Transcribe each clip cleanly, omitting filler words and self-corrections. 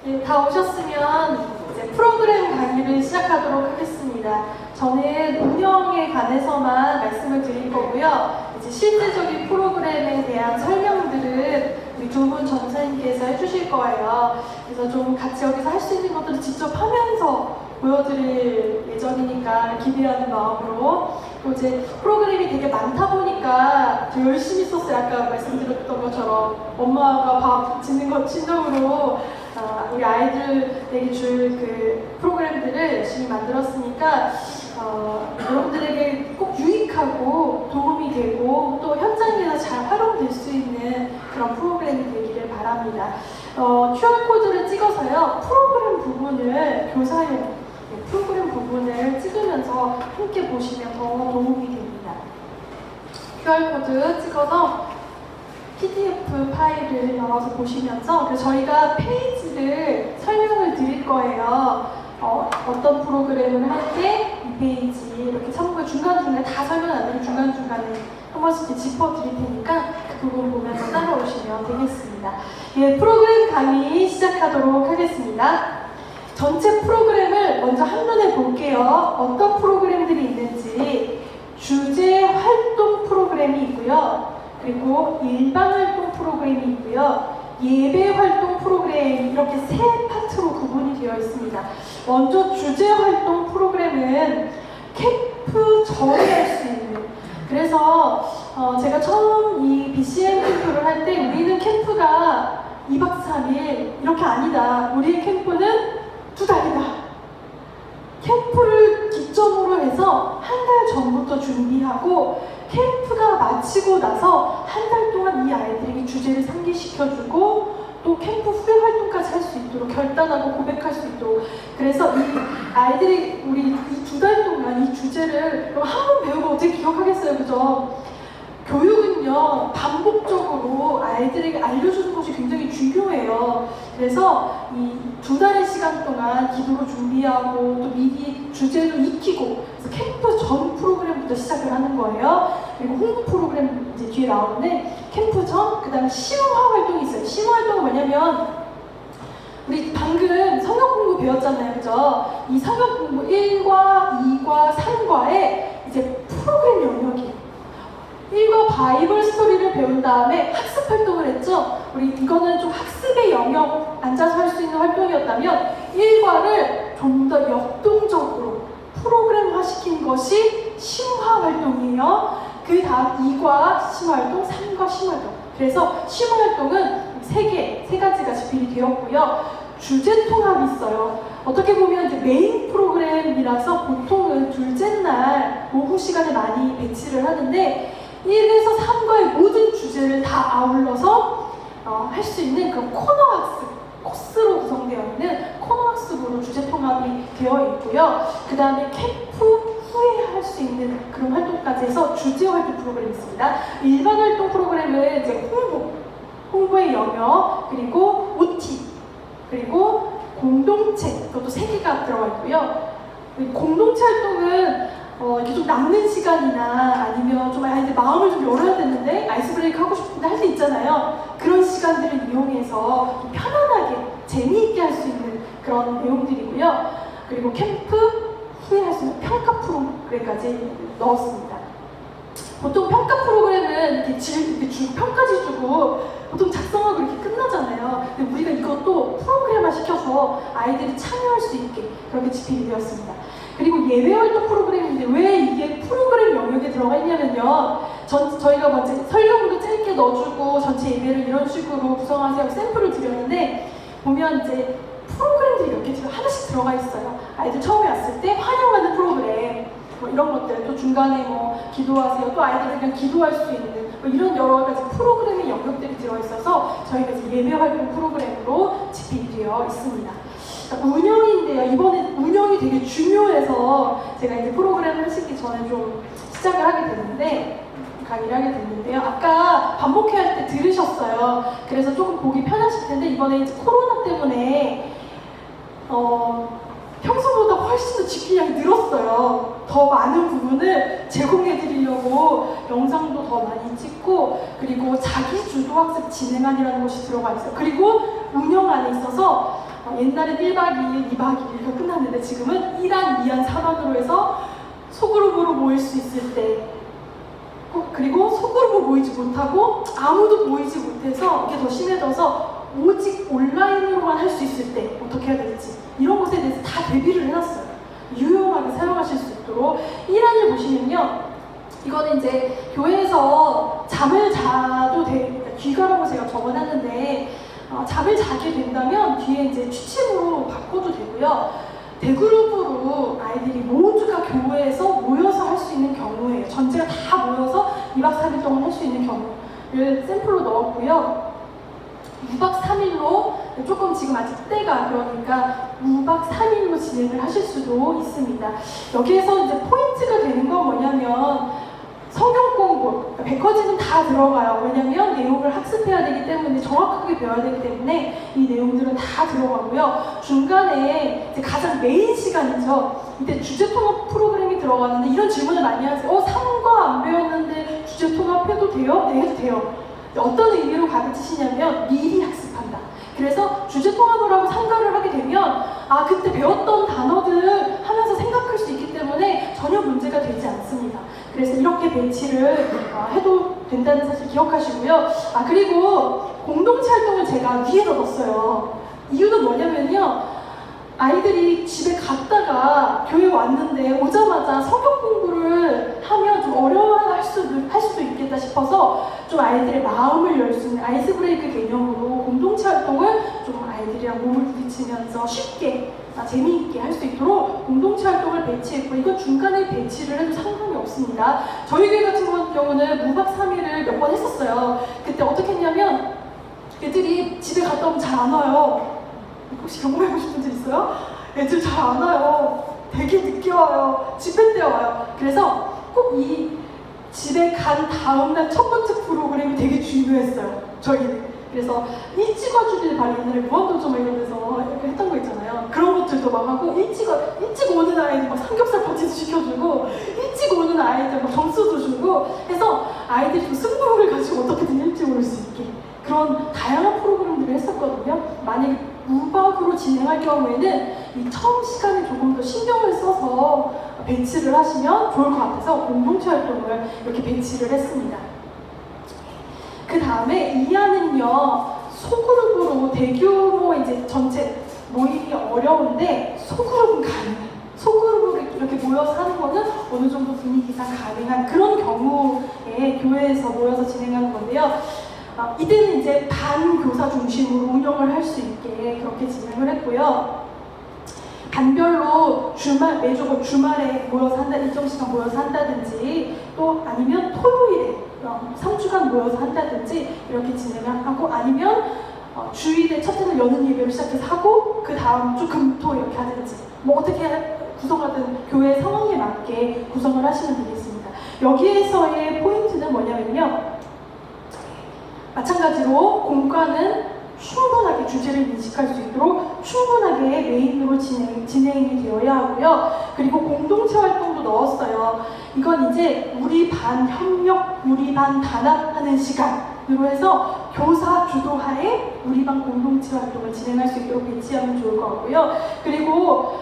네, 다 오셨으면 이제 프로그램 강의를 시작하도록 하겠습니다. 저는 운영에 관해서만 말씀을 드릴 거고요. 이제 실제적인 프로그램에 대한 설명들은 우리 두 분 전사님께서 해주실 거예요. 그래서 좀 같이 여기서 할 수 있는 것들을 직접 하면서 보여드릴 예정이니까 기대하는 마음으로. 또 이제 프로그램이 되게 많다 보니까 저 열심히 썼어요. 아까 말씀드렸던 것처럼 엄마가 밥 짓는 것 친정으로 우리 아이들에게 줄 그 프로그램들을 열심히 만들었으니까 여러분들에게 꼭 유익하고 도움이 되고 또 현장에서 잘 활용될 수 있는 그런 프로그램이 되기를 바랍니다. QR코드를 찍어서요, 프로그램 부분을 교사용 프로그램 부분을 찍으면서 함께 보시면 더 도움이 됩니다. QR코드 찍어서 PDF 파일을 넣어서 보시면서 그래서 저희가 페이지를 설명을 드릴 거예요. 어떤 프로그램을 할 때 이 페이지 이렇게 참고 중간중간에 다 설명 안 드리고 중간중간에 한 번씩 짚어드릴 테니까 그 부분 보면서 따라오시면 되겠습니다. 예, 프로그램 강의 시작하도록 하겠습니다. 전체 프로그램을 먼저 한눈에 볼게요. 어떤 프로그램들이 있는지. 주제 활동 프로그램이 있고요. 그리고 일반 활동 프로그램이 있고요. 예배 활동 프로그램, 이렇게 세 파트로 구분이 되어 있습니다. 먼저 주제 활동 프로그램은 캠프 전에 할 수 있는, 그래서 제가 처음 이 BCM 캠프를 할 때 우리는 캠프가 2박 3일 이렇게 아니다. 우리의 캠프는 2달이다. 캠프를 기점으로 해서 한 달 전부터 준비하고 캠프가 마치고 나서 한 달 동안 이 아이들에게 주제를 상기시켜주고 또 캠프 후에 활동까지 할 수 있도록 결단하고 고백할 수 있도록. 그래서 이 아이들이 우리 이 2달 동안 이 주제를 한 번 배우고 어떻게 기억하겠어요, 그죠? 교육은요, 반복적으로 아이들에게 알려주는 것이 굉장히 중요해요. 그래서 이 2달의 시간 동안 기도로 준비하고 또 미리 주제도 익히고, 그래서 캠프 전 프로그램부터 시작을 하는 거예요. 그리고 홍보 프로그램 이제 뒤에 나오는데, 캠프 전, 그 다음에 심화 활동이 있어요. 심화 활동은 뭐냐면, 우리 방금 성경 공부 배웠잖아요, 그죠? 이 성경 공부 1과 2과 3과에 이제 프로그램 영역이에요. 1과 바이블 스토리를 배운 다음에 학습 활동을 했죠. 우리 이거는 좀 학습의 영역, 앉아서 할 수 있는 활동이었다면 1과를 좀 더 역동적으로 프로그램화 시킨 것이 심화 활동이에요. 그 다음 2과 심화 활동, 3과 심화 활동. 그래서 심화 활동은 세 가지가 집필이 되었고요. 주제 통합이 있어요. 어떻게 보면 이제 메인 프로그램이라서 보통은 둘째 날 오후 시간에 많이 배치를 하는데 1에서 3과의 모든 주제를 다 아울러서 할 수 있는 그런 코너 학습, 코스로 구성되어 있는 코너 학습으로 주제 통합이 되어 있고요. 그 다음에 캠프 후에 할 수 있는 그런 활동까지 해서 주제 활동 프로그램이 있습니다. 일반 활동 프로그램은 이제 홍보의 영역, 그리고 OT, 그리고 공동체, 그것도 3개가 들어가 있고요. 공동체 활동은 이렇게 좀 남는 시간이나 아니면 좀 아이들 마음을 좀 열어야 되는데 아이스 브레이크 하고 싶은데 할 때 있잖아요. 그런 시간들을 이용해서 좀 편안하게 재미있게 할 수 있는 그런 내용들이고요. 그리고 캠프 후에 할 수 있는 평가 프로그램까지 넣었습니다. 보통 평가 프로그램은 이렇게 평가지 주고 보통 작성하고 이렇게 끝나잖아요. 근데 우리가 이것도 프로그램화 시켜서 아이들이 참여할 수 있게 그렇게 집필이 되었습니다. 그리고 예배 활동 프로그램인데 왜 이게 프로그램 영역에 들어가 있냐면요. 저희가 먼저 설명으로 짧게 넣어주고 전체 예배를 이런 식으로 구성하세요. 샘플을 드렸는데 보면 이제 프로그램들이 몇 개 하나씩 들어가 있어요. 아이들 처음에 왔을 때 환영하는 프로그램, 뭐 이런 것들, 또 중간에 뭐 기도하세요. 또 아이들이 그냥 기도할 수 있는 뭐 이런 여러 가지 프로그램의 영역들이 들어있어서 저희가 이제 예배 활동 프로그램으로 집필이 되어 있습니다. 운영인데요. 이번에 운영이 되게 중요해서 제가 이제 프로그램을 하시기 전에 좀 시작을 하게 됐는데, 강의를 하게 됐는데요. 아까 반복회 할 때 들으셨어요. 그래서 조금 보기 편하실 텐데, 이번에 이제 코로나 때문에 평소보다 훨씬 더 집필량이 늘었어요. 더 많은 부분을 제공해 드리려고 영상도 더 많이 찍고, 그리고 자기 주도 학습 진행안이라는 것이 들어가 있어요. 그리고 운영 안에 있어서 옛날에 1박 2일, 2박 2일가 끝났는데 지금은 1안, 2안, 3안으로 해서 소그룹으로 모일 수 있을 때, 그리고 소그룹으로 모이지 못하고 아무도 모이지 못해서 이게 더 심해져서 오직 온라인으로만 할 수 있을 때 어떻게 해야 될지, 이런 것에 대해서 다 대비를 해놨어요. 유용하게 사용하실 수 있도록. 1안을 보시면요, 이거는 이제 교회에서 잠을 자도 귀가라고 제가 적어놨는데, 잠을 자게 된다면 뒤에 이제 취침으로 바꿔도 되고요. 대그룹으로 아이들이 모두가 교회에서 모여서 할 수 있는 경우에요. 전체가 다 모여서 2박 3일 동안 할 수 있는 경우를 샘플로 넣었고요. 2박 3일로 조금 지금 아직 때가 그러니까 2박 3일로 진행을 하실 수도 있습니다. 여기에서 이제 포인트가 되는 건 뭐냐면 성경 공부, 백과지는 다 들어가요. 왜냐면 내용을 학습해야 되기 때문에, 정확하게 배워야 되기 때문에 이 내용들은 다 들어가고요. 중간에 이제 가장 메인 시간이죠. 이때 주제통합 프로그램이 들어가는데 이런 질문을 많이 하세요. 삼과 안 배웠는데 주제통합해도 돼요? 네, 해도 돼요. 어떤 의미로 가르치시냐면 미리 학습한다. 그래서 주제통합을 하고 참가를 하게 되면 그때 배웠던 단어들 하면서 생각할 수 있기 때문에 전혀 문제가 되지 않습니다. 그래서 이렇게 배치를 해도 된다는 사실 기억하시고요. 그리고 공동체 활동을 제가 위에 넣었어요. 이유는 뭐냐면요, 아이들이 집에 갔다가 교회 왔는데 오자마자 성경 공부를 하면 좀 어려워할 수도 있겠다 싶어서 좀 아이들의 마음을 열 수 있는 아이스 브레이크 개념으로 공동체 활동을 좀 아이들이랑 몸을 부딪히면서 쉽게 재미있게 할 수 있도록 공동체 활동을 배치했고, 이건 중간에 배치를 해도 상관이 없습니다. 저희 교회 같은 경우는 무박 3일을 몇 번 했었어요. 그때 어떻게 했냐면 애들이 집에 갔다 오면 잘 안 와요. 혹시 경험해보고 싶은 분들 있어요? 애들 잘 안 와요. 되게 늦게 와요. 집회 때 와요. 그래서 꼭 이 집에 간 다음날 첫 번째 프로그램이 되게 중요했어요. 저희는. 그래서 일찍 와주길 바래. 옛날에 무한도전 이런 데서 이렇게 했던 거 있잖아요. 그런 것들도 막 하고, 일찍 오는 아이들 막 삼겹살 파티도 시켜주고, 일찍 오는 아이들 막 점수도 주고 해서 아이들이 좀 승부욕을 가지고 어떻게든 일찍 올 수 있게 그런 다양한 프로그램들을 했었거든요. 만약에 무박으로 진행할 경우에는 이 처음 시간에 조금 더 신경을 써서 배치를 하시면 좋을 것 같아서 공동체 활동을 이렇게 배치를 했습니다. 그 다음에 2안은요, 소그룹으로 대규모 이제 전체 모임이 어려운데 소그룹은 가능해요. 소그룹으로 이렇게 모여서 하는 거는 어느 정도 분위기상 가능한 그런 경우에 교회에서 모여서 진행하는 건데요. 이때는 이제 반교사 중심으로 운영을 할 수 있게 그렇게 진행을 했고요. 반별로 매주 주말에 모여서 일정 시간 모여서 한다든지, 또 아니면 토요일에 3주간 모여서 한다든지 이렇게 진행을 하고, 아니면 주일에 첫째 날 여는 예배로 시작해서 하고 그 다음 주 금토 이렇게 하든지, 뭐 어떻게 구성하든 교회 상황에 맞게 구성을 하시면 되겠습니다. 여기에서의 포인트는 뭐냐면요, 마찬가지로 공과는 충분하게 주제를 인식할 수 있도록 충분하게 메인으로 진행이 되어야 하고요. 그리고 공동체 활동도 넣었어요. 이건 이제 우리 반 협력, 우리 반 단합하는 시간으로 해서 교사 주도하에 우리 반 공동체 활동을 진행할 수 있도록 배치하면 좋을 것 같고요. 그리고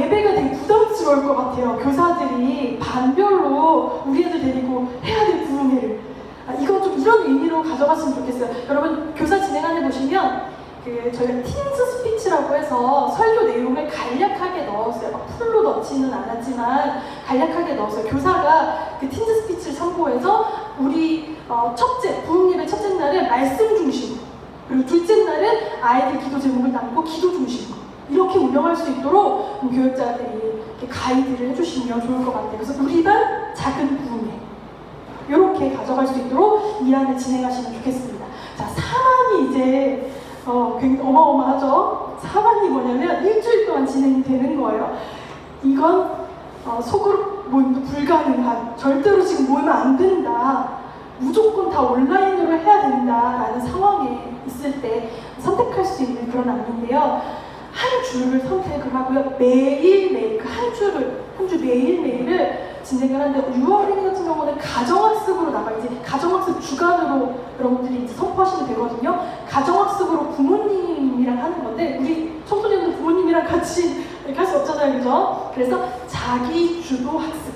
예배가 되게 부담스러울 것 같아요. 교사들이 반별로 우리 애들 데리고 해야 될 부흥회를. 이건 좀 이런 의미로 가져갔으면 좋겠어요. 여러분 교사 진행안에 보시면 저희가 틴즈 스피치라고 해서 설교 내용을 간략하게 넣었어요. 막 풀로 넣지는 않았지만 간략하게 넣었어요. 교사가 그 틴즈 스피치를 참고해서 우리 부흥예배 첫째 날은 말씀 중심, 그리고 둘째 날은 아이들 기도 제목을 담고 기도 중심, 이렇게 운영할 수 있도록 교육자들이 이렇게 가이드를 해주시면 좋을 것 같아요. 그래서 우리 반 작은 부흥회 이렇게 가져갈 수 있도록 이 안을 진행하시면 좋겠습니다. 자, 4만이 이제 굉장히 어마어마하죠. 4만이 뭐냐면 일주일 동안 진행이 되는 거예요. 이건 소그룹 모임도 불가능한, 절대로 지금 모이면 안 된다, 무조건 다 온라인으로 해야 된다라는 상황에 있을 때 선택할 수 있는 그런 안인데요. 한 주를 선택을 하고요. 매일매일 그 한 주 매일매일을 진행을 하는데, 유아어린이 같은 경우는 가정학습으로 나가요. 이제 가정학습 주간으로 여러분들이 이제 선포하시면 되거든요. 가정학습으로 부모님이랑 하는 건데, 우리 청소년은 부모님이랑 같이 이렇게 할 수 없잖아요, 그죠? 그래서 자기 주도 학습,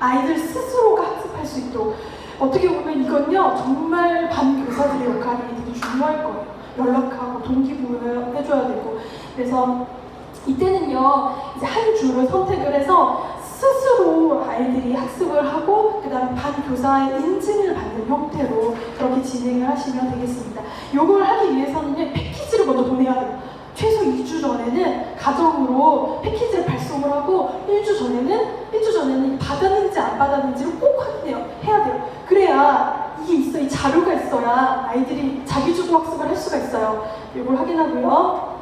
아이들 스스로가 학습할 수 있도록. 어떻게 보면 이건요, 정말 반교사들의 역할이 되게 중요할 거예요. 연락하고 동기부여 해줘야 되고. 그래서 이때는요, 이제 한 주를 선택을 해서 스스로 아이들이 학습을 하고, 그 다음에 반교사의 인증을 받는 형태로 그렇게 진행을 하시면 되겠습니다. 요걸 하기 위해서는요, 패키지를 먼저 보내야 돼요. 최소 2주 전에는 가정으로 패키지를 발송을 하고, 1주 전에는 받았는지 안 받았는지를 꼭 해야 돼요. 그래야 이게 있어, 이 자료가 있어야 아이들이 자기주도 학습을 할 수가 있어요. 이걸 확인하고요.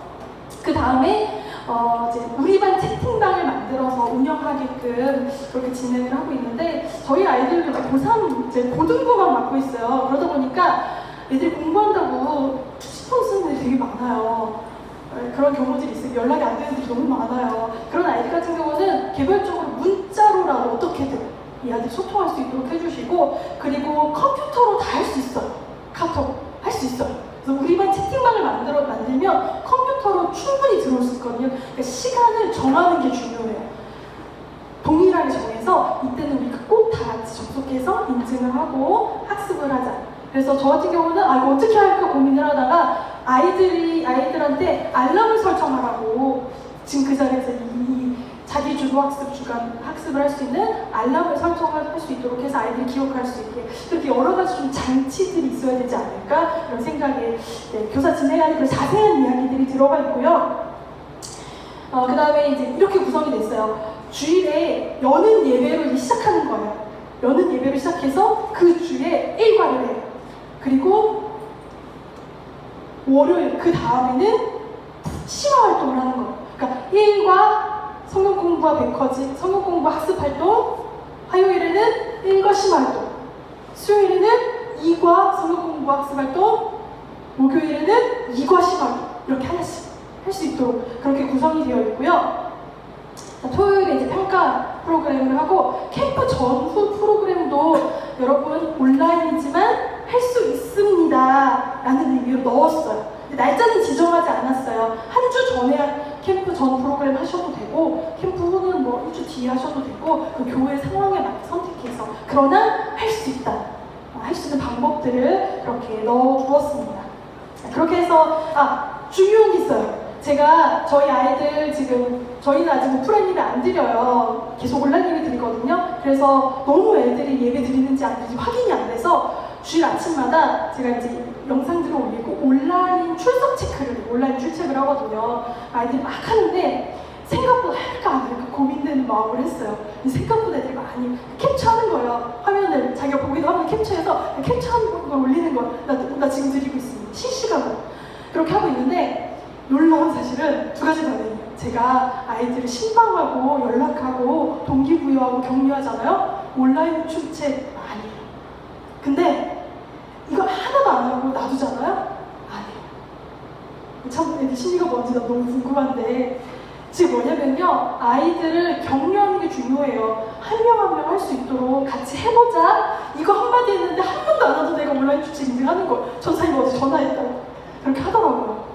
그 다음에 이제 우리 반 채팅방을 만들어서 운영하게끔 그렇게 진행을 하고 있는데, 저희 아이들도 고3 이제 고등부만 맡고 있어요. 그러다 보니까 애들이 공부한다고 투지폰 쓰는 애들이 되게 많아요. 그런 경우들이 있어요. 연락이 안 되는 애들이 너무 많아요. 그런 아이들 같은 경우는 개별적으로 문자로라도 어떻게든 이 아이들 소통할 수 있도록 해주시고, 그리고 컴퓨터로 다 할 수 있어요. 카톡 할 수 있어요. 그래서 우리 반 채팅방을 만들면 컴퓨터로 충분히 들어올 수 있거든요. 그러니까 시간을 정하는 게 중요해요. 동일하게 정해서 이때는 우리가 꼭 다 같이 접속해서 인증을 하고 학습을 하자. 그래서 저 같은 경우는 이거 어떻게 할까 고민을 하다가 아이들한테 알람을 설정하라고, 지금 그 자리에서 이 자기주도 학습 주간 학습을 할 수 있는 알람을 설정할 수 있도록 해서 아이들이 기억할 수 있게, 그렇게 여러 가지 좀 장치들이 있어야 되지 않을까 이런 생각에, 교사 진행하는 그 자세한 이야기들이 들어가 있고요. 그 다음에 이제 이렇게 구성이 됐어요. 주일에 여는 예배로 시작하는 거예요. 여는 예배로 시작해서 그 주에 일과를 해요. 그리고 월요일 그 다음에는 심화 활동을 하는 거예요. 그러니까 일과 성경 공부와 백허지, 성경 공부 학습 활동, 화요일에는 1과 심화 활동, 수요일에는 2과 성경 공부 학습 활동, 목요일에는 2과 심화 활동, 이렇게 하나씩 할 수 있도록 그렇게 구성이 되어 있고요. 토요일에 이제 평가 프로그램을 하고, 캠프 전후 프로그램도 여러분 온라인이지만 할 수 있습니다 라는 의미로 넣었어요. 날짜는 지정하지 않았어요. 한 주 전에 캠프 전 프로그램 하셔도 되고, 캠프 후는 뭐 1주 뒤에 하셔도 되고, 그 교회 상황에 맞게 선택해서, 그러나 할 수 있다, 할 수 있는 방법들을 그렇게 넣어주었습니다. 그렇게 해서 중요한 게 있어요. 제가 저희 아이들 저희는 아직 오프라인 예배 안 드려요. 계속 온라인 예배 드리거든요. 그래서 너무 애들이 예배 드리는지 안 드리는지 확인이 안 돼서 주일 아침마다 제가 이제 영상들을 올리고 온라인 출석 체크를, 온라인 출첵을 하거든요. 아이들이 막 하는데 생각보다 할까 안 할까 고민되는 마음을 했어요. 생각보다 애들이 많이 캡처하는 거예요. 화면을 자기가 보기도 하면 캡처해서 캡처하는 걸 올리는 거예요. 나 지금 드리고 있습니다. 실시간으로. 그렇게 하고 있는데, 놀라운 사실은 두 가지 반응이에요. 제가 아이들을 신방하고 연락하고 동기부여하고 격려하잖아요. 온라인 출첵 아니에요. 근데 이거 하나도 안 하고 놔두잖아요? 아니에요. 참 애들 심리가 뭔지 나 너무 궁금한데, 지금 뭐냐면요, 아이들을 격려하는 게 중요해요. 한 명 한 명 할 수 있도록 같이 해보자, 이거 한마디 했는데 한 번도 안 하도 내가 온라인 출첵 인증하는 거. 전사님 어제 전화했다고 그렇게 하더라고요.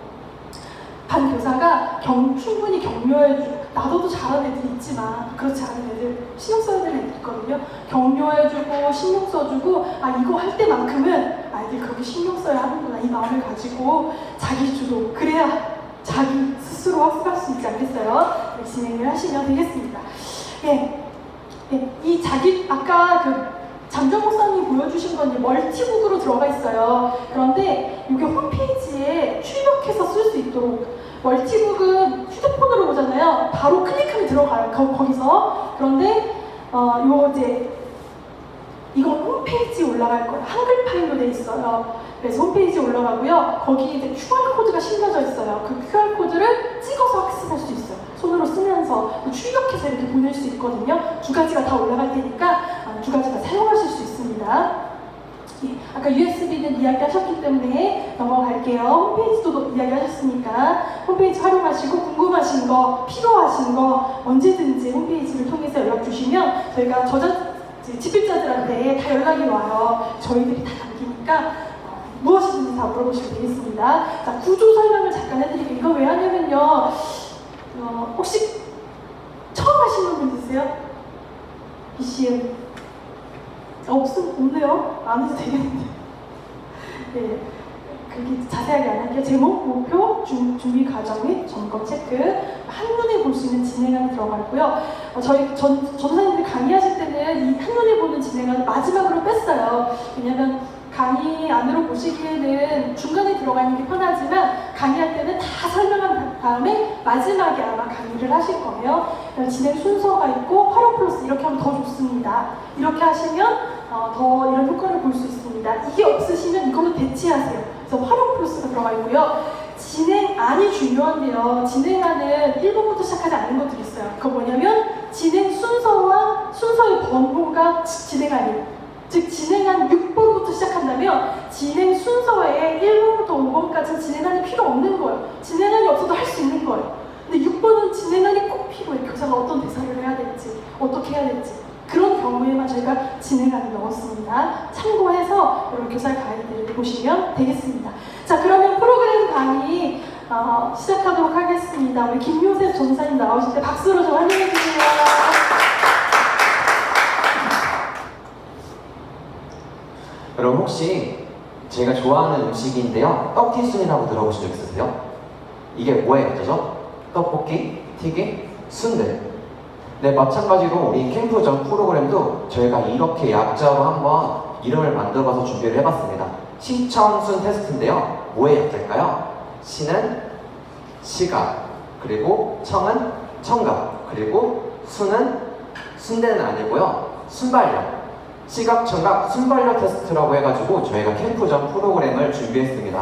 반 교사가 충분히 격려해주고, 나도 잘하는 애들이 있지만 그렇지 않은 애들, 신경 써야 되는 애들 있거든요. 격려해주고 신경 써주고, 이거 할 때만큼은 아이들이 그렇게 신경 써야 하는구나, 이 마음을 가지고 자기 주도, 그래야 자기 스스로 학습할 수 있지 않겠어요? 진행을 하시면 되겠습니다. 이 아까 장정 목사님 보여주신 건 멀티북으로 들어가 있어요. 그런데 이게 홈페이지에 출력해서 쓸 수 있도록, 멀티북은 휴대폰으로 보잖아요. 바로 클릭하면 들어가요. 거기서. 그런데 이건 홈페이지에 올라갈 거예요. 한글 파일로 돼 있어요. 그래서 홈페이지에 올라가고요. 거기 이제 QR코드가 실려져 있어요. 그 QR코드를 찍어서 학습할 수 있어요. 손으로 쓰면서 출력해서 이렇게 보낼 수 있거든요. 두 가지가 다 올라갈 테니까 두 가지 다 사용하실 수 있습니다. 예, 아까 USB는 이야기하셨기 때문에 넘어갈게요. 홈페이지도 이야기하셨으니까 홈페이지 활용하시고 궁금하신 거, 필요하신 거 언제든지 홈페이지를 통해서 연락 주시면 저희가 집필자들한테 다 연락이 와요. 저희들이 다 남기니까 무엇이든지 다 물어보시면 되겠습니다. 자, 구조 설명을 잠깐 해드릴게요. 이거 왜 하냐면요. 혹시 처음 하시는 분 있으세요? BCM? 없네요? 안 해도 되겠는데. 네. 그게 자세하게 안 할게요. 제목, 목표, 준비 과정 및 점검 체크. 한눈에 볼 수 있는 진행안이 들어가 있고요. 저희 전도사님들 강의하실 때는 이 한눈에 보는 진행안을 마지막으로 뺐어요. 왜냐면 강의 안으로 보시기에는 중간에 들어가 있는 게 편하지만 강의할 때는 다 설명한 다음에 마지막에 아마 강의를 하실 거예요. 진행 순서가 있고 활용 플러스 이렇게 하면 더 좋습니다. 이렇게 하시면 더 이런 효과를 볼 수 있습니다. 이게 없으시면 이걸로 대체하세요. 그래서 활용 플러스가 들어가 있고요. 진행안이 중요한데요. 진행안은 1번부터 시작하지 않는 것들이 있어요. 그거 뭐냐면 진행 순서와 순서의 번호가 진행안이에요. 즉 진행안 6번부터 시작한다면 진행 순서에 1번부터 5번까지는 진행안이 필요 없는 거예요. 진행안이 없어도 할 수 있는 거예요. 근데 6번은 진행안이 꼭 필요해요. 교사가 어떤 대사를 해야 될지, 어떻게 해야 될지. 그런 경우에만 저희가 진행안을 넣었습니다. 참고해서 여러분 교사 가이드를 보시면 되겠습니다. 자, 그러면 프로그램 강의 시작하도록 하겠습니다. 우리 김요셉 전사님 나오실 때 박수로 좀 환영해 주세요. 여러분 혹시 제가 좋아하는 음식인데요, 떡튀순이라고 들어보신 적 있으세요? 이게 뭐예요, 그죠? 떡볶이, 튀김, 순대. 네, 마찬가지로 우리 캠프 전 프로그램도 저희가 이렇게 약자로 한번 이름을 만들어서 준비를 해봤습니다. 시청순 테스트인데요, 뭐의 약자일까요? 시는 시각, 그리고 청은 청각, 그리고 순은 순대는 아니고요, 순발력. 시각, 청각, 순발력 테스트라고 해가지고 저희가 캠프 전 프로그램을 준비했습니다.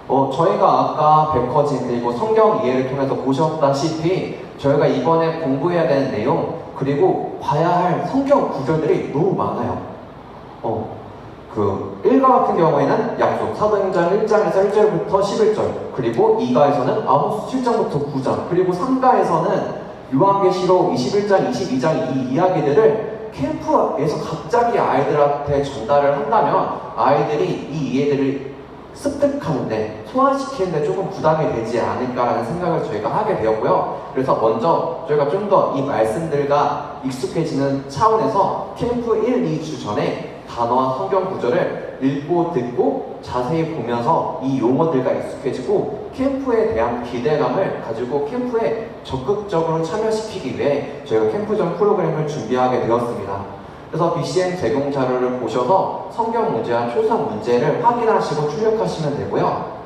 저희가 아까 백허진 그리고 성경 이해를 통해서 보셨다시피 저희가 이번에 공부해야 되는 내용 그리고 봐야 할 성경 구절들이 너무 많아요. 그 1가 같은 경우에는 약속, 사도행전 1장에서 1절부터 11절, 그리고 2가에서는 아모스 7장부터 9장, 그리고 3가에서는 요한계시록 21장, 22장 이 이야기들을 캠프에서 갑자기 아이들한테 전달을 한다면 아이들이 이 이해들을 습득하는데, 소화시키는데 조금 부담이 되지 않을까라는 생각을 저희가 하게 되었고요. 그래서 먼저 저희가 좀 더 이 말씀들과 익숙해지는 차원에서 캠프 1, 2주 전에 단어와 성경 구절을 읽고 듣고 자세히 보면서 이 용어들과 익숙해지고 캠프에 대한 기대감을 가지고 캠프에 적극적으로 참여시키기 위해 저희가 캠프 전 프로그램을 준비하게 되었습니다. 그래서 BCM 제공 자료를 보셔서 성경 문제와 초성 문제를 확인하시고 출력하시면 되고요.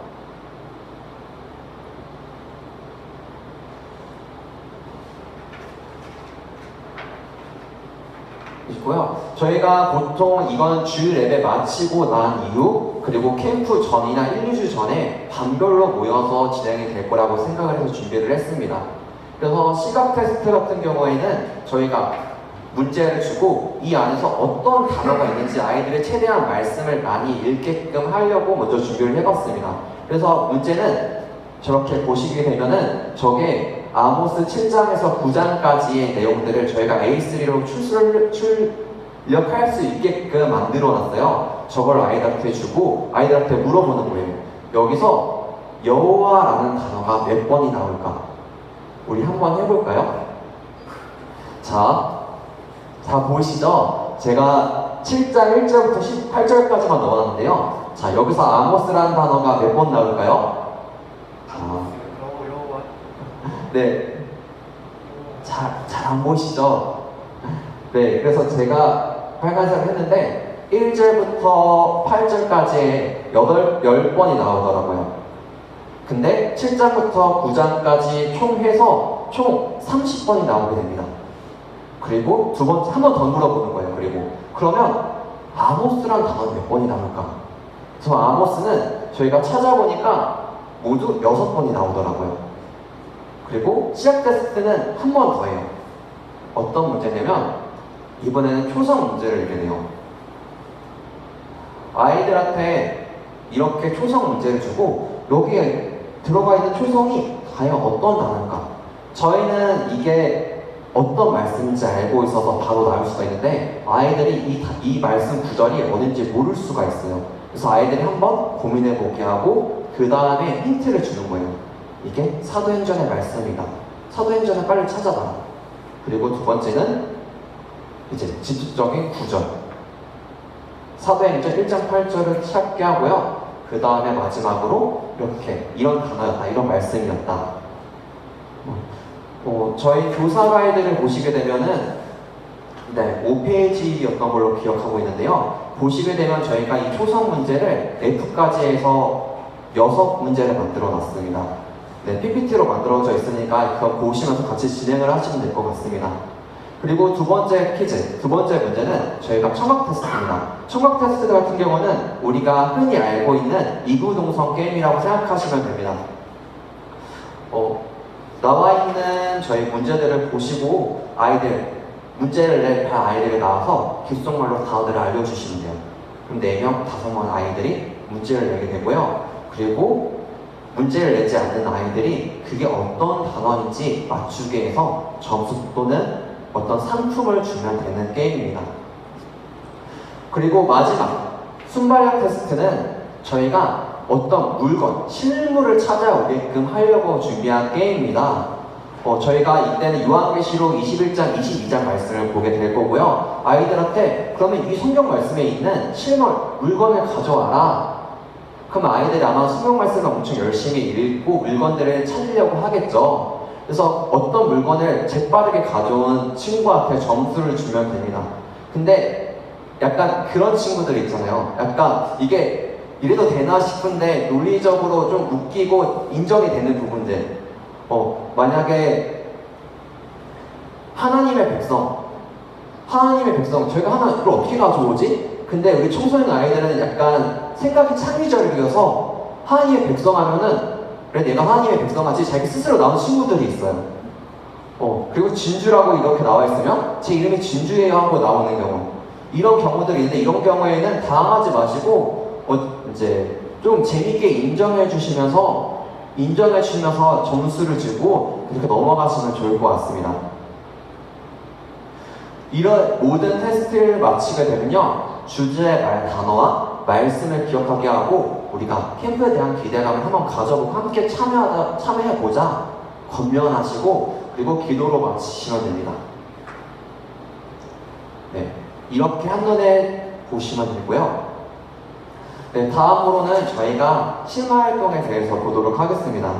저희가 보통 이건 주일 예배 마치고 난 이후 그리고 캠프 전이나 1, 2주 전에 반별로 모여서 진행이 될 거라고 생각을 해서 준비를 했습니다. 그래서 시각 테스트 같은 경우에는 저희가 문제를 주고 이 안에서 어떤 단어가 있는지 아이들이 최대한 말씀을 많이 읽게끔 하려고 먼저 준비를 해봤습니다. 그래서 문제는 저렇게 보시게 되면은 저게 아모스 7장에서 9장까지의 내용들을 저희가 A3로 출력할 수 있게끔 만들어놨어요. 저걸 아이들한테 주고 아이들한테 물어보는 거예요. 여기서 여호와라는 단어가 몇 번이 나올까? 우리 한번 해볼까요? 자 보이시죠? 제가 7장 1절부터 18절까지만 넣어놨는데요. 자, 여기서 아모스라는 단어가 몇 번 나올까요? 네. 잘 안 보이시죠? 네, 그래서 제가 빨간색을 했는데 1절부터 8절까지 10번이 나오더라고요. 근데 7장부터 9장까지 총 해서 총 30번이 나오게 됩니다. 그리고 한 번 더 물어보는 거예요. 그리고 그러면 아모스라는 단어는 몇 번이 나올까? 그래서 아모스는 저희가 찾아보니까 모두 6번이 나오더라고요. 그리고 시작 테스트는 한 번 더 해요. 어떤 문제냐면 이번에는 초성 문제를 내네요. 아이들한테 이렇게 초성 문제를 주고 여기에 들어가 있는 초성이 과연 어떤 단어일까? 저희는 이게 어떤 말씀인지 알고 있어서 바로 나올 수가 있는데 아이들이 이 말씀 구절이 어딘지 모를 수가 있어요. 그래서 아이들이 한번 고민해 보게 하고 그 다음에 힌트를 주는 거예요. 이게 사도행전의 말씀이다. 사도행전을 빨리 찾아봐. 그리고 두 번째는 이제 직접적인 구절. 사도행전 1장 8절을 찾게 하고요. 그 다음에 마지막으로 이렇게 이런 단어였다, 이런 말씀이었다. 저희 교사 가이드를 보시게 되면은 5페이지였던 걸로 기억하고 있는데요. 보시게 되면 저희가 이 초성 문제를 F까지 해서 6문제를 만들어 놨습니다. PPT로 만들어져 있으니까 그거 보시면서 같이 진행을 하시면 될 것 같습니다. 그리고 두 번째 퀴즈, 두 번째 문제는 저희가 청각 테스트입니다. 청각 테스트 같은 경우는 우리가 흔히 알고 있는 이구동성 게임이라고 생각하시면 됩니다. 나와 있는 저희 문제들을 보시고 문제를 낼 아이들이 나와서 귓속말로 단어들을 알려주시면 돼요. 그럼 4명, 5명 아이들이 문제를 내게 되고요. 그리고 문제를 내지 않는 아이들이 그게 어떤 단어인지 맞추게 해서 점수 또는 어떤 상품을 주면 되는 게임입니다. 그리고 마지막 순발력 테스트는 저희가 어떤 물건, 실물을 찾아오게끔 하려고 준비한 게임입니다. 저희가 이때는 요한계시록 21장, 22장 말씀을 보게 될 거고요. 아이들한테 그러면 이 성경 말씀에 있는 실물, 물건을 가져와라. 그럼 아이들이 아마 성경 말씀을 엄청 열심히 읽고 물건들을 찾으려고 하겠죠. 그래서 어떤 물건을 재빠르게 가져온 친구한테 점수를 주면 됩니다. 근데 약간 그런 친구들 있잖아요. 약간 이게 이래도 되나 싶은데 논리적으로 좀 웃기고 인정이 되는 부분들. 만약에 하나님의 백성, 저희가 이걸 어떻게 가져오지? 근데 우리 청소년 아이들은 약간 생각이 창의적이어서 하나님의 백성 하면은 그래 내가 하나님의 백성하지 자기 스스로 나온 친구들이 있어요. 그리고 진주라고 이렇게 나와 있으면 제 이름이 진주예요 하고 나오는 경우, 이런 경우들이 있는데 이런 경우에는 당황하지 마시고 이제 좀 재밌게 인정해 주시면서 점수를 주고 그렇게 넘어가시면 좋을 것 같습니다. 이런 모든 테스트를 마치게 되면요, 주제의 단어와 말씀을 기억하게 하고 우리가 캠프에 대한 기대감을 한번 가져보고 함께 참여해보자 권면하시고 그리고 기도로 마치시면 됩니다. 이렇게 한눈에 보시면 되고요. 다음으로는 저희가 심화활동에 대해서 보도록 하겠습니다.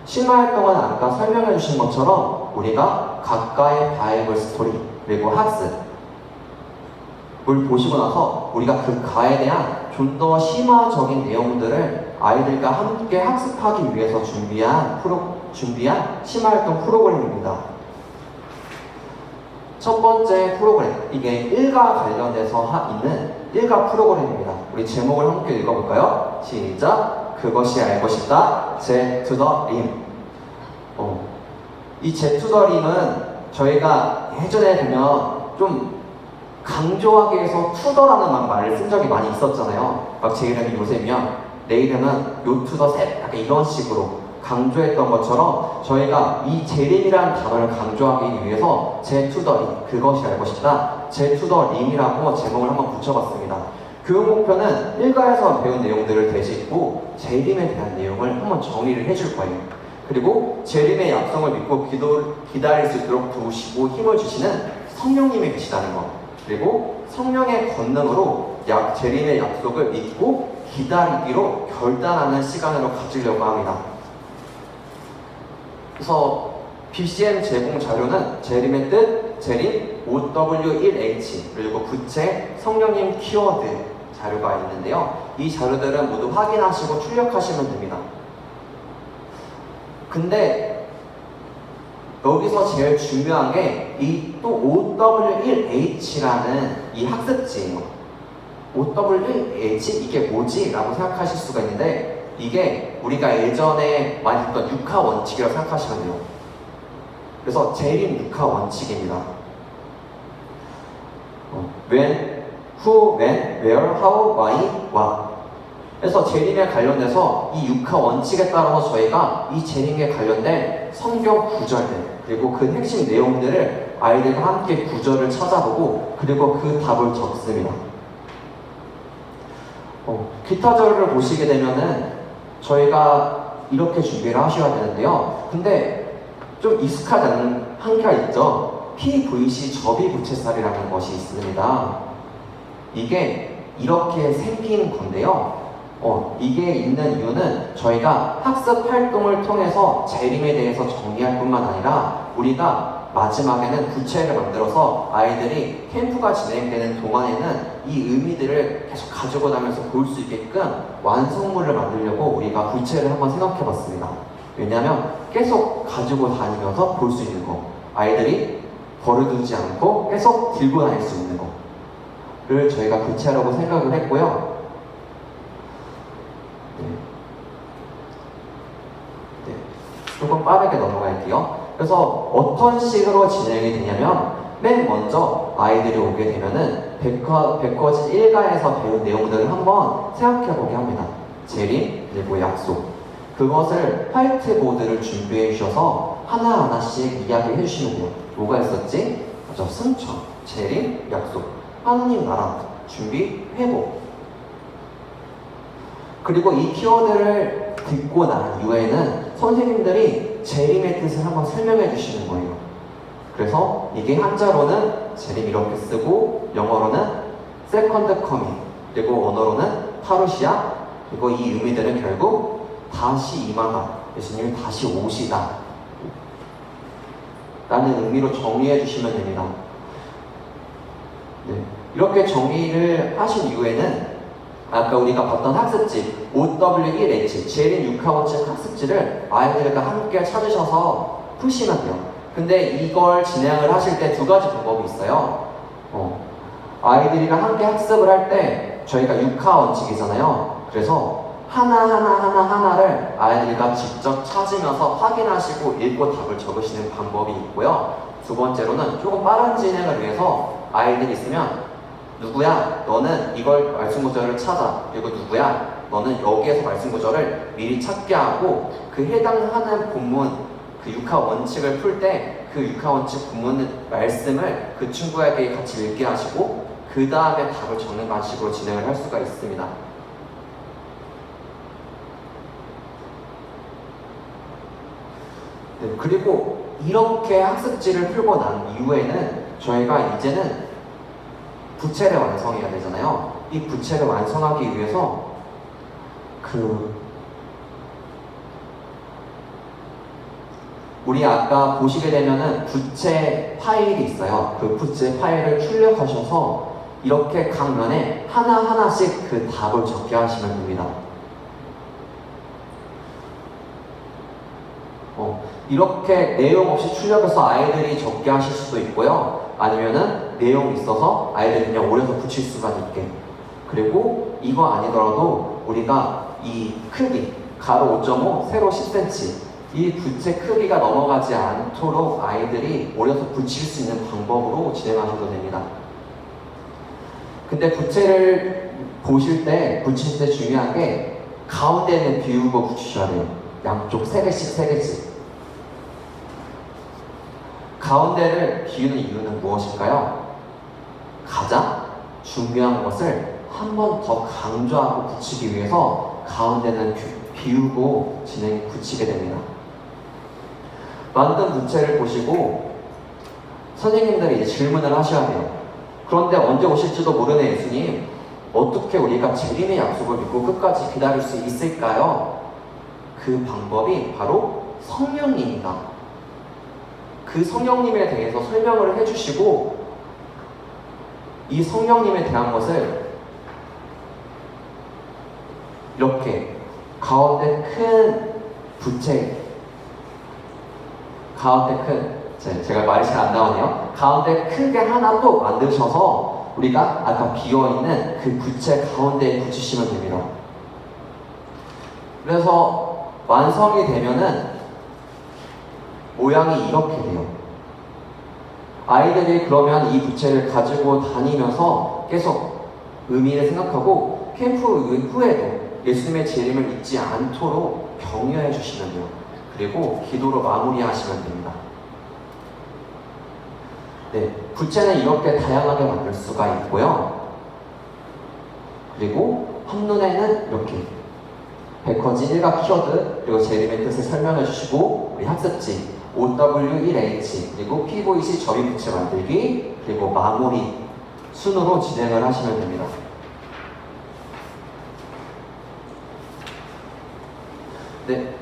심화활동은 아까 설명해 주신 것처럼 우리가 각가의 바이블 스토리 그리고 학습을 보시고 나서 우리가 그 가에 대한 좀 더 심화적인 내용들을 아이들과 함께 학습하기 위해서 준비한 심화활동 프로그램입니다. 첫 번째 프로그램, 이게 일과 관련해서 있는 일과 프로그램입니다. 우리 제목을 함께 읽어볼까요? 시작! 그것이 알고 싶다, Z to the rim. 이 Z to the rim은 저희가 예전에 보면 좀 강조하기 위해서 투더라는 말을 쓴 적이 많이 있었잖아요. 막 제 이름이 요셉이면 내 이름은 요투더셋, 약간 이런 식으로 강조했던 것처럼 저희가 이 재림이라는 단어를 강조하기 위해서 제투더림, 그것이 알고 싶다, 제투더림이라고 제목을 한번 붙여봤습니다. 교육 목표는 일과에서 배운 내용들을 되짚고 재림에 대한 내용을 한번 정리를 해줄 거예요. 그리고 재림의 약속을 믿고 기다릴 수 있도록 도우시고 힘을 주시는 성령님이 계시다는 것, 그리고 성령의 권능으로 재림의 약속을 믿고 기다리기로 결단하는 시간으로 가지려고 합니다. 그래서 BCM 제공 자료는 재림의 뜻, 재림, OW1H, 그리고 부채, 성령님 키워드 자료가 있는데요. 이 자료들은 모두 확인하시고 출력하시면 됩니다. 근데 여기서 제일 중요한 게 이 또 OW1H라는 이 학습지예요. OW1H 이게 뭐지? 라고 생각하실 수가 있는데 이게 우리가 예전에 많이 했던 육하 원칙이라고 생각하시면 돼요. 그래서 재림 육하 원칙입니다. When, who, when, where, how, why, what. 그래서 재림에 관련돼서 이 6화 원칙에 따라서 저희가 이 재림에 관련된 성경 구절들 그리고 그 핵심 내용들을 아이들과 함께 구절을 찾아보고 그리고 그 답을 적습니다. 기타 절을 보시게 되면은 저희가 이렇게 준비를 하셔야 되는데요. 근데 좀 익숙하지 않은 한계가 있죠. PVC 접이 부채살이라는 것이 있습니다. 이게 이렇게 생긴 건데요. 이게 있는 이유는 저희가 학습 활동을 통해서 재림에 대해서 정리할 뿐만 아니라 우리가 마지막에는 부채를 만들어서 아이들이 캠프가 진행되는 동안에는 이 의미들을 계속 가지고 다니면서 볼 수 있게끔 완성물을 만들려고 우리가 부채를 한번 생각해 봤습니다. 왜냐하면 계속 가지고 다니면서 볼 수 있는 거, 아이들이 버려두지 않고 계속 들고 다닐 수 있는 거를 저희가 부채라고 생각을 했고요. 조금 빠르게 넘어갈게요. 그래서 어떤 식으로 진행이 되냐면 맨 먼저 아이들이 오게 되면은 백과지 1가에서 배운 내용들을 한번 생각해보게 합니다. 재림, 그리고 약속. 그것을 화이트보드를 준비해 주셔서 하나하나씩 이야기해 주시면 돼요. 뭐가 있었지? 맞아, 승천, 재림, 약속, 하나님 나라, 준비, 회복. 그리고 이 키워드를 듣고 난 이후에는 선생님들이 재림의 뜻을 한번 설명해 주시는 거예요. 그래서 이게 한자로는 재림 이렇게 쓰고 영어로는 세컨드 커밍 그리고 언어로는 파루시아 그리고 이 의미들은 결국 다시 임하다 예수님이 다시 오시다 라는 의미로 정리해 주시면 됩니다. 이렇게 정리를 하신 이후에는 아까 우리가 봤던 학습지 OW1H 재림 6하원칙 학습지를 아이들과 함께 찾으셔서 푸시면 돼요. 근데 이걸 진행을 하실 때 두 가지 방법이 있어요. 아이들이랑 함께 학습을 할 때 저희가 6화 원칙이잖아요. 그래서 하나를 아이들과 직접 찾으면서 확인하시고 읽고 답을 적으시는 방법이 있고요. 두 번째로는 조금 빠른 진행을 위해서 아이들이 있으면 누구야? 너는 이걸 말씀 구절을 찾아. 그리고 누구야? 너는 여기에서 말씀 구절을 미리 찾게 하고 그 해당하는 본문 그 6화 원칙을 풀 때 그 6화 원칙 본문 말씀을 그 친구에게 같이 읽게 하시고 그 다음에 답을 적는 방식으로 진행을 할 수가 있습니다. 그리고 이렇게 학습지를 풀고 난 이후에는 저희가 이제는 부채를 완성해야 되잖아요. 이 부채를 완성하기 위해서 우리 아까 보시게 되면은 부채 파일이 있어요. 그 부채 파일을 출력하셔서 이렇게 각 면에 하나하나씩 그 답을 적게 하시면 됩니다. 이렇게 내용 없이 출력해서 아이들이 적게 하실 수도 있고요. 아니면은 내용이 있어서 아이들이 그냥 오려서 붙일 수가 있게. 그리고 이거 아니더라도 우리가 이 크기 가로 5.5 세로 10cm 이 부채 크기가 넘어가지 않도록 아이들이 오려서 붙일 수 있는 방법으로 진행하셔도 됩니다. 근데 부채를 보실 때 붙이실 때 중요한 게 가운데는 비우고 붙이셔야 돼요. 양쪽 3개씩 가운데를 비우는 이유는 무엇일까요? 가장 중요한 것을 한 번 더 강조하고 붙이기 위해서 가운데는 비우고 붙이게 됩니다. 만든 부채를 보시고 선생님들이 이제 질문을 하셔야 돼요. 그런데 언제 오실지도 모르는 예수님, 어떻게 우리가 재림의 약속을 믿고 끝까지 기다릴 수 있을까요? 그 방법이 바로 성령님이다. 그 성령님에 대해서 설명을 해주시고 이 성령님에 대한 것을 이렇게 가운데 큰 부채 제가 말이 잘 안 나오네요. 가운데 크게 하나 또 만드셔서 우리가 아까 비어있는 그 부채 가운데에 붙이시면 됩니다. 그래서 완성이 되면은 모양이 이렇게 돼요. 아이들이 그러면 이 부채를 가지고 다니면서 계속 의미를 생각하고 캠프 후에도 예수님의 재림을 잊지 않도록 격려해 주시면 돼요. 그리고 기도로 마무리하시면 됩니다. 네, 부채는 이렇게 다양하게 만들 수가 있고요. 그리고 한눈에는 이렇게 백허지 일각 키워드 그리고 재림의 뜻을 설명해 주시고 우리 학습지 OW1H 그리고 P-보이시 접이 부채 만들기 그리고 마무리 순으로 진행을 하시면 됩니다. 네.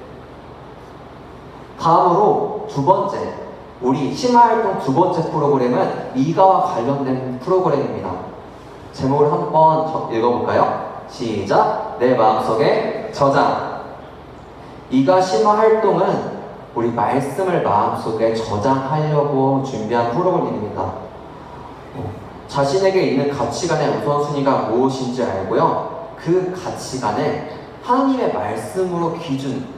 다음으로 두 번째, 우리 심화활동 두 번째 프로그램은 이가와 관련된 프로그램입니다. 제목을 한번 읽어볼까요? 시작! 내 마음속에 저장. 이가 심화활동은 우리 말씀을 마음속에 저장하려고 준비한 프로그램입니다. 자신에게 있는 가치관의 우선순위가 무엇인지 알고요. 그 가치관을 하나님의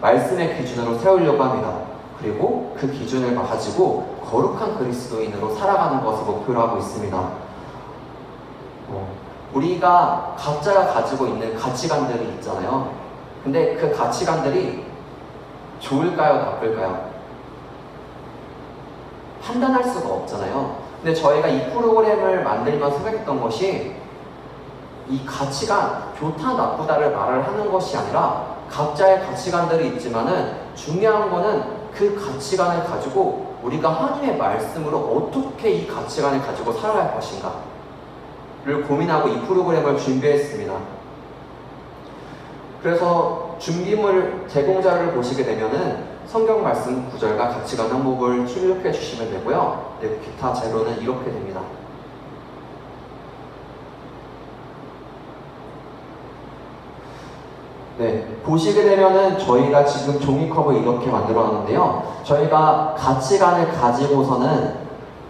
말씀의 기준으로 세우려고 합니다. 그리고 그 기준을 가지고 거룩한 그리스도인으로 살아가는 것을 목표로 하고 있습니다. 우리가 각자가 가지고 있는 가치관들이 있잖아요. 근데 그 가치관들이 좋을까요? 나쁠까요? 판단할 수가 없잖아요. 근데 저희가 이 프로그램을 만들면서 생각했던 것이 이 가치관, 좋다, 나쁘다를 말을 하는 것이 아니라 각자의 가치관들이 있지만은 중요한 거는 그 가치관을 가지고 우리가 하나님의 말씀으로 어떻게 이 가치관을 가지고 살아갈 것인가를 고민하고 이 프로그램을 준비했습니다. 그래서 준비물 제공자를 보시게 되면은 성경 말씀 구절과 가치관 항목을 출력해 주시면 되고요. 네, 기타 재료는 이렇게 됩니다. 네, 보시게 되면은 저희가 지금 종이컵을 이렇게 만들어 놨는데요. 저희가 가치관을 가지고서는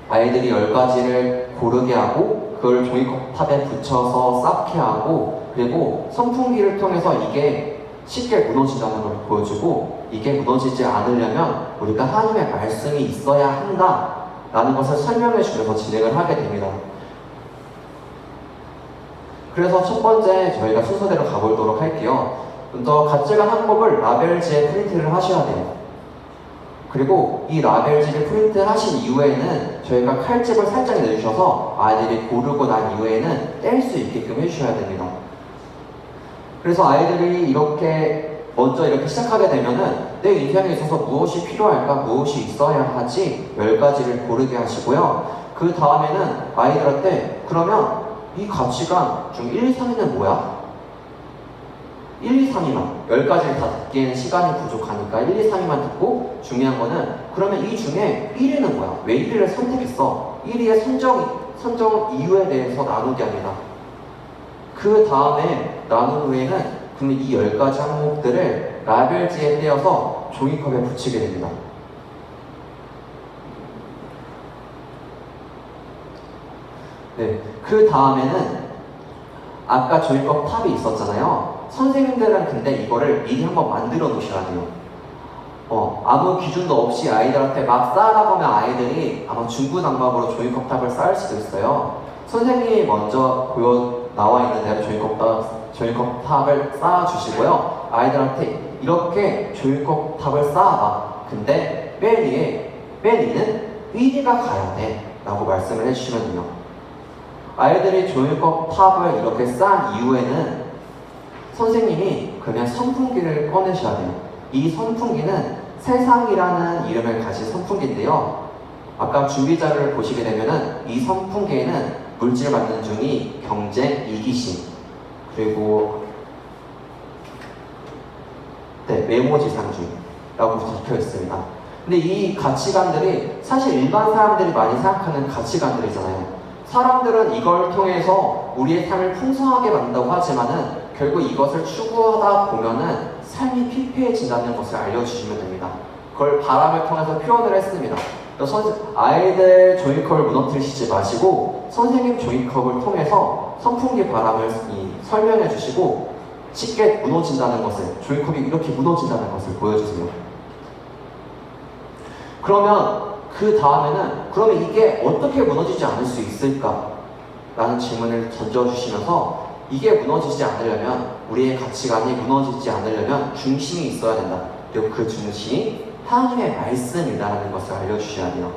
아이들이 10가지를 고르게 하고 그걸 종이컵 탑에 붙여서 쌓게 하고 그리고 선풍기를 통해서 이게 쉽게 무너진다는 걸 보여주고 이게 무너지지 않으려면 우리가 하나님의 말씀이 있어야 한다 라는 것을 설명해 주면서 진행을 하게 됩니다. 그래서 첫 번째 저희가 순서대로 가보도록 할게요. 먼저 가치관 항목을 라벨지에 프린트를 하셔야 돼요. 그리고 이 라벨지를 프린트 하신 이후에는 저희가 칼집을 살짝 내주셔서 아이들이 고르고 난 이후에는 뗄 수 있게끔 해주셔야 됩니다. 그래서 아이들이 이렇게 먼저 이렇게 시작하게 되면은 내 인생에 있어서 무엇이 필요할까, 무엇이 있어야 하지 10가지를 고르게 하시고요. 그 다음에는 아이들한테 그러면 이 가치관 중 1, 2, 3위는 뭐야? 1, 2, 3위만 10가지를 다 듣기에는 시간이 부족하니까 1, 2, 3위만 듣고 중요한 거는 그러면 이 중에 1위는 뭐야? 왜 1위를 선택했어? 1위의 선정 이유에 대해서 나누게 합니다. 그 다음에 나눈 후에는 그러면 이 10가지 항목들을 라벨지에 떼어서 종이컵에 붙이게 됩니다. 네, 그 다음에는 아까 종이컵 탑이 있었잖아요. 선생님들은 근데 이거를 미리 한번 만들어 놓으셔야 돼요. 아무 기준도 없이 아이들한테 막 쌓으라고 하면 아이들이 아마 중구난방으로 종이컵 탑을 쌓을 수도 있어요. 선생님이 먼저 나와 있는 대로 종이컵 탑을 쌓아주시고요. 아이들한테 이렇게 종이컵 탑을 쌓아봐. 근데 맨 위는 1위가 가야 돼 라고 말씀을 해주시면 돼요. 아이들이 종이컵 탑을 이렇게 쌓은 이후에는 선생님이 그러면 선풍기를 꺼내셔야 돼요. 이 선풍기는 세상이라는 이름을 가진 선풍기인데요. 아까 준비자료를 보시게 되면은 이 선풍기에는 물질 만드는 중이 경쟁, 이기심, 그리고 메모지상주의라고 적혀 있습니다. 근데 이 가치관들이 사실 일반 사람들이 많이 생각하는 가치관들이잖아요. 사람들은 이걸 통해서 우리의 삶을 풍성하게 만든다고 하지만은 결국 이것을 추구하다 보면은 삶이 피폐해진다는 것을 알려주시면 됩니다. 그걸 바람을 통해서 표현을 했습니다. 아이들 종이컵을 무너뜨리시지 마시고 선생님 종이컵을 통해서 선풍기 바람을 설명해 주시고 쉽게 무너진다는 것을, 종이컵이 이렇게 무너진다는 것을 보여주세요. 그러면 그 다음에는 그러면 이게 어떻게 무너지지 않을 수 있을까? 라는 질문을 던져주시면서 이게 무너지지 않으려면, 우리의 가치관이 무너지지 않으려면 중심이 있어야 된다. 그리고 그 중심이 하나님의 말씀이다라는 것을 알려주셔야 돼요.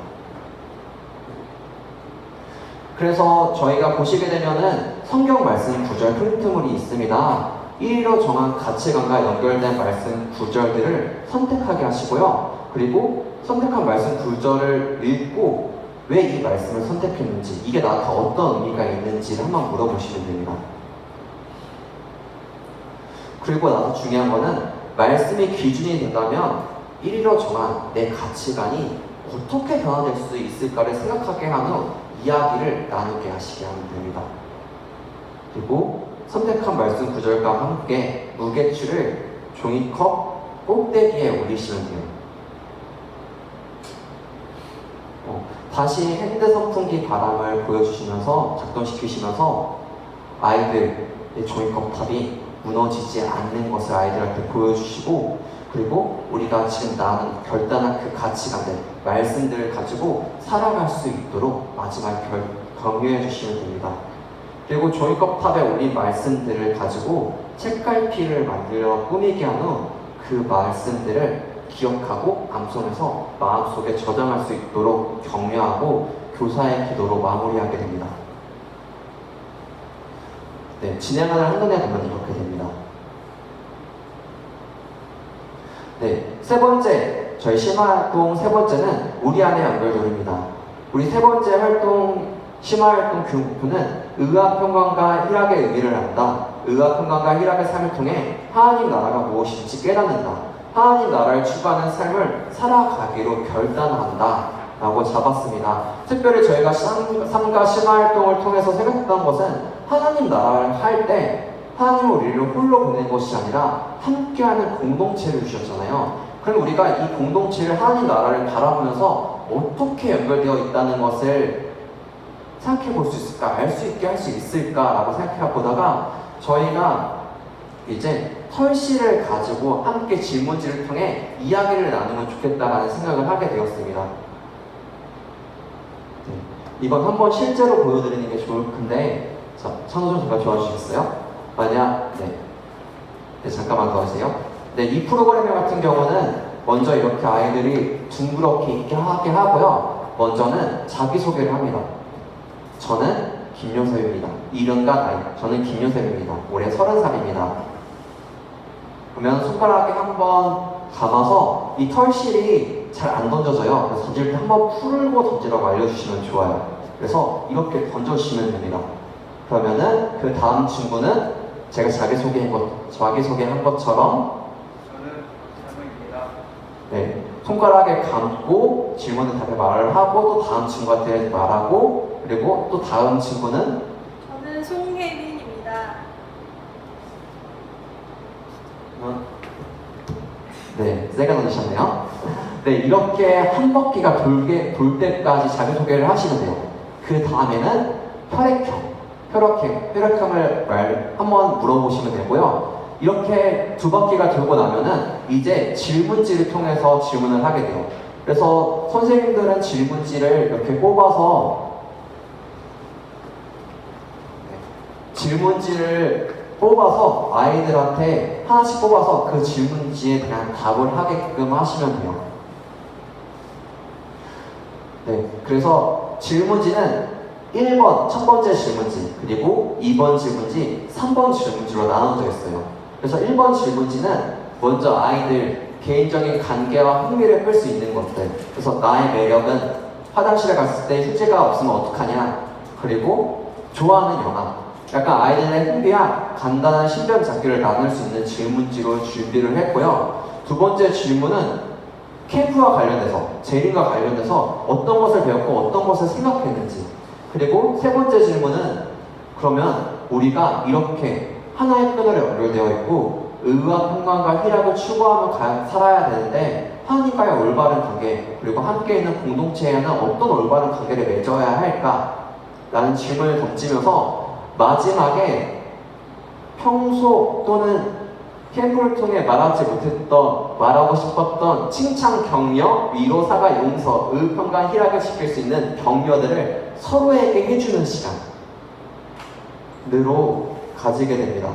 그래서 저희가 보시게 되면은 성경 말씀 구절 프린트물이 있습니다. 1위로 정한 가치관과 연결된 말씀 구절들을 선택하게 하시고요. 그리고 선택한 말씀 구절을 읽고 왜 이 말씀을 선택했는지, 이게 나한테 어떤 의미가 있는지를 한번 물어보시면 됩니다. 그리고 나서 중요한 거는 말씀이 기준이 된다면 1위로 정한 내 가치관이 어떻게 변화될 수 있을까를 생각하게 한 후 이야기를 나누게 하시게 하면 됩니다. 그리고 선택한 말씀 구절과 함께 무게추를 종이컵 꼭대기에 올리시면 돼요. 다시 핸드 선풍기 바람을 보여주시면서 작동시키시면서 아이들의 종이컵 탑이 무너지지 않는 것을 아이들한테 보여주시고, 그리고 우리가 지금 나눈 결단한 그 가치관들, 말씀들을 가지고 살아갈 수 있도록 마지막에 격려해 주시면 됩니다. 그리고 종이컵 탑에 올린 말씀들을 가지고 책갈피를 만들어 꾸미게 한 후 그 말씀들을 기억하고 암송해서 마음속에 저장할 수 있도록 격려하고 교사의 기도로 마무리하게 됩니다. 네, 진행을 한눈에 보면 이렇게 됩니다. 네, 세 번째, 저희 심화활동 세 번째는 우리 안에 연결도입니다. 우리 세 번째 활동, 심화활동 교육부는 의와 평강과 희락의 의미를 안다. 의와 평강과 희락의 삶을 통해 하나님 나라가 무엇인지 깨닫는다. 하나님 나라를 추구하는 삶을 살아가기로 결단한다 라고 잡았습니다. 특별히 저희가 삶과 심화활동을 통해서 생각했던 것은 하나님 나라를 할 때 하나님은 우리를 홀로 보내는 것이 아니라 함께하는 공동체를 주셨잖아요. 그럼 우리가 이 공동체를, 하나님 나라를 바라보면서 어떻게 연결되어 있다는 것을 생각해 볼 수 있을까, 알 수 있게 할 수 있을까라고 생각해 보다가 저희가 이제 털씨를 가지고 함께 질문지를 통해 이야기를 나누면 좋겠다라는 생각을 하게 되었습니다. 네, 이건 한번 실제로 보여드리는 게 좋을 텐데, 자, 찬호좀 잠깐 도와주시겠어요? 네, 잠깐만 도와주세요. 네, 이 프로그램 같은 경우는 먼저 이렇게 아이들이 둥그렇게 하게 하고요. 먼저는 자기소개를 합니다. 저는 김요셉입니다. 이름과 나이, 저는 김요셉입니다. 올해 30살입니다. 그러면 손가락에 한번 감아서 이 털실이 잘 안 던져져요. 그래서 던질 때 한번 풀고 던지라고 알려주시면 좋아요. 그래서 이렇게 던져주시면 됩니다. 그러면은 그 다음 친구는 제가 자기소개한 것처럼 저는 장모입니다. 네, 손가락에 감고 질문을 답에 말을 하고 또 다음 친구한테 말하고, 그리고 또 다음 친구는 저는 송혜민입니다. 네, 세가 넣으셨네요. 네, 이렇게 한 바퀴가 돌 때까지 자기소개를 하시면 돼요. 그 다음에는 혈액형을 한번 물어보시면 되고요. 이렇게 두 바퀴가 돌고 나면은 이제 질문지를 통해서 질문을 하게 돼요. 그래서 선생님들은 질문지를 이렇게 뽑아서 아이들한테 하나씩 뽑아서 그 질문지에 대한 답을 하게끔 하시면 돼요. 네, 그래서 질문지는 1번, 첫 번째 질문지, 그리고 2번 질문지, 3번 질문지로 나눠져 있어요. 그래서 1번 질문지는 먼저 아이들 개인적인 관계와 흥미를 끌 수 있는 것들. 그래서 나의 매력은 화장실에 갔을 때 휴지가 없으면 어떡하냐. 그리고 좋아하는 영화. 약간 아이들의 흥미와 간단한 신변 잡기를 나눌 수 있는 질문지로 준비를 했고요. 두 번째 질문은 캠프와 관련해서, 재림과 관련해서 어떤 것을 배웠고 어떤 것을 생각했는지. 그리고 세 번째 질문은 그러면 우리가 이렇게 하나의 끈으로 연결되어 있고 의와 평강과 희락을 추구하며 살아야 되는데 하나님과의 올바른 관계, 그리고 함께 있는 공동체에는 어떤 올바른 관계를 맺어야 할까? 라는 질문을 던지면서 마지막에 평소 또는 캠프를 통해 말하고 싶었던 칭찬, 격려, 위로, 사과, 용서, 의, 평강, 희락을 지킬 수 있는 격려들을 서로에게 해주는 시간. 미션으로 가지게 됩니다.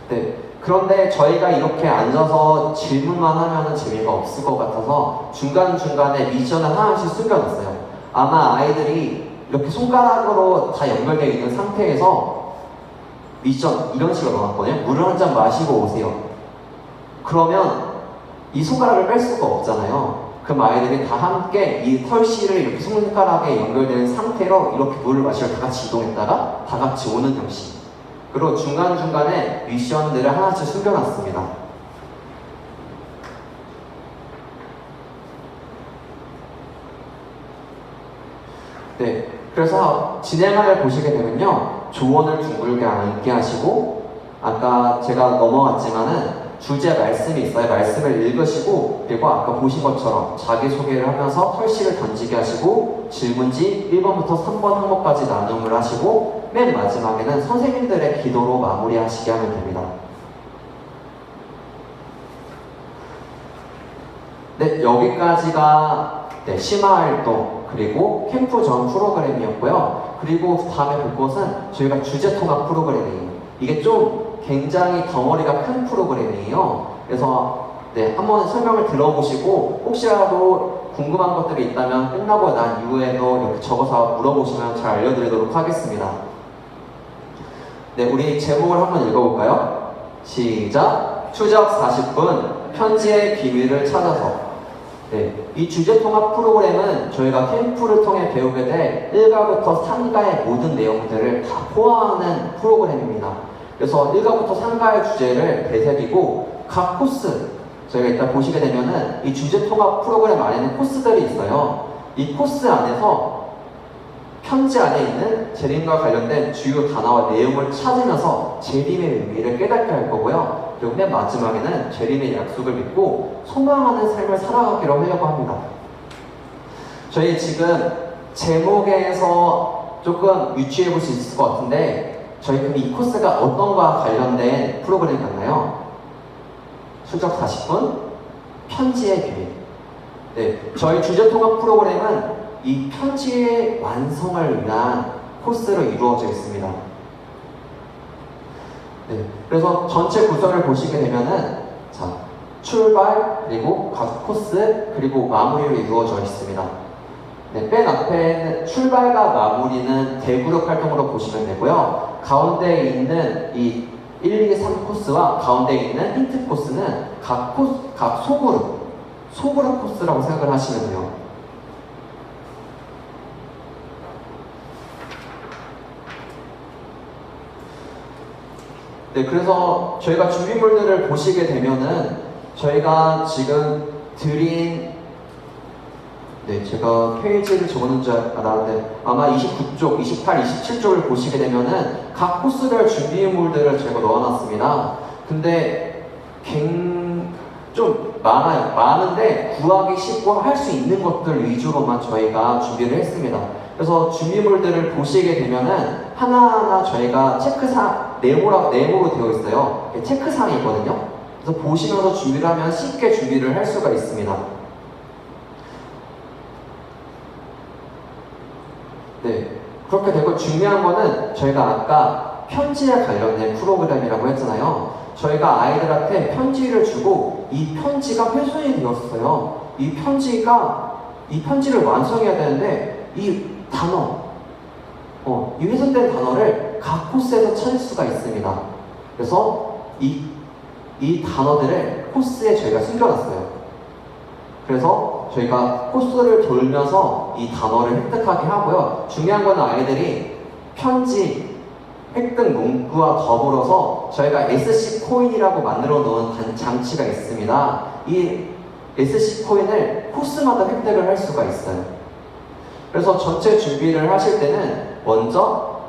네, 그런데 저희가 이렇게 앉아서 질문만 하면 재미가 없을 것 같아서 중간중간에 미션을 하나씩 숨겨놨어요. 아마 아이들이 이렇게 손가락으로 다 연결되어 있는 상태에서 미션 이런 식으로 넣어놨거든요. 물을 한 잔 마시고 오세요. 그러면 이 손가락을 뺄 수가 없잖아요. 그럼 아이들이 다 함께 이 털실을 이렇게 손가락에 연결된 상태로 이렇게 물을 마시러 다 같이 이동했다가 다 같이 오는 형식. 그리고 중간중간에 미션들을 하나씩 숨겨놨습니다. 네, 그래서 진행을 보시게 되면요, 조언을 둥글게 앉게 하시고, 아까 제가 넘어갔지만은 주제 말씀이 있어요. 말씀을 읽으시고, 그리고 아까 보신 것처럼 자기소개를 하면서 털실을 던지게 하시고, 질문지 1번부터 3번 항목까지 나눔을 하시고, 맨 마지막에는 선생님들의 기도로 마무리하시게 하면 됩니다. 네, 여기까지가 심화활동 그리고 캠프 전 프로그램이었고요. 그리고 다음에 볼 것은 저희가 주제 통합 프로그램이에요. 이게 좀 굉장히 덩어리가 큰 프로그램이에요. 그래서 한번 설명을 들어보시고 혹시라도 궁금한 것들이 있다면 끝나고 난 이후에도 이렇게 적어서 물어보시면 잘 알려드리도록 하겠습니다. 네, 우리 제목을 한번 읽어볼까요? 시작! 추적 40분 편지의 비밀을 찾아서. 네, 이 주제 통합 프로그램은 저희가 캠프를 통해 배우게 될 1과부터 3과의 모든 내용들을 다 포함하는 프로그램입니다. 그래서 1과부터 3과의 주제를 되새기고 각 코스, 저희가 이따 보시게 되면은 이 주제 통합 프로그램 안에는 코스들이 있어요. 이 코스 안에서 편지 안에 있는 재림과 관련된 주요 단어와 내용을 찾으면서 재림의 의미를 깨닫게 할 거고요. 그리고 맨 마지막에는 재림의 약속을 믿고 소망하는 삶을 살아가기로 하려고 합니다. 저희 지금 제목에서 조금 유추해 볼 수 있을 것 같은데 저희 그럼 이 코스가 어떤 거와 관련된 프로그램이었나요? 추적 40분 편지의 비밀. 네, 저희 주제 통합 프로그램은 이 편지의 완성을 위한 코스로 이루어져 있습니다. 네, 그래서 전체 구성을 보시게 되면은 자, 출발 그리고 각 코스 그리고 마무리로 이루어져 있습니다. 네, 맨 앞에는 출발과 마무리는 대그룹 활동으로 보시면 되고요. 가운데에 있는 이 1, 2, 3 코스와 가운데에 있는 힌트 코스는 각 소그룹 코스라고 생각을 하시면 돼요. 네, 그래서 저희가 준비물들을 보시게 되면은 저희가 지금 드린 제가 페이지를 적어놓은 줄 알았는데 아마 29쪽, 28, 27쪽을 보시게 되면은 각 코스별 준비물들을 제가 넣어놨습니다. 근데 좀 많은데 구하기 쉽고 할 수 있는 것들 위주로만 저희가 준비를 했습니다. 그래서 준비물들을 보시게 되면은 하나하나 저희가 체크사항, 네모로 되어 있어요. 체크사항이 있거든요. 그래서 보시면서 준비를 하면 쉽게 준비를 할 수가 있습니다. 네, 그렇게 되고 중요한 거는 저희가 아까 편지에 관련된 프로그램이라고 했잖아요. 저희가 아이들한테 편지를 주고 이 편지가 훼손이 되었어요. 이 편지를 완성해야 되는데 이 단어, 이 훼손된 단어를 각 코스에서 찾을 수가 있습니다. 그래서 이 단어들을 코스에 저희가 숨겨놨어요. 그래서 저희가 코스를 돌면서 이 단어를 획득하게 하고요. 중요한 건 아이들이 편지 획득 문구와 더불어서 저희가 SC 코인이라고 만들어 놓은 장치가 있습니다. 이 SC 코인을 코스마다 획득을 할 수가 있어요. 그래서 전체 준비를 하실 때는 먼저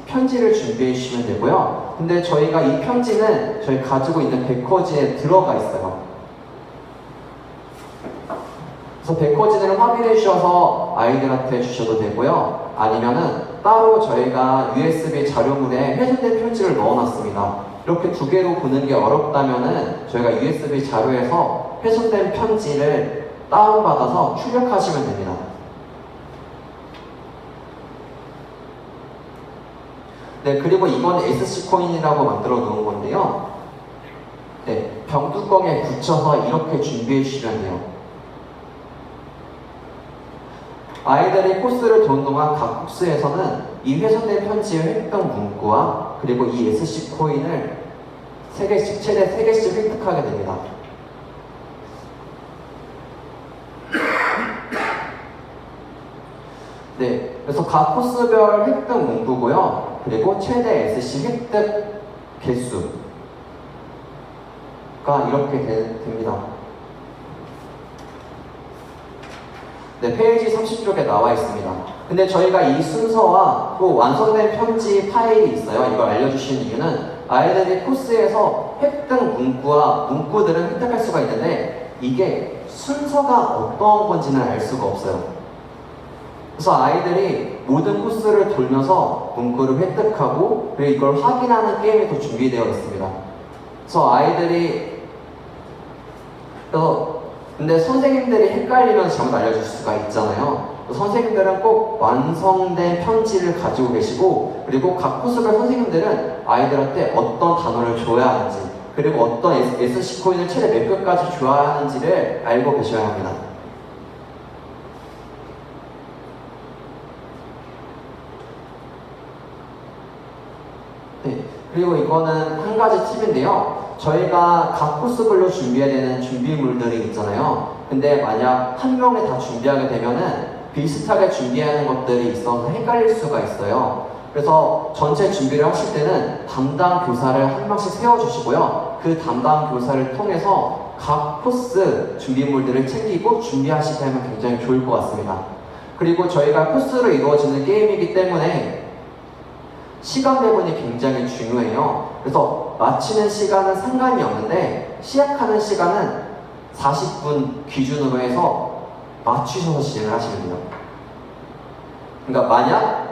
편지를 준비해 주시면 되고요. 근데 저희가 이 편지는 저희 가지고 있는 백허지에 들어가 있어요. 그래서 백허지를 확인해 주셔서 아이들한테 주셔도 되고요. 아니면은 따로 저희가 USB 자료물에 훼손된 편지를 넣어놨습니다. 이렇게 두 개로 보는 게 어렵다면은 저희가 USB 자료에서 훼손된 편지를 다운받아서 출력하시면 됩니다. 네, 그리고 이건 SC코인이라고 만들어 놓은 건데요. 네, 병뚜껑에 붙여서 이렇게 준비해 주시면 돼요. 아이들이 코스를 도는 동안 각 코스에서는 이 훼손된 편지의 획득 문구와 그리고 이 SC코인을 최대 3개씩 획득하게 됩니다. 네, 그래서 각 코스별 획득 문구고요. 그리고 최대 SC 획득 개수가 이렇게 됩니다. 네, 페이지 30쪽에 나와 있습니다. 근데 저희가 이 순서와 또 완성된 편지 파일이 있어요. 이걸 알려주시는 이유는 아이들이 코스에서 획득 문구와 문구들은 획득할 수가 있는데 이게 순서가 어떤 건지는 알 수가 없어요. 그래서 아이들이 모든 코스를 돌면서 문구를 획득하고 그리고 이걸 확인하는 게임이 또 준비되어 있습니다. 그래서 아이들이 근데 선생님들이 헷갈리면 잘못 알려줄 수가 있잖아요. 선생님들은 꼭 완성된 편지를 가지고 계시고 그리고 각 코스별 선생님들은 아이들한테 어떤 단어를 줘야 하는지 그리고 어떤 SC코인을 최대 몇 개까지 줘야 하는지를 알고 계셔야 합니다. 네, 그리고 이거는 한 가지 팁인데요. 저희가 각 코스별로 준비해야 되는 준비물들이 있잖아요. 근데 만약 한 명에 다 준비하게 되면은 비슷하게 준비하는 것들이 있어서 헷갈릴 수가 있어요. 그래서 전체 준비를 하실 때는 담당 교사를 한 명씩 세워주시고요. 그 담당 교사를 통해서 각 코스 준비물들을 챙기고 준비하시게 하면 굉장히 좋을 것 같습니다. 그리고 저희가 코스로 이루어지는 게임이기 때문에 시간 배분이 굉장히 중요해요. 그래서 마치는 시간은 상관이 없는데 시작하는 시간은 40분 기준으로 해서 맞추셔서 진행을 하시면 돼요. 그러니까 만약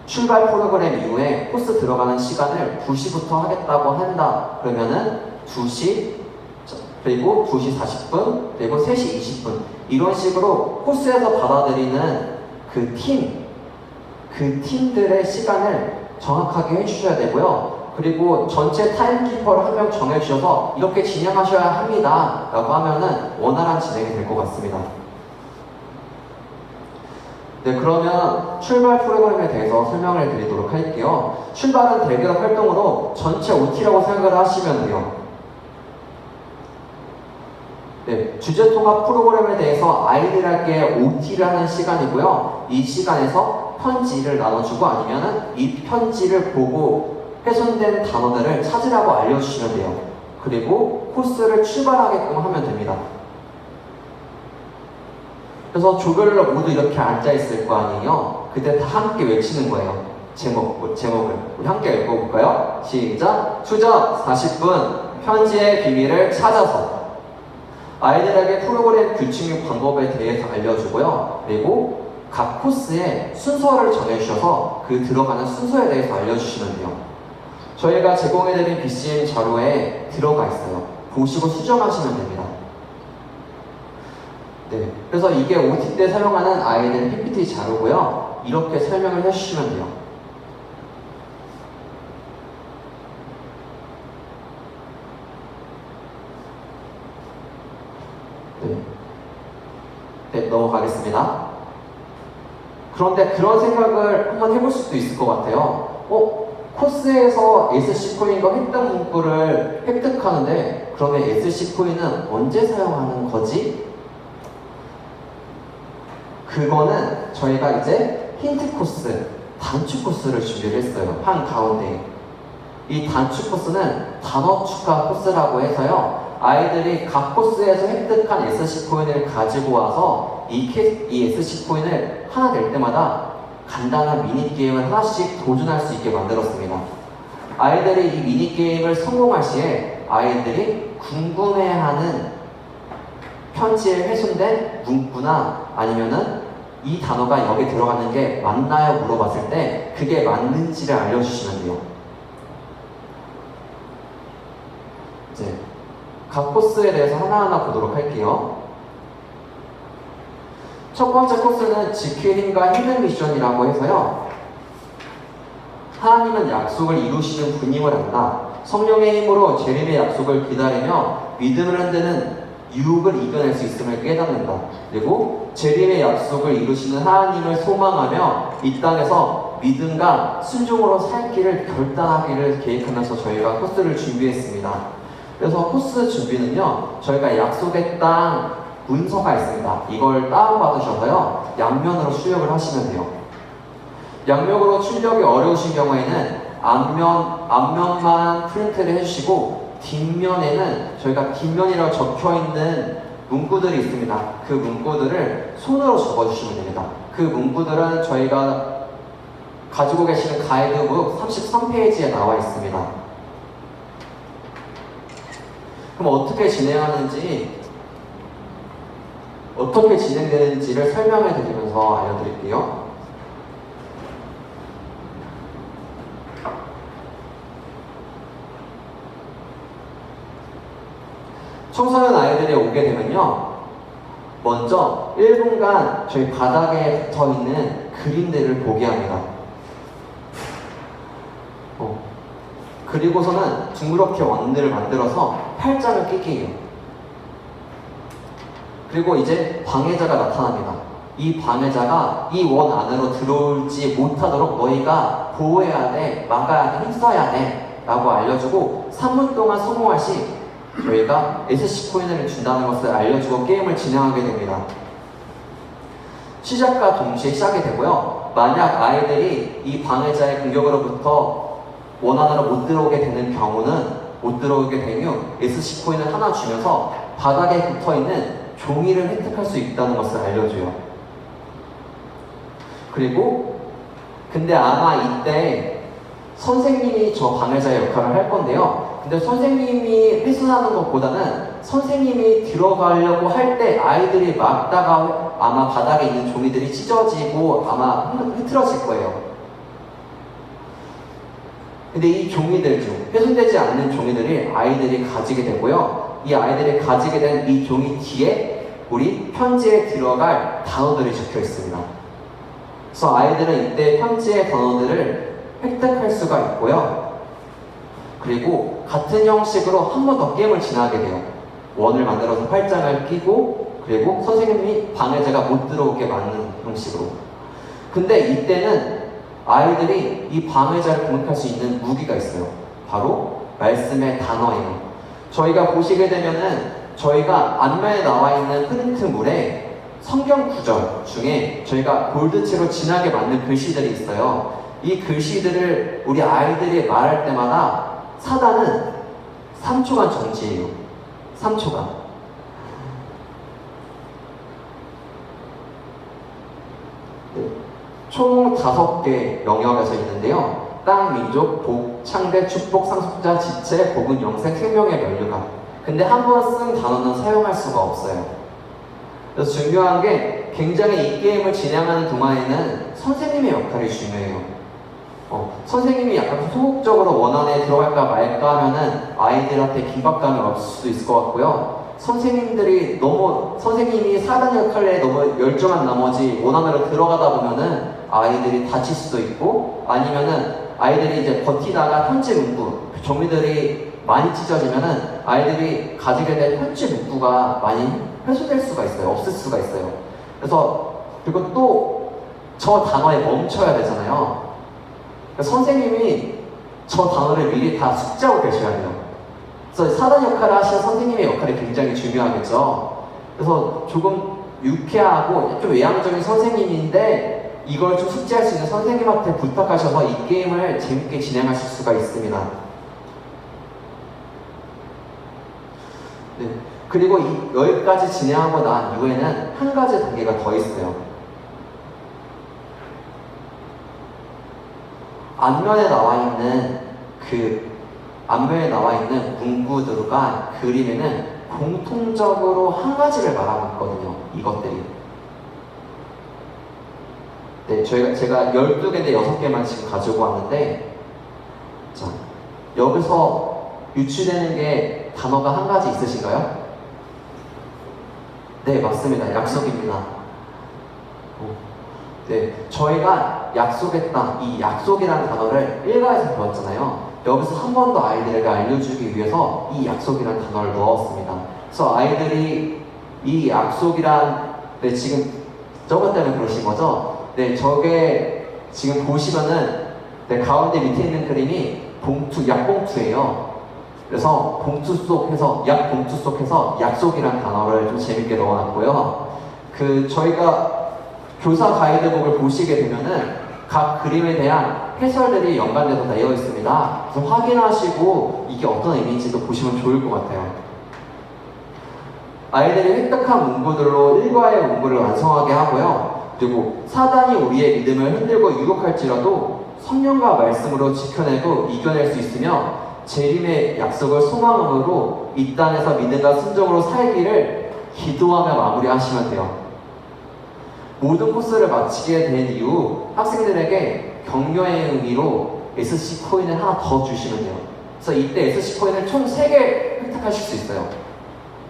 출발 프로그램 이후에 코스 들어가는 시간을 2시부터 하겠다고 한다 그러면은 2시 그리고 2시 40분 그리고 3시 20분 이런 식으로 코스에서 받아들이는 그 팀들의 시간을 정확하게 해주셔야 되고요. 그리고 전체 타임키퍼를 한 명 정해주셔서 이렇게 진행하셔야 합니다 라고 하면은 원활한 진행이 될 것 같습니다. 네, 그러면 출발 프로그램에 대해서 설명을 드리도록 할게요. 출발은 대결 활동으로 전체 OT라고 생각을 하시면 돼요. 네, 주제 통합 프로그램에 대해서 아이들에게 OT를 하는 시간이고요. 이 시간에서 편지를 나눠주고 아니면은 이 편지를 보고 훼손된 단어들을 찾으라고 알려주시면 돼요. 그리고 코스를 출발하게끔 하면 됩니다. 그래서 조별로 모두 이렇게 앉아있을 거 아니에요? 그때 다 함께 외치는 거예요. 제목을 우리 함께 읽어볼까요? 시작! 추적 40분 편지의 비밀을 찾아서 아이들에게 프로그램 규칙 및 방법에 대해서 알려주고요. 그리고 각 코스에 순서를 정해주셔서 그 들어가는 순서에 대해서 알려주시면 돼요. 저희가 제공해드린 BCM 자료에 들어가 있어요. 보시고 수정하시면 됩니다. 네, 그래서 이게 OT 때 사용하는 아이들 PPT 자료고요. 이렇게 설명을 해주시면 돼요. 네, 넘어가겠습니다. 그런데 그런 생각을 한번 해볼 수도 있을 것 같아요. 코스에서 SC코인과 획득 문구를 획득하는데 그러면 SC코인은 언제 사용하는 거지? 그거는 저희가 이제 힌트 코스, 단축 코스를 준비를 했어요. 한가운데. 이 단축 코스는 단어 추가 코스라고 해서요. 아이들이 각 코스에서 획득한 SC코인을 가지고 와서 이 SC코인을 하나 낼 때마다 간단한 미니게임을 하나씩 도전할 수 있게 만들었습니다. 아이들이 이 미니게임을 성공할 시에 아이들이 궁금해하는 편지에 훼손된 문구나 아니면은 이 단어가 여기 들어가는 게 맞나요? 물어봤을 때 그게 맞는지를 알려주시면 돼요. 이제 각 코스에 대해서 하나하나 보도록 할게요. 첫 번째 코스는 지킬 힘과 힘든 미션이라고 해서요. 하나님은 약속을 이루시는 분임을 안다. 성령의 힘으로 재림의 약속을 기다리며 믿음을 흔드는 유혹을 이겨낼 수 있음을 깨닫는다. 그리고 재림의 약속을 이루시는 하나님을 소망하며 이 땅에서 믿음과 순종으로 살 길을 결단하기를 계획하면서 저희가 코스를 준비했습니다. 그래서 코스 준비는요, 저희가 약속의 땅 문서가 있습니다. 이걸 다운받으셔서요, 양면으로 출력을 하시면 돼요. 양면으로 출력이 어려우신 경우에는 앞면만 프린트를 해주시고 뒷면에는 저희가 뒷면이라고 적혀있는 문구들이 있습니다. 그 문구들을 손으로 적어주시면 됩니다. 그 문구들은 저희가 가지고 계시는 가이드북 33페이지에 나와 있습니다. 그럼 어떻게 진행되는지를 설명해 드리면서 알려드릴게요. 청소년 아이들이 오게 되면요, 먼저 1분간 저희 바닥에 붙어 있는 그림들을 보게 합니다. 그리고서는 둥그렇게 원들을 만들어서 팔짱을 끼게 해요. 그리고 이제 방해자가 나타납니다. 이 방해자가 이 원 안으로 들어올지 못하도록 너희가 보호해야 돼, 막아야 돼, 힘써야 돼 라고 알려주고 3분 동안 성공할 시 저희가 SC 코인을 준다는 것을 알려주고 게임을 진행하게 됩니다. 시작과 동시에 시작이 되고요. 만약 아이들이 이 방해자의 공격으로부터 원 안으로 못 들어오게 되는 경우는 못 들어오게 된 후 SC 코인을 하나 주면서 바닥에 붙어있는 종이를 획득할 수 있다는 것을 알려줘요. 그리고 근데 아마 이때 선생님이 저 방해자의 역할을 할 건데요. 근데 선생님이 훼손하는 것보다는 선생님이 들어가려고 할 때 아이들이 막다가 아마 바닥에 있는 종이들이 찢어지고 아마 흐트러질 거예요. 근데 이 종이들 중 훼손되지 않는 종이들이 아이들이 가지게 되고요. 이 아이들이 가지게 된 이 종이 뒤에 우리 편지에 들어갈 단어들이 적혀 있습니다. 그래서 아이들은 이때 편지의 단어들을 획득할 수가 있고요. 그리고 같은 형식으로 한 번 더 게임을 진행하게 돼요. 원을 만들어서 팔짱을 끼고 그리고 선생님이 방해자가 못 들어오게 막는 형식으로. 근데 이때는 아이들이 이 방해자를 공격할 수 있는 무기가 있어요. 바로 말씀의 단어예요. 저희가 보시게 되면은 저희가 앞면에 나와 있는 프린트물에 성경 구절 중에 저희가 볼드체로 진하게 만든 글씨들이 있어요. 이 글씨들을 우리 아이들이 말할 때마다 사단은 3초간 정지해요. 3초간. 네. 총 5개 영역에서 있는데요. 땅, 민족, 복, 창대, 축복, 상속자, 지체, 복은, 영생, 생명의 면류관. 근데 한 번 쓴 단어는 사용할 수가 없어요. 그래서 중요한 게 굉장히 이 게임을 진행하는 동안에는 선생님의 역할이 중요해요. 선생님이 약간 소극적으로 원 안에 들어갈까 말까 하면은 아이들한테 긴박감이 없을 수도 있을 것 같고요. 선생님이 사단 역할에 너무 열중한 나머지 원 안으로 들어가다 보면은 아이들이 다칠 수도 있고 아니면은 아이들이 이제 버티다가 편지 문구, 종이들이 많이 찢어지면은 아이들이 가지게 될 편지 문구가 많이 훼손될 수가 있어요. 없을 수가 있어요. 그래서 그리고 또 저 단어에 멈춰야 되잖아요. 그러니까 선생님이 저 단어를 미리 다 숙지하고 계셔야 돼요. 그래서 사단 역할을 하시는 선생님의 역할이 굉장히 중요하겠죠. 그래서 조금 유쾌하고 좀 외향적인 선생님인데 이걸 좀 숙지할 수 있는 선생님한테 부탁하셔서 이 게임을 재밌게 진행하실 수가 있습니다. 네. 그리고 여기까지 진행하고 난 이후에는 한 가지 단계가 더 있어요. 앞면에 나와 있는 문구들과 그림에는 공통적으로 한 가지를 말하고 있거든요. 이것들이. 네, 제가 12개인데 6개만 지금 가지고 왔는데, 자, 여기서 유추되는 게 단어가 한 가지 있으신가요? 네, 맞습니다. 약속입니다. 네, 저희가 약속했던 이 약속이라는 단어를 일과에서 배웠잖아요. 여기서 한 번 더 아이들에게 알려주기 위해서 이 약속이라는 단어를 넣었습니다. 그래서 아이들이 이 약속이란, 네, 지금 저것 때문에 그러신 거죠? 네, 저게 지금 보시면은, 네, 가운데 밑에 있는 그림이 봉투, 약봉투예요. 그래서 봉투 속에서, 약봉투 속에서 약속이라는 단어를 좀 재밌게 넣어놨고요. 저희가 교사 가이드북을 보시게 되면은 각 그림에 대한 해설들이 연관돼서 되어 있습니다. 그래서 확인하시고 이게 어떤 의미인지도 보시면 좋을 것 같아요. 아이들이 획득한 문구들로 일과의 문구를 완성하게 하고요. 그리고 사단이 우리의 믿음을 흔들고 유혹할지라도 성령과 말씀으로 지켜내고 이겨낼 수 있으며 재림의 약속을 소망으로 이 땅에서 믿음과 순종으로 살기를 기도하며 마무리하시면 돼요. 모든 코스를 마치게 된 이후 학생들에게 격려의 의미로 SC 코인을 하나 더 주시면 돼요. 그래서 이때 SC 코인을 총 3개 획득하실 수 있어요.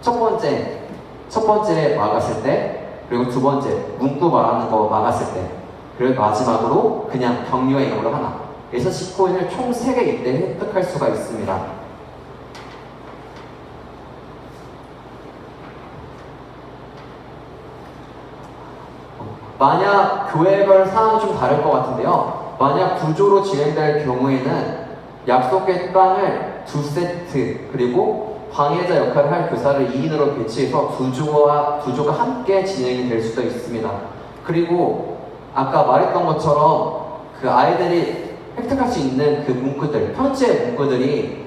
첫 번째 막았을 때, 그리고 두 번째 문구 말하는 거 막았을 때, 그리고 마지막으로 그냥 격려의 의미로 하나. SC 코인을 총 3개 이때 획득할 수가 있습니다. 만약 교회별 사항이 좀 다를 것 같은데요. 만약 구조로 진행될 경우에는 약속의 땅을 2세트, 그리고 방해자 역할을 할 교사를 2인으로 배치해서 구조가 함께 진행이 될 수도 있습니다. 그리고 아까 말했던 것처럼 그 아이들이 획득할 수 있는 그 문구들, 편지의 문구들이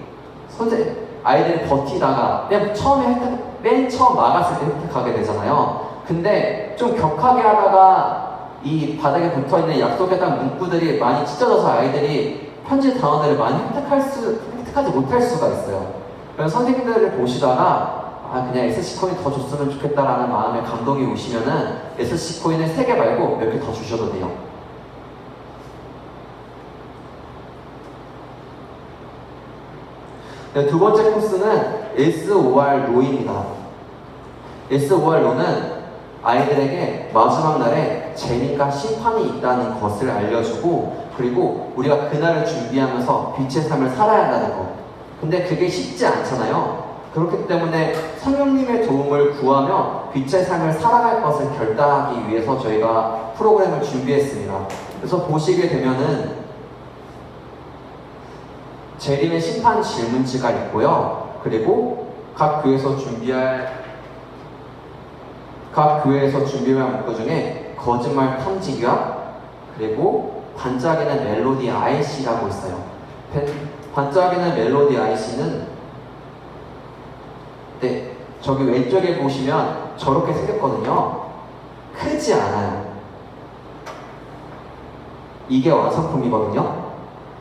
아이들이 버티다가 맨 처음 막았을 때 획득하게 되잖아요. 근데 좀 격하게 하다가 이 바닥에 붙어있는 약속했던 문구들이 많이 찢어져서 아이들이 편지 단어들을 많이 획득하지 못할 수가 있어요. 그래서 선생님들을 보시다가 그냥 SC코인 더 줬으면 좋겠다라는 마음에 감동이 오시면은 SC코인을 3개 말고 몇 개 더 주셔도 돼요. 네, 두 번째 코스는 SOR 로입니다. SOR 로는 아이들에게 마지막 날에 재미가 심판이 있다는 것을 알려주고, 그리고 우리가 그날을 준비하면서 빛의 삶을 살아야 한다는 것. 근데 그게 쉽지 않잖아요. 그렇기 때문에 성령님의 도움을 구하며 빛의 삶을 살아갈 것을 결단하기 위해서 저희가 프로그램을 준비했습니다. 그래서 보시게 되면은 재림의 심판 질문지가 있고요. 그리고 각 교회에서 준비할 문구 중에 거짓말 탐지기와 그리고 반짝이는 멜로디 IC라고 있어요. 반짝이는 멜로디 IC는 저기 왼쪽에 보시면 저렇게 생겼거든요. 크지 않아요. 이게 완성품이거든요.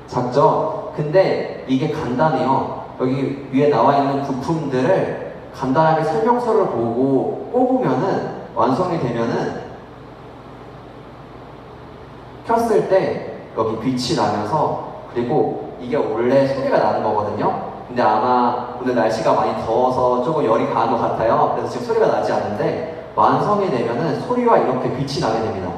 작죠? 근데 이게 간단해요. 여기 위에 나와 있는 부품들을 간단하게 설명서를 보고 뽑으면은 완성이 되면은 켰을 때 여기 빛이 나면서, 그리고 이게 원래 소리가 나는 거거든요. 근데 아마 오늘 날씨가 많이 더워서 조금 열이 강한 것 같아요. 그래서 지금 소리가 나지 않는데 완성이 되면은 소리와 이렇게 빛이 나게 됩니다.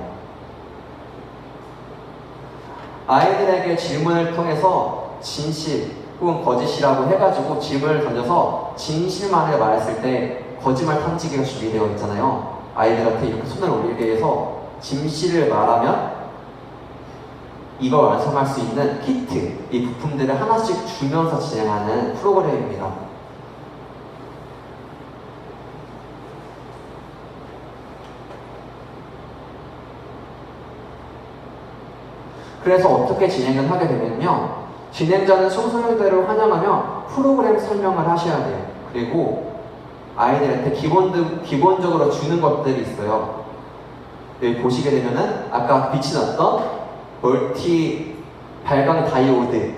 아이들에게 질문을 통해서 진실 혹은 거짓이라고 해가지고 질문을 던져서 진실만을 말했을 때 거짓말 탐지기가 준비되어 있잖아요. 아이들한테 이렇게 손을 올리게 해서 진실을 말하면 이걸 완성할 수 있는 키트, 이 부품들을 하나씩 주면서 진행하는 프로그램입니다. 그래서 어떻게 진행을 하게 되면요, 진행자는 청소년들을 환영하며 프로그램 설명을 하셔야 돼요. 그리고 아이들한테 기본적으로 주는 것들이 있어요. 여기 보시게 되면은 아까 빛이 났던 멀티 발광 다이오드,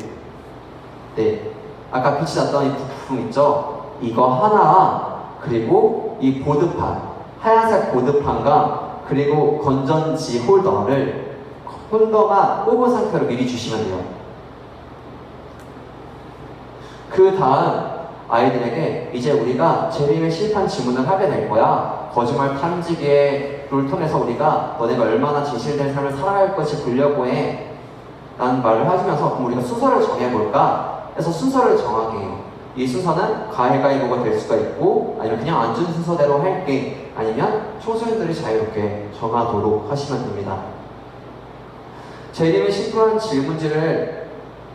아까 빛이 났던 이 부품 있죠? 이거 하나, 그리고 이 보드판, 하얀색 보드판과 그리고 건전지 홀더가 뽑은 상태로 미리 주시면 돼요. 그 다음 아이들에게 이제 우리가 재림의 심판 질문을 하게 될 거야. 거짓말 탐지기에 를 통해서 우리가 너네가 얼마나 진실된 삶을 살아갈 것이 보려고 해 라는 말을 하시면서 그럼 우리가 순서를 정해볼까 해서 순서를 정하게 해요. 이 순서는 가위바위보가 될 수가 있고 아니면 그냥 앉은 순서대로 할게 아니면 청소년들이 자유롭게 정하도록 하시면 됩니다. 제님의 심플한 질문지를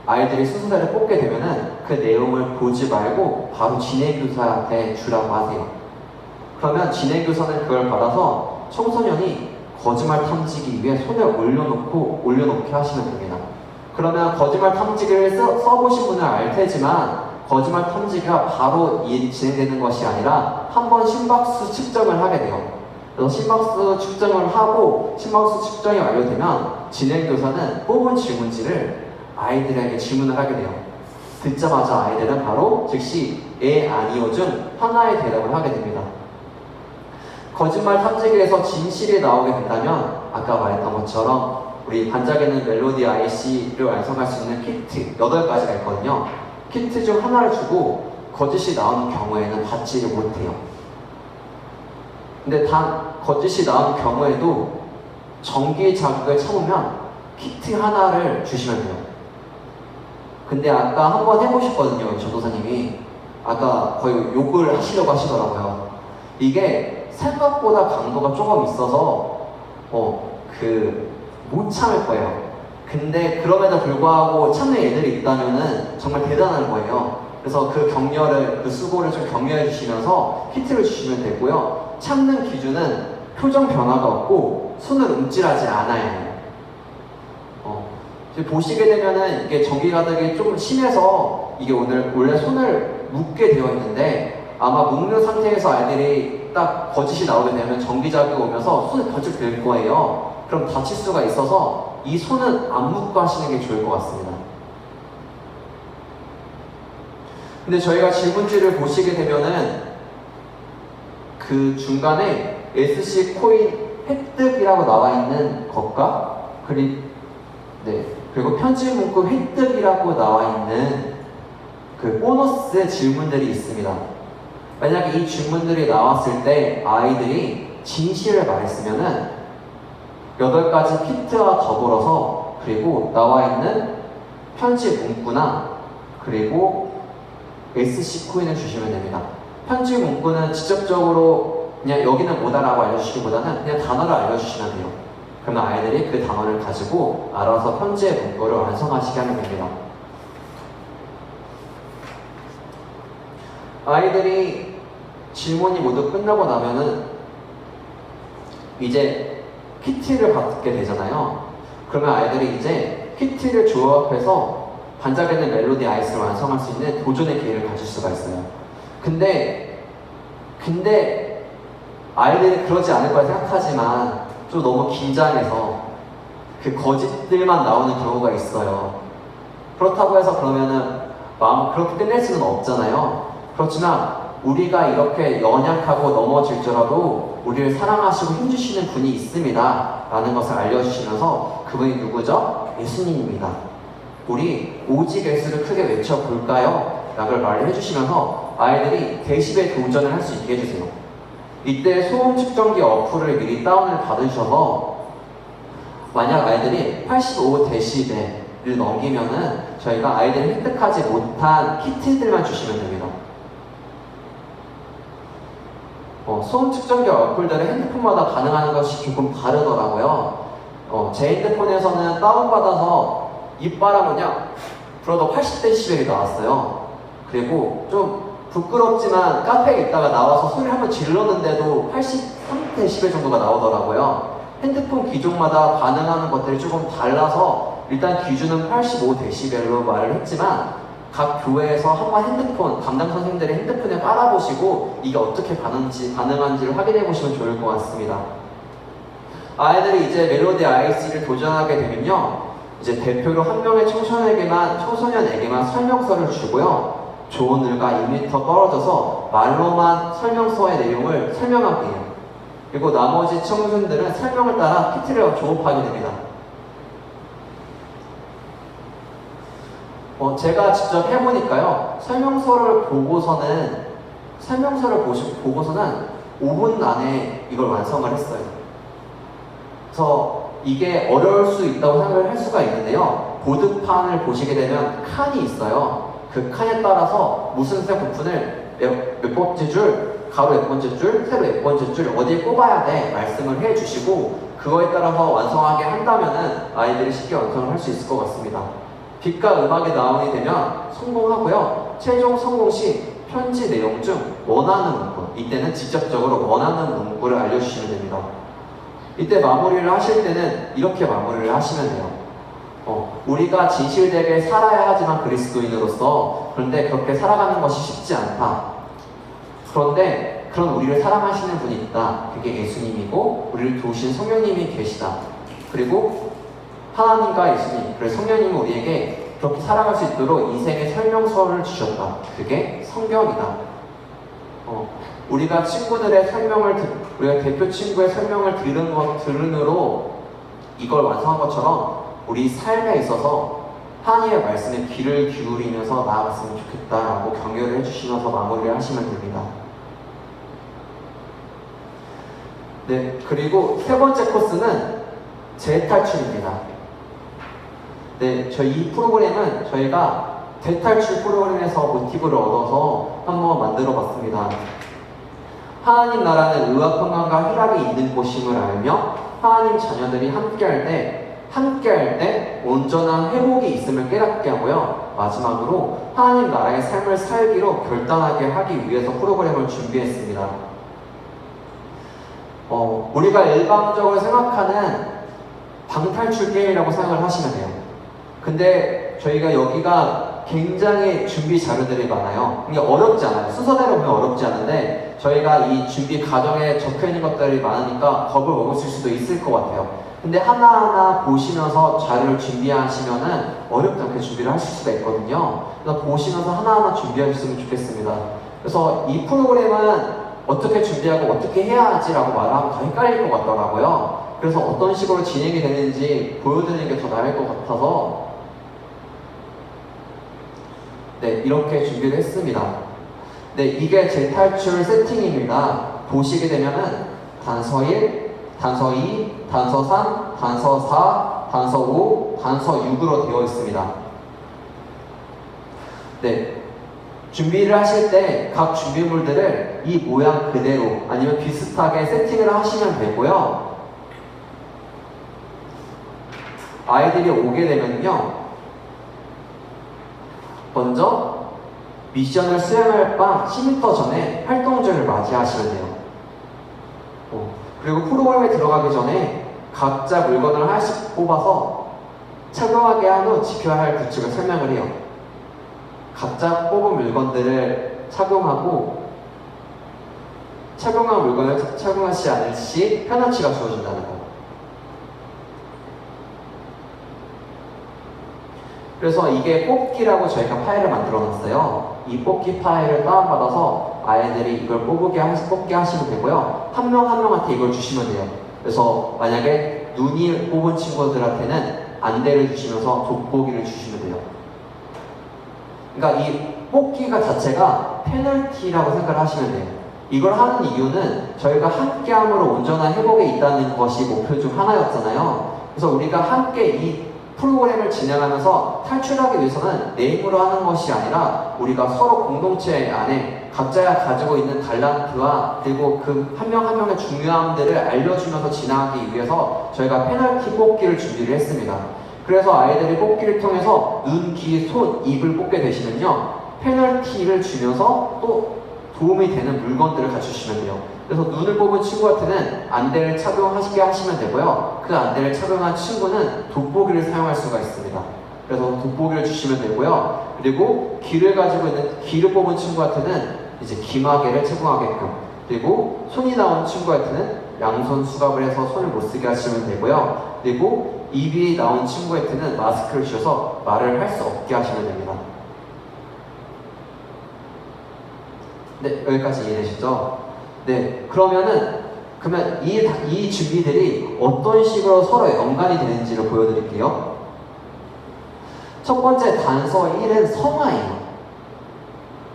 아이들이 순서대로 뽑게 되면은 그 내용을 보지 말고 바로 진행교사한테 주라고 하세요. 그러면 진행교사는 그걸 받아서 청소년이 거짓말 탐지기 위해 손을 올려놓게 하시면 됩니다. 그러면 거짓말 탐지기를 써보신 분은 알 테지만 거짓말 탐지기가 바로 진행되는 것이 아니라 한번 심박수 측정을 하게 돼요. 그래서 심박수 측정을 하고 심박수 측정이 완료되면 진행교사는 뽑은 질문지를 아이들에게 질문을 하게 돼요. 듣자마자 아이들은 바로 즉시 예, 아니요 중 하나의 대답을 하게 됩니다. 거짓말 탐지기에서 진실이 나오게 된다면 아까 말했던 것처럼 우리 반짝이는 멜로디 IC를 완성할 수 있는 키트 8가지가 있거든요. 키트 중 하나를 주고 거짓이 나오는 경우에는 받지를 못해요. 근데 단 거짓이 나오는 경우에도 정기 자극을 참으면 키트 하나를 주시면 돼요. 근데 아까 한번 해보셨거든요, 전도사님이. 아까 거의 욕을 하시려고 하시더라고요. 이게 생각보다 강도가 조금 있어서 못 참을 거예요. 근데 그럼에도 불구하고 참는 애들이 있다면은 정말 대단한 거예요. 그래서 그 수고를 좀 격려해 주시면서 키트를 주시면 되고요. 참는 기준은 표정 변화가 없고 손을 움찔하지 않아요. 보시게 되면은 이게 전기 가득이 좀 심해서 이게 원래 손을 묶게 되어 있는데 아마 묶는 상태에서 아이들이 딱 거짓이 나오게 되면 전기 자극이 오면서 손을 번쩍 들 거예요. 그럼 다칠 수가 있어서 이 손은 안 묶고 하시는 게 좋을 것 같습니다. 근데 저희가 질문지를 보시게 되면은 그 중간에 SC 코인 획득이라고 나와 있는 것과 그리고 편집 문구 획득이라고 나와 있는 그 보너스 질문들이 있습니다. 만약에 이 질문들이 나왔을 때 아이들이 진실을 말했으면은 8가지 키트와 더불어서 그리고 나와 있는 편집 문구나 그리고 SC 코인을 주시면 됩니다. 편집 문구는 직접적으로 그냥 여기는 뭐다라고 알려주시기보다는 그냥 단어를 알려주시면 돼요. 그러면 아이들이 그 단어를 가지고 알아서 편지의 문구를 완성하시게 하면 됩니다. 아이들이 질문이 모두 끝나고 나면은 이제 키트를 받게 되잖아요. 그러면 아이들이 이제 키트를 조합해서 반짝이는 멜로디 아이스를 완성할 수 있는 도전의 기회를 가질 수가 있어요. 근데 아이들이 그러지 않을 거라 생각하지만 좀 너무 긴장해서 그 거짓들만 나오는 경우가 있어요. 그렇다고 해서 그러면은 마음 그렇게 끝낼 수는 없잖아요. 그렇지만 우리가 이렇게 연약하고 넘어질지라도 우리를 사랑하시고 힘주시는 분이 있습니다 라는 것을 알려주시면서 그분이 누구죠? 예수님입니다. 우리 오직 예수를 크게 외쳐볼까요? 라고 말을 해주시면서 아이들이 데시벨 도전을 할 수 있게 해주세요. 이때 소음 측정기 어플을 미리 다운을 받으셔서 만약 아이들이 85데시벨을 넘기면은 저희가 아이들이 획득하지 못한 키트들만 주시면 됩니다. 소음 측정기 어플들은 핸드폰마다 반응하는 것이 조금 다르더라고요. 제 핸드폰에서는 다운받아서 입바람 그냥 불어도 80데시벨이 나왔어요. 그리고 좀 부끄럽지만 카페에 있다가 나와서 소리를 한번 질렀는데도 83데시벨 정도가 나오더라고요. 핸드폰 기종마다 반응하는 것들이 조금 달라서 일단 기준은 85데시벨로 말을 했지만 각 교회에서 한번 핸드폰, 담당 선생님들의 핸드폰을 깔아보시고 이게 어떻게 반응하는지를 확인해 보시면 좋을 것 같습니다. 아이들이 이제 멜로디 IC를 도전하게 되면요, 이제 대표로 한 명의 청소년에게만 설명서를 주고요, 좋은 을과 2m 떨어져서 말로만 설명서의 내용을 설명하게 해요. 그리고 나머지 청소년들은 설명을 따라 키트를 조업하게 됩니다. 제가 직접 해보니까요, 설명서를 보고서는 5분 안에 이걸 완성을 했어요. 그래서 이게 어려울 수 있다고 생각을 할 수가 있는데요. 보드판을 보시게 되면 칸이 있어요. 그 칸에 따라서 무슨 색 부분을 몇 번째 줄, 가로 몇 번째 줄, 세로 몇 번째 줄 어디에 꼽아야 돼 말씀을 해주시고 그거에 따라서 완성하게 한다면은 아이들이 쉽게 완성을 할 수 있을 것 같습니다. 빛과 음악이 나오게 되면 성공하고요. 최종 성공 시 편지 내용 중 원하는 문구, 이때는 직접적으로 원하는 문구를 알려주시면 됩니다. 이때 마무리를 하실 때는 이렇게 마무리를 하시면 돼요. 우리가 진실되게 살아야 하지만 그리스도인으로서 그런데 그렇게 살아가는 것이 쉽지 않다. 그런데 그런 우리를 사랑하시는 분이 있다. 그게 예수님이고 우리를 도우신 성령님이 계시다. 그리고 하나님과 예수님, 그리고 성령님이 우리에게 그렇게 살아갈 수 있도록 인생의 설명서를 주셨다. 그게 성경이다. 우리가 친구들의 설명을 우리가 대표 친구의 설명을 들음으로 이걸 완성한 것처럼 우리 삶에 있어서 하나님의 말씀에 귀를 기울이면서 나아갔으면 좋겠다라고 격려를 해주시면서 마무리를 하시면 됩니다. 네, 그리고 세 번째 코스는 재탈출입니다. 네, 저희 이 프로그램은 저희가 재탈출 프로그램에서 모티브를 얻어서 한번 만들어 봤습니다. 하나님 나라는 의와 평강과 희락이 있는 곳임을 알며 하나님 자녀들이 함께할 때 온전한 회복이 있음을 깨닫게 하고요. 마지막으로 하나님 나라의 삶을 살기로 결단하게 하기 위해서 프로그램을 준비했습니다. 우리가 일반적으로 생각하는 방탈출 게임이라고 생각을 하시면 돼요. 근데 저희가 여기가 굉장히 준비 자료들이 많아요. 이게 어렵지 않아요. 순서대로 보면 어렵지 않은데 저희가 이 준비 과정에 적혀 있는 것들이 많으니까 겁을 먹으실 수도 있을 것 같아요. 근데 하나하나 보시면서 자료를 준비하시면은 어렵지 않게 준비를 하실 수가 있거든요. 그래서 보시면서 하나하나 준비하셨으면 좋겠습니다. 그래서 이 프로그램은 어떻게 준비하고 어떻게 해야 하지라고 말하면 더 헷갈릴 것 같더라고요. 그래서 어떤 식으로 진행이 되는지 보여드리는 게 더 나을 것 같아서 네, 이렇게 준비를 했습니다. 네, 이게 제 탈출 세팅입니다. 보시게 되면은 단서 1, 단서 2, 단서 3, 단서 4, 단서 5, 단서 6으로 되어 있습니다. 네, 준비를 하실 때 각 준비물들을 이 모양 그대로 아니면 비슷하게 세팅을 하시면 되고요. 아이들이 오게 되면요, 먼저 미션을 수행할 밤 10m 전에 활동주를 맞이하시면 돼요. 그리고 프로그램에 들어가기 전에 각자 물건을 하나씩 뽑아서 착용하게 한 후 지켜야 할 규칙을 설명을 해요. 각자 뽑은 물건들을 착용하고 착용한 물건을 착용하지 않을 시 페널티가 주어진다는 거. 그래서 이게 뽑기라고 저희가 파일을 만들어 놨어요. 이 뽑기 파일을 다운받아서 아이들이 이걸 뽑게 하시면 되고요. 한 명 한 명한테 이걸 주시면 돼요. 그래서 만약에 눈이 뽑은 친구들한테는 안대를 주시면서 돋보기를 주시면 돼요. 그러니까 이 뽑기가 자체가 페널티라고 생각을 하시면 돼요. 이걸 하는 이유는 저희가 함께함으로 온전한 회복에 있다는 것이 목표 중 하나였잖아요. 그래서 우리가 함께 이 프로그램을 진행하면서 탈출하기 위해서는 내 힘으로 하는 것이 아니라 우리가 서로 공동체 안에 각자가 가지고 있는 달란트와 그리고 그 한 명 한 명의 중요함들을 알려주면서 진행하기 위해서 저희가 페널티 뽑기를 준비를 했습니다. 그래서 아이들이 뽑기를 통해서 눈, 귀, 손, 입을 뽑게 되시면요, 페널티를 주면서 또 도움이 되는 물건들을 갖추시면 돼요. 그래서 눈을 뽑은 친구한테는 안대를 착용하시게 하시면 되고요. 그 안대를 착용한 친구는 돋보기를 사용할 수가 있습니다. 그래서 돋보기를 주시면 되고요. 그리고 귀를 가지고 있는 귀를 뽑은 친구한테는 이제 귀마개를 착용하게끔, 그리고 손이 나온 친구한테는 양손 수갑을 해서 손을 못 쓰게 하시면 되고요. 그리고 입이 나온 친구한테는 마스크를 주셔서 말을 할 수 없게 하시면 됩니다. 네, 여기까지 이해되시죠? 네, 그러면 이 준비들이 어떤 식으로 서로 연관이 되는지를 보여드릴게요. 첫 번째 단서 1은 성화예요.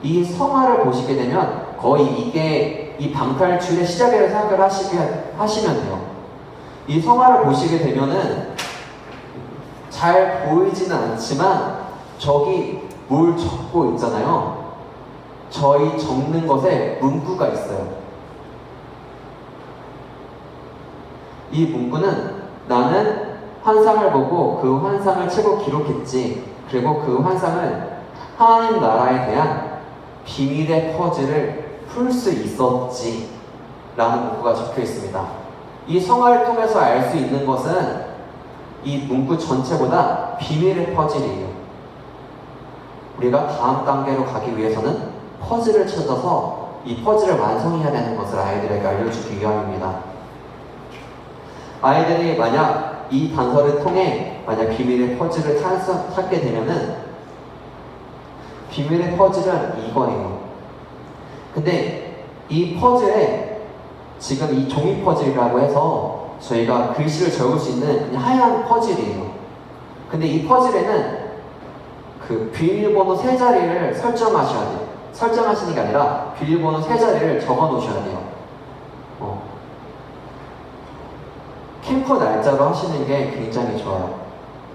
이 성화를 보시게 되면 거의 이게 이 방탈출의 시작이라고 생각을 하시면 돼요. 이 성화를 보시게 되면은 잘 보이지는 않지만 저기 뭘 적고 있잖아요. 저희 적는 것에 문구가 있어요. 이 문구는 나는 환상을 보고 그 환상을 책으로 기록했지. 그리고 그 환상을 하나님 나라에 대한 비밀의 퍼즐을 풀 수 있었지. 라는 문구가 적혀 있습니다. 이 성화를 통해서 알 수 있는 것은 이 문구 전체보다 비밀의 퍼즐이에요. 우리가 다음 단계로 가기 위해서는 퍼즐을 찾아서 이 퍼즐을 완성해야 되는 것을 아이들에게 알려주기 위함입니다. 아이들이 만약 이 단서를 통해 만약 비밀의 퍼즐을 찾게 되면은 비밀의 퍼즐은 이거예요. 근데 이 퍼즐에 지금 이 종이 퍼즐이라고 해서 저희가 글씨를 적을 수 있는 그냥 하얀 퍼즐이에요. 근데 이 퍼즐에는 그 비밀번호 3자리를 설정하셔야 돼요. 설정하시는 게 아니라 비밀번호 3자리를 적어 놓으셔야 돼요. 캠프 날짜로 하시는 게 굉장히 좋아요.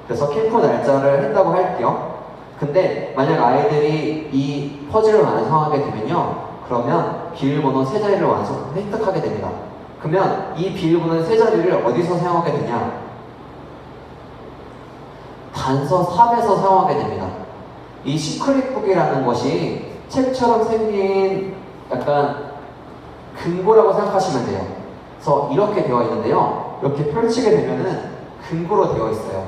그래서 캠프 날짜를 한다고 할게요. 근데 만약 아이들이 이 퍼즐을 완성하게 되면요, 그러면 비밀번호 3자리를 획득하게 됩니다. 그러면 이 비밀번호 3자리를 어디서 사용하게 되냐? 단서 3에서 사용하게 됩니다. 이 시크릿북이라는 것이 책처럼 생긴 약간 금고라고 생각하시면 돼요. 그래서 이렇게 되어 있는데요, 이렇게 펼치게 되면은 금고로 되어 있어요.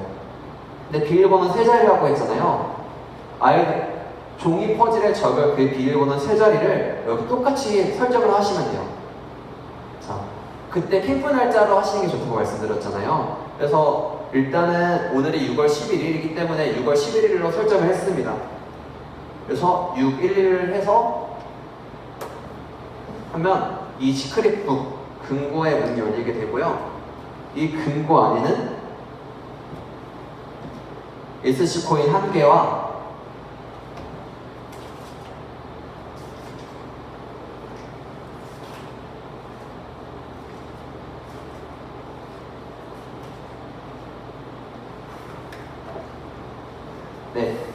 근데 비밀번호 3자리라고 했잖아요. 아이들 종이 퍼즐에 적을 그 비밀번호 3자리를 여기 똑같이 설정을 하시면 돼요. 자, 그때 캠프 날짜로 하시는 게 좋다고 말씀드렸잖아요. 그래서 일단은 오늘이 6월 11일이기 때문에 6월 11일로 설정을 했습니다. 그래서 611을 해서 하면 이 시크릿북 금고의 문이 열리게 되고요. 이 금고 안에는 SC코인 1개와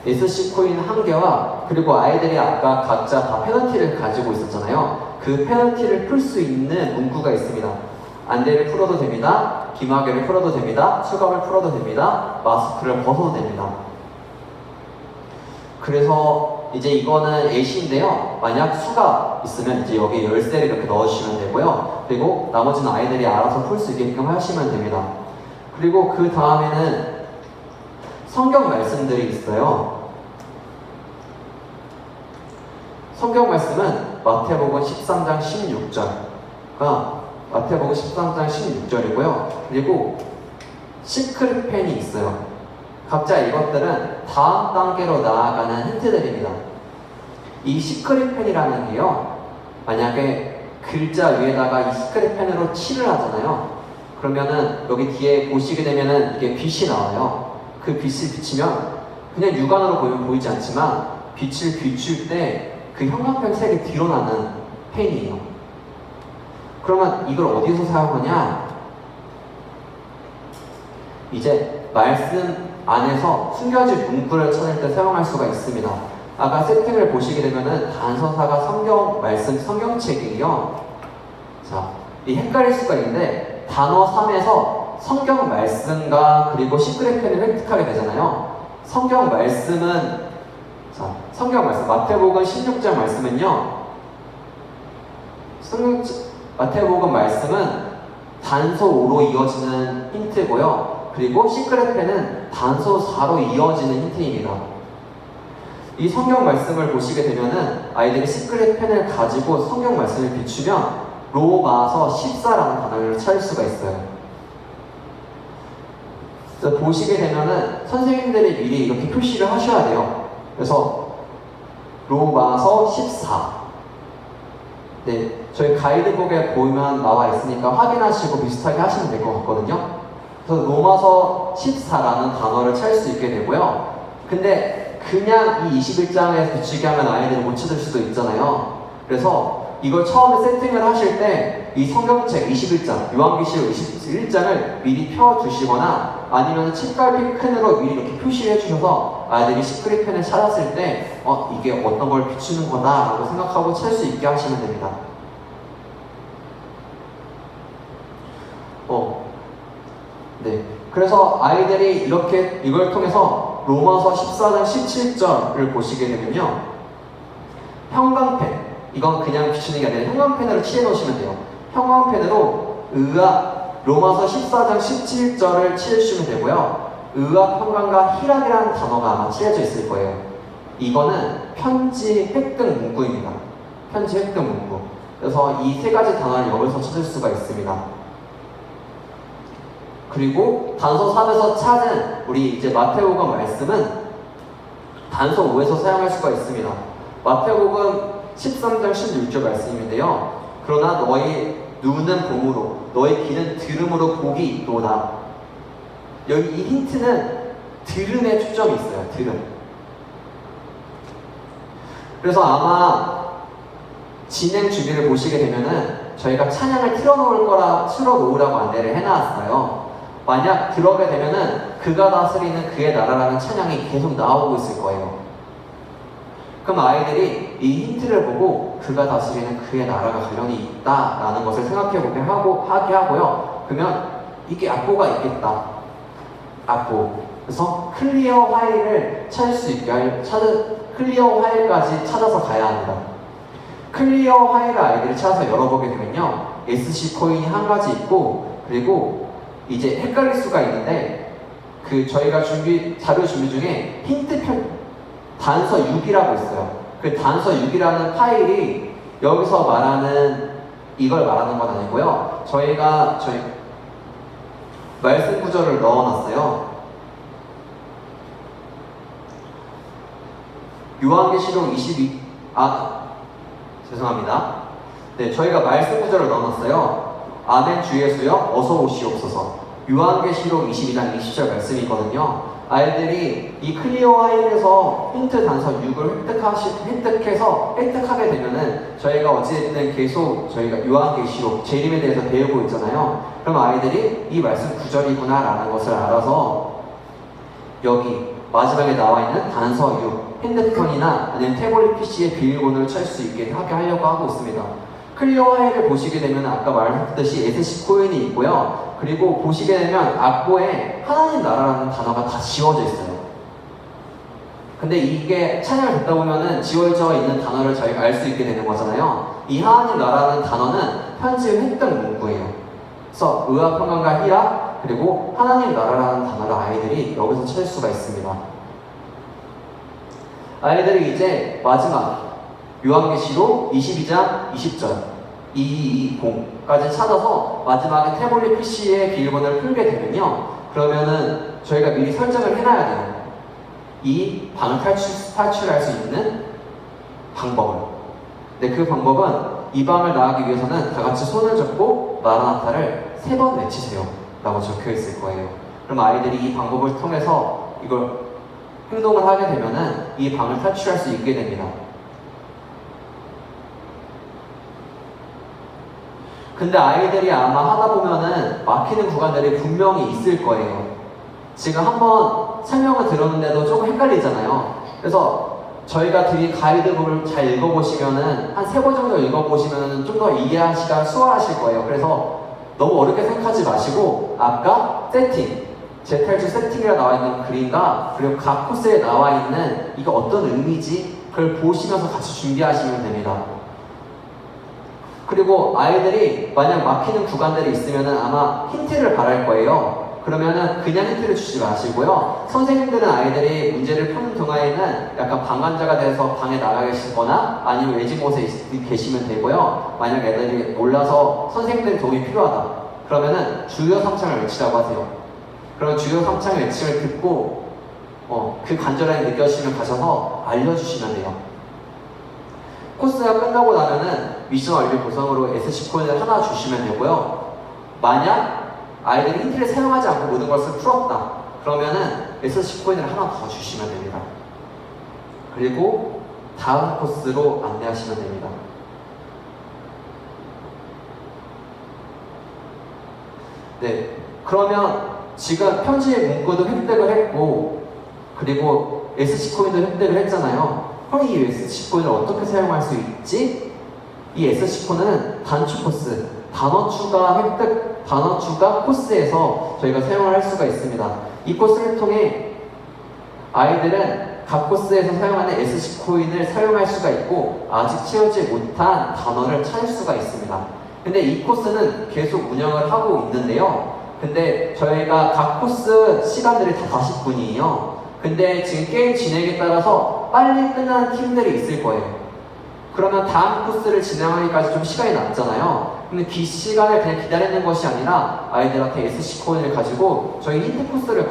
SC코인 1개와 그리고 아이들이 아까 각자 다 페널티를 가지고 있었잖아요. 그 페널티를 풀 수 있는 문구가 있습니다. 안대를 풀어도 됩니다. 기마개를 풀어도 됩니다. 수갑을 풀어도 됩니다. 마스크를 벗어도 됩니다. 그래서 이제 이거는 예시인데요. 만약 수갑 있으면 이제 여기 열쇠를 이렇게 넣어주시면 되고요. 그리고 나머지는 아이들이 알아서 풀 수 있게끔 하시면 됩니다. 그리고 그 다음에는 성경 말씀들이 있어요. 성경 말씀은 마태복음 13장 16절과 마태복음 13장 16절이고요. 그리고 시크릿 펜이 있어요. 각자 이것들은 다음 단계로 나아가는 힌트들입니다. 이 시크릿 펜이라는 게요, 만약에 글자 위에다가 이 시크릿 펜으로 칠을 하잖아요. 그러면은 여기 뒤에 보시게 되면은 이게 빛이 나와요. 그 빛을 비치면 그냥 육안으로 보이면 보이지 않지만 빛을 비출 때 그 형광펜 색이 뒤로 나는 펜이에요. 그러면 이걸 어디서 사용하냐? 이제 말씀 안에서 숨겨진 문구를 찾을 때 사용할 수가 있습니다. 아까 세팅을 보시게 되면은 단서사가 성경 말씀 성경책이에요. 자, 이 헷갈릴 수가 있는데 단어 3에서 성경 말씀과 그리고 시크릿 펜을 획득하게 되잖아요. 성경 말씀은 성경 말씀 마태복음 16장 말씀은요. 마태복음 말씀은 단서 5로 이어지는 힌트고요. 그리고 시크릿 펜은 단서 4로 이어지는 힌트입니다. 이 성경 말씀을 보시게 되면은 아이들이 시크릿 펜을 가지고 성경 말씀을 비추면 로마서 14라는 단어를 찾을 수가 있어요. 그래서 보시게 되면은 선생님들이 미리 이렇게 표시를 하셔야 돼요. 그래서 로마서 14. 네, 저희 가이드북에 보면 나와 있으니까 확인하시고 비슷하게 하시면 될 것 같거든요. 그래서 로마서 14라는 단어를 찾을 수 있게 되고요. 근데 그냥 이 21장에서 비추게 하면 아이들이 못 찾을 수도 있잖아요. 그래서 이걸 처음에 세팅을 하실 때 이 성경책 21장, 요한계시록 21장을 미리 펴두시거나 아니면 책갈피 펜으로 미리 이렇게 표시를 해주셔서 아이들이 시크릿 펜을 찾았을 때 이게 어떤 걸 비추는 거다 라고 생각하고 찾을 수 있게 하시면 됩니다. 네. 그래서 아이들이 이렇게 이걸 통해서 로마서 14장 17절을 보시게 되면요. 형광펜, 이건 그냥 비추는 게 아니라 형광펜으로 칠해 놓으시면 돼요. 형광펜으로 로마서 14장 17절을 칠해주시면 되고요. 의학 평강과 희락이라는 단어가 아마 칠해져 있을 거예요. 이거는 편지 획득 문구입니다. 편지 획득 문구. 그래서 이 세 가지 단어를 여기서 찾을 수가 있습니다. 그리고 단서 3에서 찾은 우리 이제 마태복음 말씀은 단서 5에서 사용할 수가 있습니다. 마태복음 13장 16절 말씀인데요. 그러나 너희 눈은 봄으로 너희 귀는 들음으로 복이 있도다. 여기 이 힌트는 들음에 초점이 있어요. 들음. 그래서 아마 진행 준비를 보시게 되면은 저희가 찬양을 틀어놓으라고 안내를 해놨어요. 만약 들어오게 되면은 그가 다스리는 그의 나라라는 찬양이 계속 나오고 있을 거예요. 그럼 아이들이 이 힌트를 보고 그가 다스리는 그의 나라가 관련이 있다라는 것을 생각해보게 하게 하고요. 그러면 이게 악보가 있겠다. 악보. 그래서 클리어 화일을 찾을 수 있게 클리어 화일까지 찾아서 가야 합니다. 클리어 화일을 아이들이 찾아서 열어보게 되면요. SC 코인이 한 가지 있고 그리고 이제 헷갈릴 수가 있는데 저희가 자료 준비 중에 힌트 단서 6이라고 있어요. 그 단서 6이라는 파일이 여기서 말하는 이걸 말하는 건 아니고요. 저희 말씀 구절을 넣어놨어요. 요한계시록 죄송합니다. 네, 저희가 말씀 구절을 넣어놨어요. 아멘 주 예수여 어서 오시옵소서. 요한계시록 22장 20절 말씀이거든요. 아이들이 이 클리어 화일에서 힌트 단서 6을 획득하게 되면은 저희가 어찌됐든 계속 저희가 요한계시록 재림에 대해서 배우고 있잖아요. 그럼 아이들이 이 말씀 구절이구나 라는 것을 알아서 여기 마지막에 나와 있는 단서 6 핸드폰이나 아니면 태블릿 PC에 비밀번호를 찰 수 있게 하게 하려고 하고 있습니다. 클리어 화일을 보시게 되면 아까 말했듯이 SC 코인이 있고요. 그리고 보시게 되면 악보에 하나님 나라라는 단어가 다 지워져 있어요. 근데 이게 찬양을 듣다 보면은 지워져 있는 단어를 저희가 알 수 있게 되는 거잖아요. 이 하나님 나라라는 단어는 편지 획득 문구예요. 그래서 의와 평강과 희락 그리고 하나님 나라라는 단어를 아이들이 여기서 찾을 수가 있습니다. 아이들이 이제 마지막 요한계시록 22장 20절 220까지 찾아서 마지막에 태블릿 PC의 비밀번호를 풀게 되면요. 그러면은 저희가 미리 설정을 해놔야 돼요. 이 방을 탈출할 수 있는 방법을. 근데 그 방법은 이 방을 나가기 위해서는 다 같이 손을 잡고 마라나타를 3번 외치세요 라고 적혀 있을 거예요. 그럼 아이들이 이 방법을 통해서 이걸 행동을 하게 되면은 이 방을 탈출할 수 있게 됩니다. 근데 아이들이 아마 하다 보면은 막히는 구간들이 분명히 있을 거예요. 지금 한번 설명을 들었는데도 조금 헷갈리잖아요. 그래서 저희가 드린 가이드북을 잘 읽어보시면은 한 3번 정도 읽어보시면은 좀 더 이해하시기가 수월하실 거예요. 그래서 너무 어렵게 생각하지 마시고 아까 재탈출 세팅이라 나와 있는 그림과 그리고 각 코스에 나와 있는 이게 어떤 의미지 그걸 보시면서 같이 준비하시면 됩니다. 그리고 아이들이 만약 막히는 구간들이 있으면은 아마 힌트를 바랄 거예요. 그러면은 그냥 힌트를 주지 마시고요. 선생님들은 아이들이 문제를 푸는 동안에는 약간 방관자가 돼서 방에 나가 계시거나 아니면 외진 곳에 계시면 되고요. 만약 애들이 몰라서 선생님들의 도움이 필요하다. 그러면은 주요 3창을 외치라고 하세요. 그럼 주요 3창 외침을 듣고 그 간절함이 느껴지시면 가셔서 알려주시면 돼요. 코스가 끝나고 나면은 미션 완료 보상으로 SC 코인을 하나 주시면 되고요. 만약 아이들이 힌트를 사용하지 않고 모든 것을 풀었다. 그러면은 SC 코인을 하나 더 주시면 됩니다. 그리고 다음 코스로 안내하시면 됩니다. 네, 그러면 지금 편지의 문구도 획득을 했고, 그리고 SC 코인도 획득을 했잖아요. 그럼 이 SC 코인을 어떻게 사용할 수 있지? 이 SC 코인은 단추 코스, 단어 추가 코스에서 저희가 사용을 할 수가 있습니다. 이 코스를 통해 아이들은 각 코스에서 사용하는 SC 코인을 사용할 수가 있고 아직 채우지 못한 단어를 찾을 수가 있습니다. 근데 이 코스는 계속 운영을 하고 있는데요. 근데 저희가 각 코스 시간들이 다 40분이에요. 근데 지금 게임 진행에 따라서 빨리 끝나는 팀들이 있을 거예요. 그러면 다음 코스를 진행하기까지 좀 시간이 남잖아요. 근데 그 시간을 그냥 기다리는 것이 아니라 아이들한테 SC 코인을 가지고 저희 힌트 코스를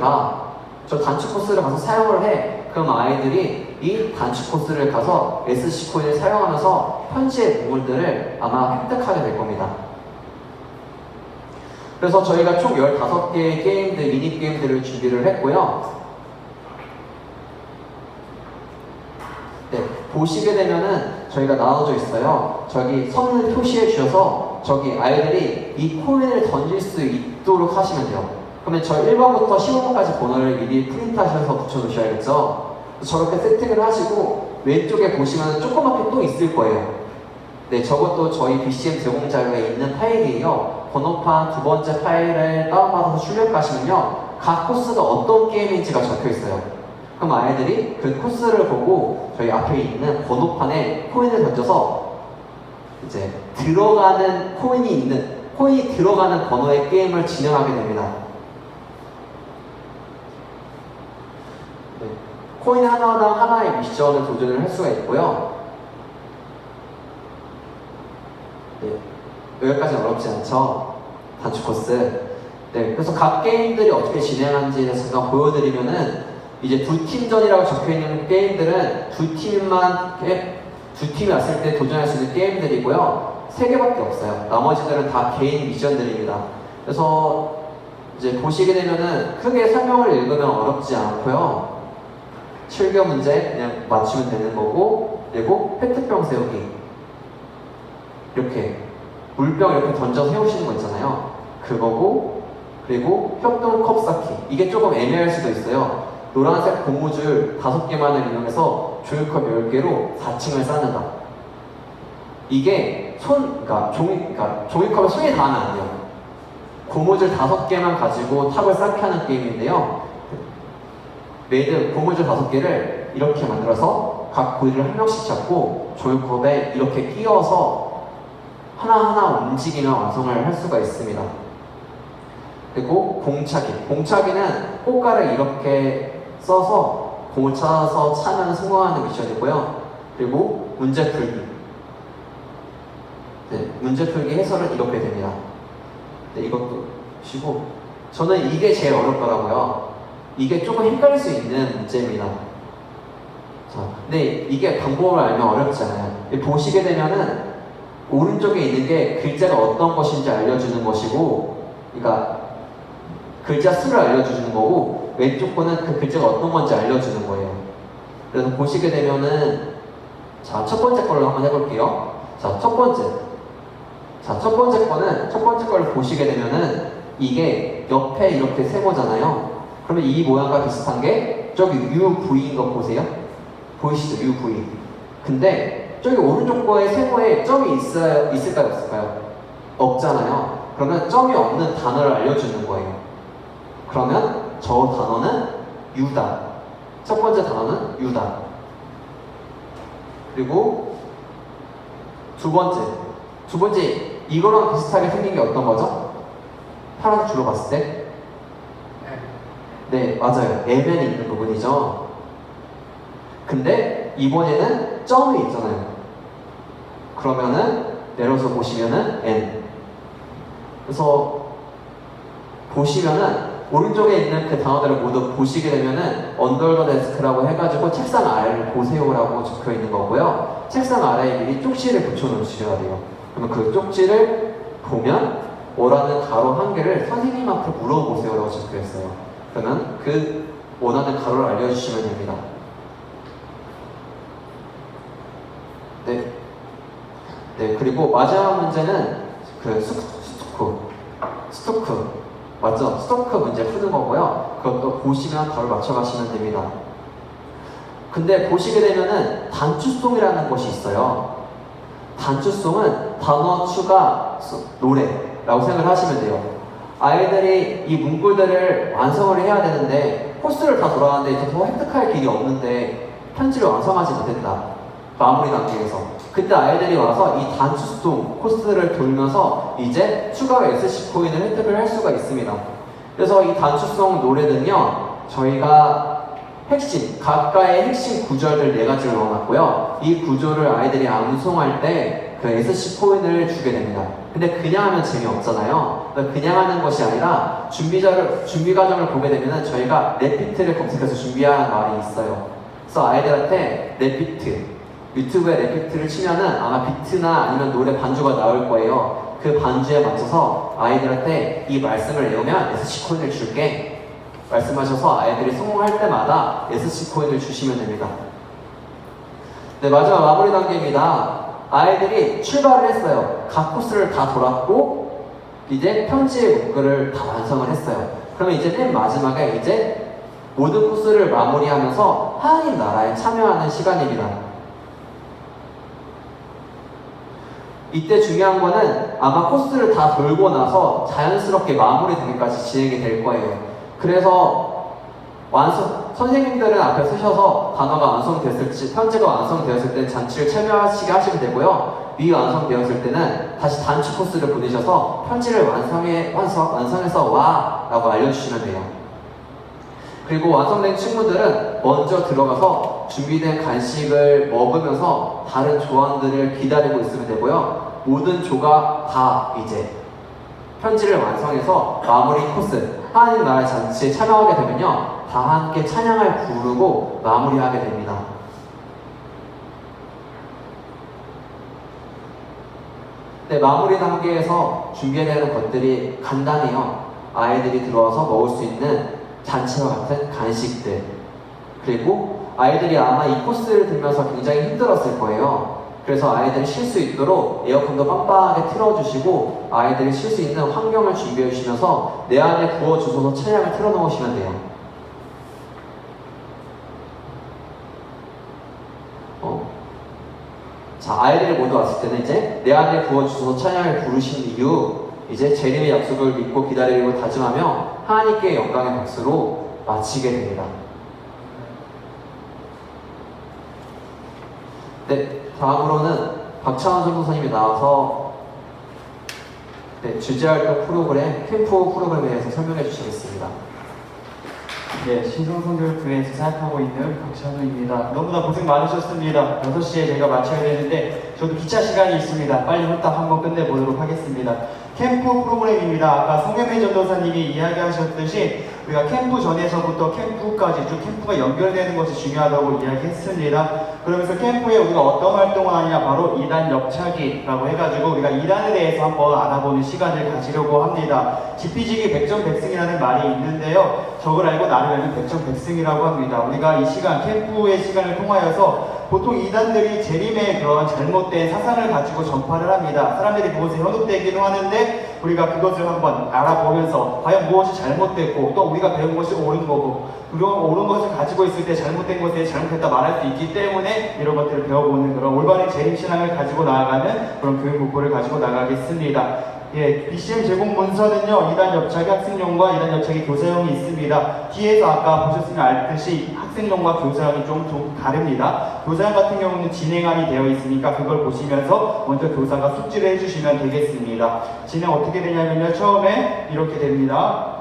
저 단추 코스를 가서 사용을 해. 그럼 아이들이 이 단추 코스를 가서 SC 코인을 사용하면서 편지의 보물들을 아마 획득하게 될 겁니다. 그래서 저희가 총 15개의 게임들, 미니 게임들을 준비를 했고요. 네, 보시게 되면은 저희가 나눠져 있어요. 저기 선을 표시해 주셔서 저기 아이들이 이 코인을 던질 수 있도록 하시면 돼요. 그러면 저 1번부터 15번까지 번호를 미리 프린트하셔서 붙여놓으셔야겠죠. 저렇게 세팅을 하시고 왼쪽에 보시면 조그맣게 또 있을 거예요. 네, 저것도 저희 BCM 제공 자료에 있는 파일이에요. 번호판 두 번째 파일을 다운받아서 출력하시면요, 각 코스가 어떤 게임인지가 적혀 있어요. 그럼 아이들이 그 코스를 보고 저희 앞에 있는 번호판에 코인을 던져서 이제 코인이 들어가는 번호의 게임을 진행하게 됩니다. 네, 코인 하나당 하나의 미션을 도전을 할 수가 있고요. 네, 여기까지는 어렵지 않죠? 단축 코스. 네, 그래서 각 게임들이 어떻게 진행하는지 잠깐 보여드리면은 이제 두 팀전이라고 적혀있는 게임들은 두 팀이 왔을 때 도전할 수 있는 게임들이고요. 3개밖에 없어요. 나머지들은 다 개인 미션들입니다. 그래서 이제 보시게 되면은 크게 설명을 읽으면 어렵지 않고요. 7개 문제 그냥 맞추면 되는 거고, 그리고 페트병 세우기. 이렇게 물병 이렇게 던져 세우시는 거 있잖아요. 그거고, 그리고 협동컵 쌓기. 이게 조금 애매할 수도 있어요. 노란색 고무줄 5개만을 이용해서 종이컵 10개로 4층을 쌓는다. 이게 종이컵에 손이 닿으면 안 돼요. 고무줄 5개만 가지고 탑을 쌓게 하는 게임인데요. 고무줄 5개를 이렇게 만들어서 각 고리를 한 명씩 잡고 종이컵에 이렇게 끼워서 하나하나 움직이며 완성을 할 수가 있습니다. 그리고 공차기는 꽃가를 이렇게 써서 공을 찾아서 차면 성공하는 미션이고요. 그리고 문제 풀기. 네, 문제 풀기 해설은 이렇게 됩니다. 네, 이것도 쉬고. 저는 이게 제일 어렵더라고요. 이게 조금 헷갈릴 수 있는 문제입니다. 자, 근데 이게 방법을 알면 어렵지 않아요. 보시게 되면은 오른쪽에 있는 게 글자가 어떤 것인지 알려주는 것이고, 그러니까 글자 수를 알려주는 거고, 왼쪽 거는 그 글자가 어떤 건지 알려주는 거예요. 그래서 보시게 되면은, 자, 첫 번째 걸로 한번 해볼게요. 자, 첫 번째 거를 보시게 되면은 이게 옆에 이렇게 세모잖아요. 그러면 이 모양과 비슷한 게 저기 UV인 거 보세요. 보이시죠? UV. 근데 저기 오른쪽 거의 세모에 점이 있을까요? 없을까요? 없잖아요. 그러면 점이 없는 단어를 알려주는 거예요. 그러면 저 단어는 U다. 첫 번째 단어는 U다. 그리고 두 번째 이거랑 비슷하게 생긴 게 어떤 거죠? 파란색 줄로 봤을 때? 네, 맞아요. M이 있는 부분이죠. 근데 이번에는 점이 있잖아요. 그러면은 내려서 보시면은 N. 그래서 보시면은 오른쪽에 있는 그 단어들을 모두 보시게 되면은 언더 더 데스크라고 해가지고 책상 아래를 보세요라고 적혀 있는 거고요. 책상 아래에 미리 쪽지를 붙여놓으셔야 돼요. 그러면 그 쪽지를 보면 원하는 가로 한 개를 선생님한테 물어보세요라고 적혀 있어요. 그러면 그 원하는 가로를 알려주시면 됩니다. 네, 그리고 마지막 문제는 그 스토크. 맞죠? 스토크 문제 푸는 거고요. 그것도 보시면 답을 맞춰가시면 됩니다. 근데 보시게 되면은 단추송이라는 것이 있어요. 단추송은 단어 추가 노래라고 생각을 하시면 돼요. 아이들이 이 문구들을 완성을 해야 되는데 코스를 다 돌아왔는데 더 획득할 길이 없는데 편지를 완성하지 못했다. 마무리 단계에서. 그때 아이들이 와서 이 단추송 코스를 돌면서 이제 추가 SC 코인을 획득을 할 수가 있습니다. 그래서 이 단추송 노래는요, 저희가 각각의 핵심 구절들 4가지를 넣어놨고요. 이 구조를 아이들이 암송할 때 그 SC 코인을 주게 됩니다. 근데 그냥 하면 재미없잖아요. 그냥 하는 것이 아니라 준비 과정을 보게 되면은 저희가 랩비트를 검색해서 준비하는 말이 있어요. 그래서 아이들한테 랩비트, 유튜브에 랩비트를 치면은 아마 비트나 아니면 노래 반주가 나올 거예요. 그 반주에 맞춰서 아이들한테 이 말씀을 외우면 SC 코인을 줄게. 말씀하셔서 아이들이 성공할 때마다 SC 코인을 주시면 됩니다. 네, 마지막 마무리 단계입니다. 아이들이 출발을 했어요. 각 코스를 다 돌았고 이제 편지의 문구를 다 완성을 했어요. 그러면 이제 맨 마지막에 이제 모든 코스를 마무리하면서 하나님 나라에 참여하는 시간입니다. 이때 중요한 거는 아마 코스를 다 돌고 나서 자연스럽게 마무리 되기까지 진행이 될 거예요. 그래서 선생님들은 앞에 서셔서 단어가 완성됐을지, 편지가 완성되었을 때 잔치를 참여하시게 하시면 되고요. 미완성되었을 때는 다시 단추 코스를 보내셔서 편지를 완성해서 와! 라고 알려주시면 돼요. 그리고 완성된 친구들은 먼저 들어가서 준비된 간식을 먹으면서 다른 조원들을 기다리고 있으면 되고요. 모든 조가 다 이제 편지를 완성해서 마무리 코스, 하나님 나라의 잔치에 참여하게 되면요, 다 함께 찬양을 부르고 마무리하게 됩니다. 네, 마무리 단계에서 준비되는 것들이 간단해요. 아이들이 들어와서 먹을 수 있는 잔치와 같은 간식들, 그리고 아이들이 아마 이 코스를 들면서 굉장히 힘들었을 거예요. 그래서 아이들이 쉴 수 있도록 에어컨도 빵빵하게 틀어주시고 아이들이 쉴 수 있는 환경을 준비해 주시면서 내 안에 부어주셔서 찬양을 틀어놓으시면 돼요. 자, 아이들이 모두 왔을 때는 이제 내 안에 부어주셔서 찬양을 부르신 이후 이제 재림의 약속을 믿고 기다리고 다짐하며 하나님께 영광의 박수로 마치게 됩니다. 네, 다음으로는 박찬원 전도사님이 나와서 주제활동 프로그램, 캠프 프로그램에 대해서 설명해 주시겠습니다. 네, 신성성교육부에서 사역하고 있는 박찬호입니다. 너무나 고생 많으셨습니다. 6시에 저희가 마쳐야 되는데 저도 기차 시간이 있습니다. 빨리 후딱 한번 끝내보도록 하겠습니다. 캠프 프로그램입니다. 아까 송혜매 전도사님이 이야기하셨듯이 우리가 캠프 전에서부터 캠프까지 쭉 캠프가 연결되는 것이 중요하다고 이야기했습니다. 그러면서 캠프에 우리가 어떤 활동을 하냐, 바로 2단 옆차기라고 해가지고 우리가 2단에 대해서 한번 알아보는 시간을 가지려고 합니다. 지피지기 백전백승이라는 말이 있는데요, 적을 알고 나를 알면 백전백승이라고 합니다. 우리가 이 시간, 캠프의 시간을 통하여서 보통 2단들이 재림의 그런 잘못된 사상을 가지고 전파를 합니다. 사람들이 그것에 현혹되기도 하는데 우리가 그것을 한번 알아보면서 과연 무엇이 잘못됐고 또 우리가 배운 것이 옳은 거고, 그런 옳은 것을 가지고 있을 때 잘못된 것에 잘못했다 말할 수 있기 때문에 이런 것들을 배워보는 그런 올바른 재림신앙을 가지고 나아가는 그런 교육 목표를 가지고 나가겠습니다. 예, BCM 제공 문서는요, 2단 옆차기 학생용과 2단 옆차기 교사용이 있습니다. 뒤에서 아까 보셨으면 알듯이 학생용과 교사용이 좀 다릅니다. 교사용 같은 경우는 진행안이 되어 있으니까 그걸 보시면서 먼저 교사가 숙지를 해주시면 되겠습니다. 진행 어떻게 되냐면요, 처음에 이렇게 됩니다.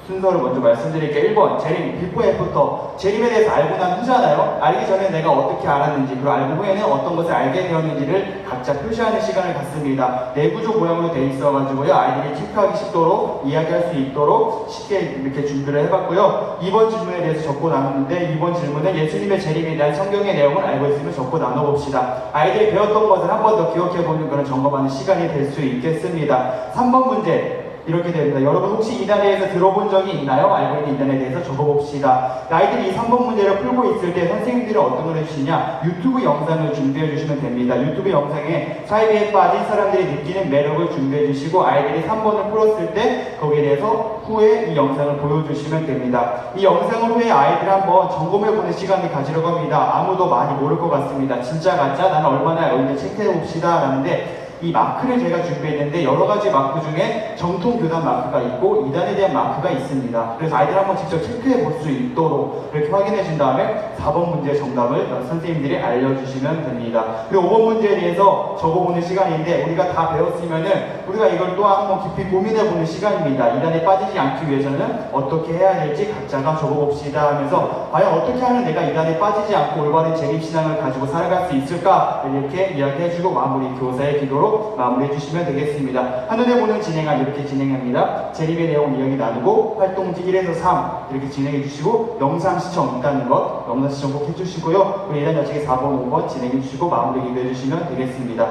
순서를 먼저 말씀드릴게요. 1번, 재림, 비포 애프터. 재림에 대해서 알고 난 후잖아요. 알기 전에 내가 어떻게 알았는지, 그리고 알고 후에는 어떤 것을 알게 되었는지를 각자 표시하는 시간을 갖습니다. 내구조 모양으로 되어 있어가지고요, 아이들이 체크하기 쉽도록, 이야기할 수 있도록 쉽게 이렇게 준비를 해봤고요. 2번 질문에 대해서 적고 나눴는데, 2번 질문은 예수님의 재림에 대한 성경의 내용을 알고 있으면 적고 나눠봅시다. 아이들이 배웠던 것을 한 번 더 기억해보는 그런 점검하는 시간이 될 수 있겠습니다. 3번 문제. 이렇게 됩니다. 여러분 혹시 2단에 대해서 들어본 적이 있나요? 알고 있는 2단에 대해서 적어봅시다. 아이들이 이 3번 문제를 풀고 있을 때 선생님들은 어떤 걸 해주시냐? 유튜브 영상을 준비해 주시면 됩니다. 유튜브 영상에 사이비에 빠진 사람들이 느끼는 매력을 준비해 주시고 아이들이 3번을 풀었을 때 거기에 대해서 후에 이 영상을 보여주시면 됩니다. 이 영상을 후에 아이들 한번 점검해보는 시간을 가지려고 합니다. 아무도 많이 모를 것 같습니다. 진짜 가짜 나는 얼마나 여기를 체크해봅시다 라는데, 이 마크를 제가 준비했는데 여러 가지 마크 중에 정통 교단 마크가 있고 이단에 대한 마크가 있습니다. 그래서 아이들 한번 직접 체크해 볼 수 있도록 이렇게 확인해 준 다음에 4번 문제 정답을 선생님들이 알려주시면 됩니다. 그리고 5번 문제에 대해서 적어보는 시간인데, 우리가 다 배웠으면은 우리가 이걸 또한 한번 깊이 고민해 보는 시간입니다. 이단에 빠지지 않기 위해서는 어떻게 해야 될지 각자가 적어봅시다 하면서, 과연 어떻게 하면 내가 이단에 빠지지 않고 올바른 재림신앙을 가지고 살아갈 수 있을까, 이렇게 이야기해주고 마무리 교사의 기도로 마무리해 주시면 되겠습니다. 한눈에 보는 진행안 이렇게 진행합니다. 재림의 내용 이야기 나누고 활동지 1에서 3 이렇게 진행해 주시고, 영상 시청 있다는 것 영상 시청 꼭 해주시고요. 그리고 예단 여직의 4번 5번 진행해 주시고 마무리 기도해 주시면 되겠습니다.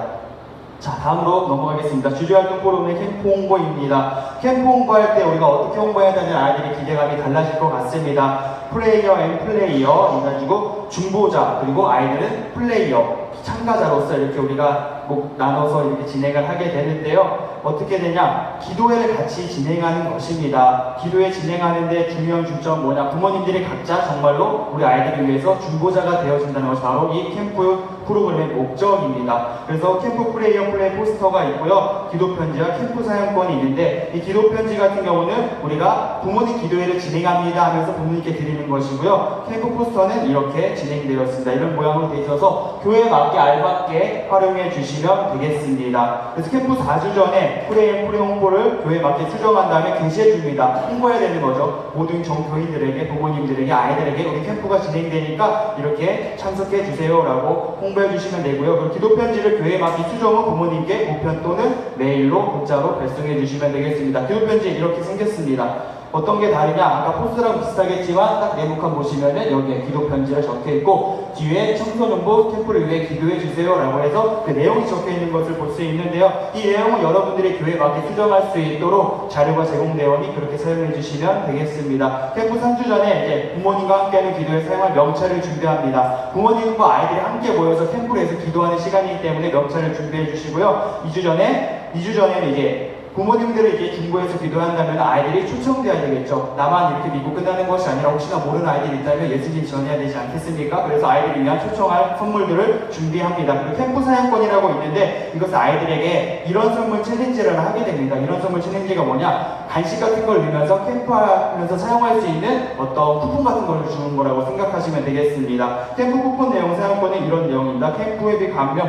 자, 다음으로 넘어가겠습니다. 주주활동 포럼의 캠프 홍보입니다. 캠프 홍보할 때 우리가 어떻게 홍보해야 되는 아이들의 기대감이 달라질 것 같습니다. 플레이어 앤 플레이어 해가지고 중보자, 그리고 아이들은 플레이어 참가자로서 이렇게 우리가 나눠서 이렇게 진행을 하게 되는데요. 어떻게 되냐? 기도회를 같이 진행하는 것입니다. 기도회 진행하는데 중요한 중점 뭐냐? 부모님들이 각자 정말로 우리 아이들을 위해서 중보자가 되어준다는 것이 바로 이 캠프 프로그램의 목적입니다. 그래서 캠프 플레이어 플레이 포스터가 있고요. 기도 편지와 캠프 사용권이 있는데, 이 기도 편지 같은 경우는 우리가 부모님 기도회를 진행합니다 하면서 부모님께 드리는 것이고요. 캠프 포스터는 이렇게 진행되었습니다. 이런 모양으로 되어 있어서 교회에 맞게 알맞게 활용해 주시면 되겠습니다. 그래서 캠프 4주 전에 프레임 홍보를 교회에 맞게 수정한 다음에 게시해 줍니다. 홍보해야 되는 거죠. 모든 정교인들에게, 부모님들에게, 아이들에게 우리 캠프가 진행되니까 이렇게 참석해 주세요 라고 홍보해 주시면 되고요. 그리고 기도 편지를 교회에 맞게 수정은 부모님께 우편 또는 메일로 문자로 발송해 주시면 되겠습니다. 기도 편지 이렇게 생겼습니다. 어떤 게 다르냐? 아까 포스랑 비슷하겠지만 딱 네모칸 보시면은 여기에 기도 편지가 적혀 있고, 뒤에 청소년부 캠프를 위해 기도해 주세요 라고 해서 그 내용이 적혀 있는 것을 볼 수 있는데요. 이 내용은 여러분들이 교회에 맞게 수정할 수 있도록 자료가 제공되오니 그렇게 사용해 주시면 되겠습니다. 캠프 3주 전에 이제 부모님과 함께하는 기도에 사용할 명찰을 준비합니다. 부모님과 아이들이 함께 모여서 캠프에서 기도하는 시간이기 때문에 명찰을 준비해 주시고요. 2주 전에는 이제 부모님들을 이제 중보해서 기도한다면 아이들이 초청돼야 되겠죠. 나만 이렇게 믿고 끝나는 것이 아니라 혹시나 모르는 아이들이 있다면 예수님 전해야 되지 않겠습니까? 그래서 아이들을 위한 초청할 선물들을 준비합니다. 그리고 캠프 사용권이라고 있는데, 이것은 아이들에게 이런 선물 챌린지를 하게 됩니다. 이런 선물 챌린지가 뭐냐? 간식 같은 걸 넣으면서 캠프하면서 사용할 수 있는 어떤 쿠폰 같은 걸 주는 거라고 생각하시면 되겠습니다. 캠프 쿠폰 내용 사용권은 이런 내용입니다. 캠프 앱이 가면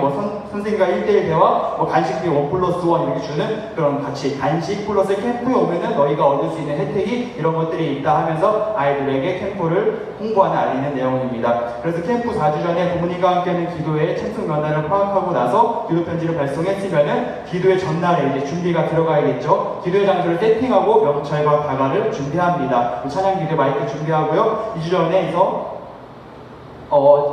선생님과 1대1 대화, 간식비 1+1 이렇게 주는 그런 같이 간식 플러스 캠프에 오면은 너희가 얻을 수 있는 혜택이 이런 것들이 있다 하면서 아이들에게 캠프를 홍보하는 알리는 내용입니다. 그래서 캠프 4주 전에 부모님과 함께하는 기도회 참석 면담을 파악하고 나서 기도 편지를 발송했으면은 기도회 전날에 이제 준비가 들어가야겠죠. 기도회 장소를 세팅하고 명찰과 다가를 준비합니다. 찬양 기도 마이크 준비하고요. 2주 전에서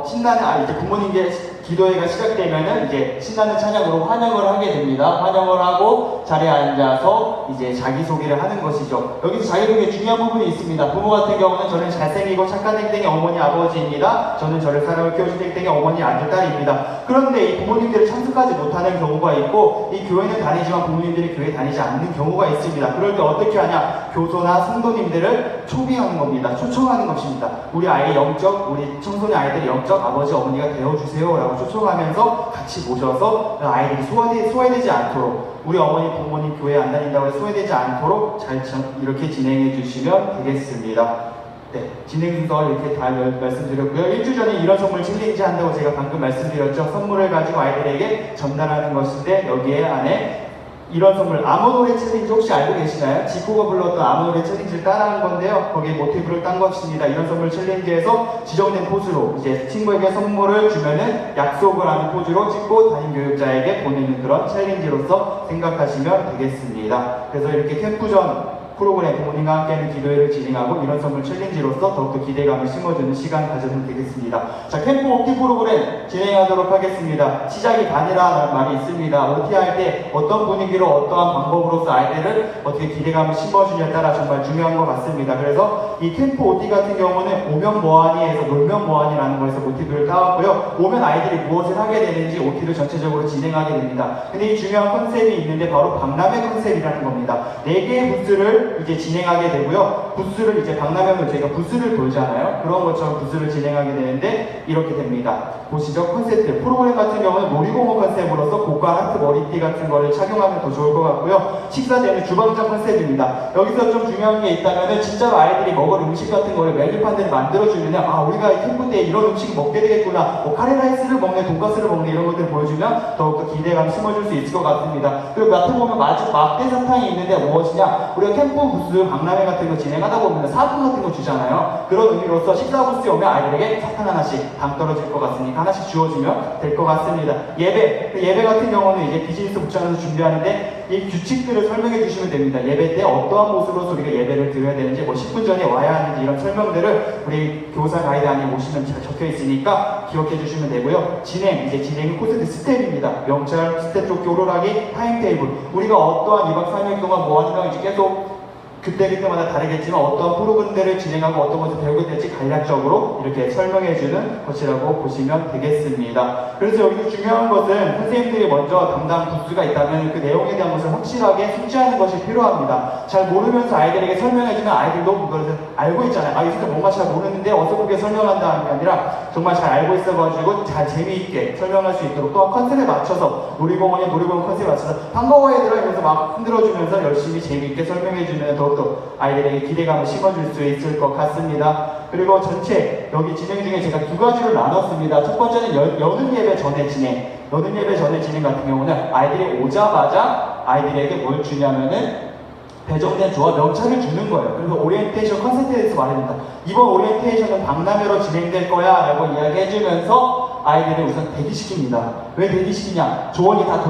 신나는 이제 부모님께 기도회가 시작되면은 이제 신나는 찬양으로 환영을 하게 됩니다. 환영을 하고 자리에 앉아서 이제 자기소개를 하는 것이죠. 여기서 자기소개 중요한 부분이 있습니다. 부모 같은 경우는 저는 잘생기고 착한 땡땡이 어머니 아버지입니다. 저는 저를 사랑을 키워준 땡땡이 어머니 아들 딸입니다. 그런데 이 부모님들이 참석하지 못하는 경우가 있고, 이 교회는 다니지만 부모님들이 교회 다니지 않는 경우가 있습니다. 그럴 때 어떻게 하냐? 교소나 성도님들을 초빙하는 겁니다. 초청하는 것입니다. 우리 아이 영적, 우리 청소년 아이들이 영적 아버지 어머니가 되어주세요 라고 초청하면서 같이 모셔서 아이들이 소외되지 않도록, 우리 어머니 부모님 교회 안 다닌다고 해서 소외되지 않도록 잘 이렇게 진행해 주시면 되겠습니다. 네, 진행 순서 이렇게 다 말씀드렸고요. 1주 전에 이런 선물 챌린지 한다고 제가 방금 말씀드렸죠. 선물을 가지고 아이들에게 전달하는 것인데, 여기에 안에 이런 선물, 아무 노래 챌린지 혹시 알고 계시나요? 지코가 불렀던 아무 노래 챌린지를 따라한 건데요. 거기에 모티브를 딴 것입니다. 이런 선물 챌린지에서 지정된 포즈로 이제 친구에게 선물을 주면은 약속을 하는 포즈로 찍고 담임 교육자에게 보내는 그런 챌린지로서 생각하시면 되겠습니다. 그래서 이렇게 캠프 전 프로그램 부모님과 함께하는 기도회를 진행하고 이런 선물 챌린지로서 더욱더 기대감을 심어주는 시간 가져도 되겠습니다. 자, 캠프 OT 프로그램 진행하도록 하겠습니다. 시작이 반이라는 말이 있습니다. OT 할 때 어떤 분위기로 어떠한 방법으로서 아이들을 어떻게 기대감을 심어주냐에 따라 정말 중요한 것 같습니다. 그래서 이 캠프 OT 같은 경우는 오면 뭐하니에서 놀면 뭐하니라는 거에서 모티브를 따왔고요. 오면 아이들이 무엇을 하게 되는지 OT를 전체적으로 진행하게 됩니다. 근데 이 중요한 컨셉이 있는데 바로 박람회 컨셉이라는 겁니다. 4개의 부스를 캠프를 이제 진행하게 되고요. 부스를 이제 박람회로 저희가 부스를 돌잖아요. 그런 것처럼 부스를 진행하게 되는데 이렇게 됩니다. 보시죠. 컨셉트. 프로그램 같은 경우는 놀이공원 컨셉으로서 고가 하트 머리띠 같은 거를 착용하면 더 좋을 것 같고요. 식사대는 주방장 컨셉입니다. 여기서 좀 중요한 게 있다면은 진짜로 아이들이 먹을 음식 같은 거를 메뉴판들을 만들어주면 아 우리가 이 캠프 때 이런 음식을 먹게 되겠구나. 뭐 카레라이스를 먹네, 돈가스를 먹네 이런 것들 보여주면 더욱더 기대감 심어줄 수 있을 것 같습니다. 그리고 앞에 보면 막대 사탕이 있는데 무엇이냐? 우리가 캠프 부스 박람회 같은 거 진행하다 보면 사탕 같은 거 주잖아요. 그런 의미로서 식사 부스에 오면 아이들에게 사탕 하나씩 당 떨어질 것 같으니까 하나씩 주어지면 될 것 같습니다. 예배 같은 경우는 이제 비즈니스 부장에서 준비하는데 이 규칙들을 설명해 주시면 됩니다. 예배 때 어떠한 모습으로서 우리가 예배를 드려야 되는지 뭐 10분 전에 와야 하는지 이런 설명들을 우리 교사 가이드 안에 보시면 잘 적혀 있으니까 기억해 주시면 되고요. 이제 진행은 코스 스텝입니다. 명찰, 스텝 쪽 교류하기, 타임테이블. 우리가 어떠한 2박 3일 동안 뭐 하는 거 이제 계속 그때마다 다르겠지만 어떤 프로그램들을 진행하고 어떤 것을 배우게 될지 간략적으로 이렇게 설명해주는 것이라고 보시면 되겠습니다. 그래서 여기서 중요한 것은 선생님들이 먼저 담당 부스가 있다면 그 내용에 대한 것을 확실하게 숙지하는 것이 필요합니다. 잘 모르면서 아이들에게 설명해주면 아이들도 그것을 알고 있잖아요. 아, 이 선생님 뭔가 잘 모르는데 어서 그렇게 설명한다는 게 아니라 정말 잘 알고 있어가지고 잘 재미있게 설명할 수 있도록 또한 컨셉에 맞춰서 놀이공원 컨셉에 맞춰서 반가워 얘들아 이러면서 막 흔들어주면서 열심히 재미있게 설명해주면 더욱더 아이들에게 기대감을 심어줄 수 있을 것 같습니다. 그리고 전체 여기 진행 중에 제가 두 가지로 나눴습니다. 첫 번째는 여는 예배 전에 진행. 여는 예배 전에 진행 같은 경우는 아이들이 오자마자 아이들에게 뭘 주냐면은 배정된 조와 명찰을 주는 거예요. 그래서 오리엔테이션 컨셉트에 대해서 말합니다. 이번 오리엔테이션은 박람회로 진행될 거야 라고 이야기해주면서 아이들을 우선 대기시킵니다. 왜 대기시키냐? 조원이 다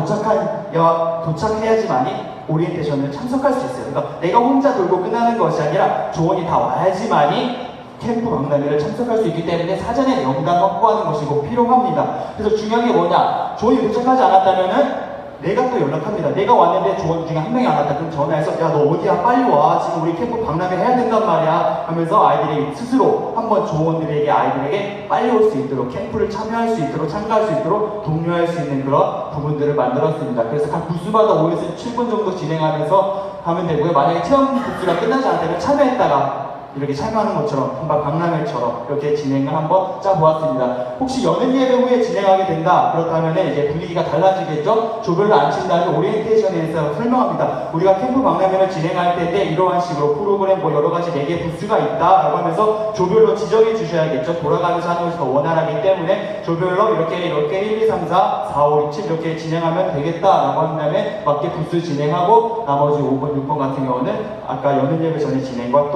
도착해야지만이 오리엔테이션을 참석할 수 있어요. 그러니까 내가 혼자 돌고 끝나는 것이 아니라 조원이 다 와야지만이 캠프 박람회를 참석할 수 있기 때문에 사전에 명단 확보하는 것이 꼭 필요합니다. 그래서 중요한 게 뭐냐? 조원이 도착하지 않았다면은 내가 또 연락합니다. 내가 왔는데 조원 중에 한 명이 안 왔다. 그럼 전화해서 야 너 어디야? 빨리 와. 지금 우리 캠프 박람회 해야 된단 말이야. 하면서 아이들이 스스로 한번 조원들에게 아이들에게 빨리 올 수 있도록 캠프를 참여할 수 있도록 참가할 수 있도록 독려할 수 있는 그런 부분들을 만들었습니다. 그래서 각 부스마다 5에서 7분 정도 진행하면서 하면 되고요. 만약에 체험 부스가 끝나지 않다면 참여했다가 이렇게 참여하는 것처럼 한번 박람회처럼 이렇게 진행을 한번 짜보았습니다. 혹시 여는 예배 후에 진행하게 된다 그렇다면 이제 분위기가 달라지겠죠. 조별로 앉힌 다음에 오리엔테이션에 대해서 설명합니다. 우리가 캠프 박람회를 진행할 텐데 이러한 식으로 프로그램 뭐 여러 가지 4개 부스가 있다라고 하면서 조별로 지정해 주셔야겠죠. 돌아가면서 하는 것이 더 원활하기 때문에 조별로 이렇게 1, 2, 3, 4, 4, 5, 6, 7 이렇게 진행하면 되겠다라고 한 다음에 밖에 부스 진행하고 나머지 5번, 6번 같은 경우는 아까 여는 예배 전에 진행과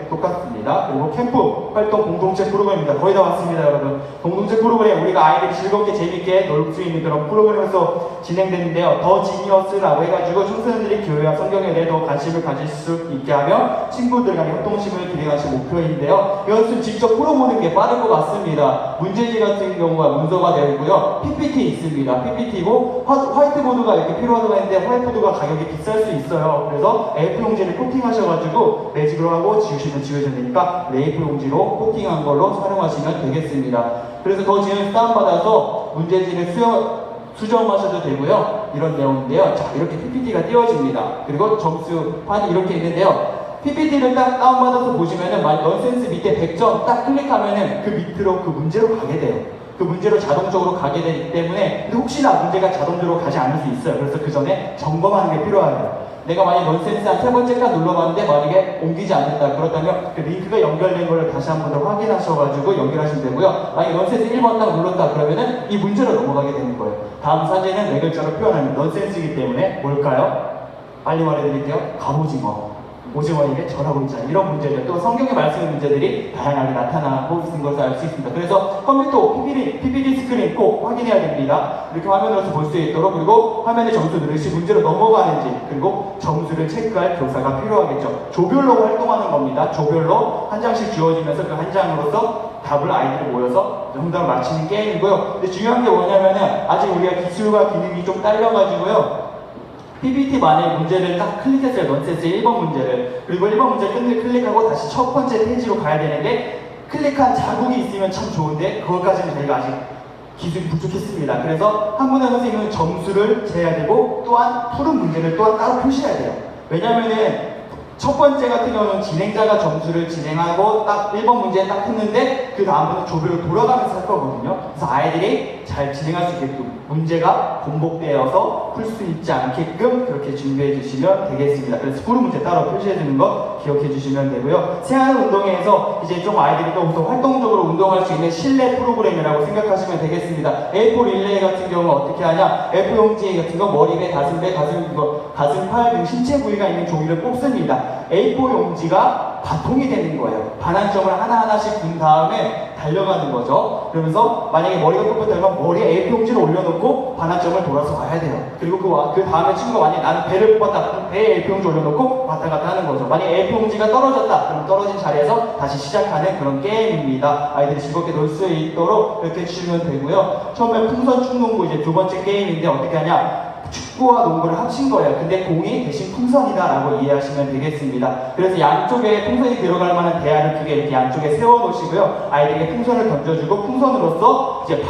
똑같습니다. 그리고 캠프 활동 공동체 프로그램입니다. 거의 다 왔습니다, 여러분. 공동체 프로그램 우리가 아이들이 즐겁게 재밌게 놀 수 있는 그런 프로그램에서 진행되는데요. 더 지니어스라고 해가지고 청소년들이 교회와 성경에 대해 더 관심을 가질 수 있게 하며 친구들 간의 협동심을 기대하는 것이 목표인데요. 이것은 직접 풀어보는 게 빠를 것 같습니다. 문제지 같은 경우가 문서가 되어 있고요. PPT 있습니다. PPT고 화이트보드가 이렇게 필요하다고 했는데 화이트보드가 가격이 비쌀 수 있어요. 그래서 A4 용지를 코팅하셔가지고 매직으로 하고 지우시면 지워져야 되니까 A4 용지로 코팅한 걸로 사용하시면 되겠습니다. 그래서 더 지금 다운받아서 문제지를 수정하셔도 되고요. 이런 내용인데요. 자, 이렇게 PPT가 띄워집니다. 그리고 점수판이 이렇게 있는데요. PPT를 딱 다운받아서 보시면은 넌센스 밑에 100점 딱 클릭하면은 그 밑으로 그 문제로 가게 돼요. 그 문제로 자동적으로 가게 되기 때문에 근데 혹시나 문제가 자동적으로 가지 않을 수 있어요. 그래서 그 전에 점검하는 게 필요해요. 내가 만약에 넌센스 한 3번째 칸 눌러봤는데 만약에 옮기지 않는다 그렇다면 그 링크가 연결된 걸 다시 한 번 더 확인하셔가지고 연결하시면 되고요. 만약에 넌센스 1번 딱 눌렀다 그러면은 이 문제로 넘어가게 되는 거예요. 다음 사진은 4글자로 표현하면 넌센스이기 때문에 뭘까요? 빨리 말해드릴게요. 갑오징어. 오징어에게 절하고 있잖아요. 이런 문제들, 또 성경의 말씀의 문제들이 다양하게 나타나고 있는 것을 알 수 있습니다. 그래서 컴퓨터 PPT 스크린 꼭 확인해야 됩니다. 이렇게 화면으로서 볼 수 있도록, 그리고 화면에 점수 누르시 문제로 넘어가는지, 그리고 점수를 체크할 교사가 필요하겠죠. 조별로 활동하는 겁니다. 조별로 한 장씩 주어지면서 그 한 장으로서 답을 아이들이 모여서 정답을 맞히는 게임이고요. 근데 중요한 게 뭐냐면은 아직 우리가 기술과 기능이 좀 딸려가지고요. PPT만의 문제를 딱 클릭했어요. 넌센스 1번 문제를. 그리고 1번 문제 클릭하고 다시 첫 번째 페이지로 가야 되는데 클릭한 자국이 있으면 참 좋은데 그것까지는 저희가 아직 기술이 부족했습니다. 그래서 한문화 선생님은 점수를 재야 되고 또한 푸른 문제를 또한 따로 표시해야 돼요. 왜냐면은 첫 번째 같은 경우는 진행자가 점수를 진행하고 딱 1번 문제 딱 했는데 그 다음부터 조별로 돌아가면서 할 거거든요. 그래서 아이들이 잘 진행할 수 있게끔 문제가 반복되어서 풀 수 있지 않게끔 그렇게 준비해 주시면 되겠습니다. 그래서 풀 문제 따로 표시해 주는 거 기억해 주시면 되고요. 생활 운동회에서 이제 좀 아이들이 좀 더 활동적으로 운동할 수 있는 실내 프로그램이라고 생각하시면 되겠습니다. A4 릴레이 같은 경우는 어떻게 하냐? A4 용지 같은 거 머리배, 가슴배, 가슴팔 등 신체 부위가 있는 종이를 뽑습니다. A4 용지가 바통이 되는 거예요. 반환점을 하나하나씩 분 다음에 달려가는 거죠. 그러면서 만약에 머리가 뽑혔다면 머리에 A4 용지를 올려놓고 반환점을 돌아서 와야 돼요. 그리고 그 다음에 친구가 만약에 나는 배를 뽑았다. 그럼 배에 A4 용지 올려놓고 왔다 갔다 하는 거죠. 만약에 A4 용지가 떨어졌다. 그럼 떨어진 자리에서 다시 시작하는 그런 게임입니다. 아이들이 즐겁게 놀 수 있도록 이렇게 해주시면 되고요. 처음에 풍선 축농구 이제 두 번째 게임인데 어떻게 하냐? 축구와 농구를 합친 거예요. 근데 공이 대신 풍선이다라고 이해하시면 되겠습니다. 그래서 양쪽에 풍선이 들어갈 만한 대야를 두 개 이렇게 양쪽에 세워 놓으시고요. 아이들에게 풍선을 던져주고 풍선으로서 이제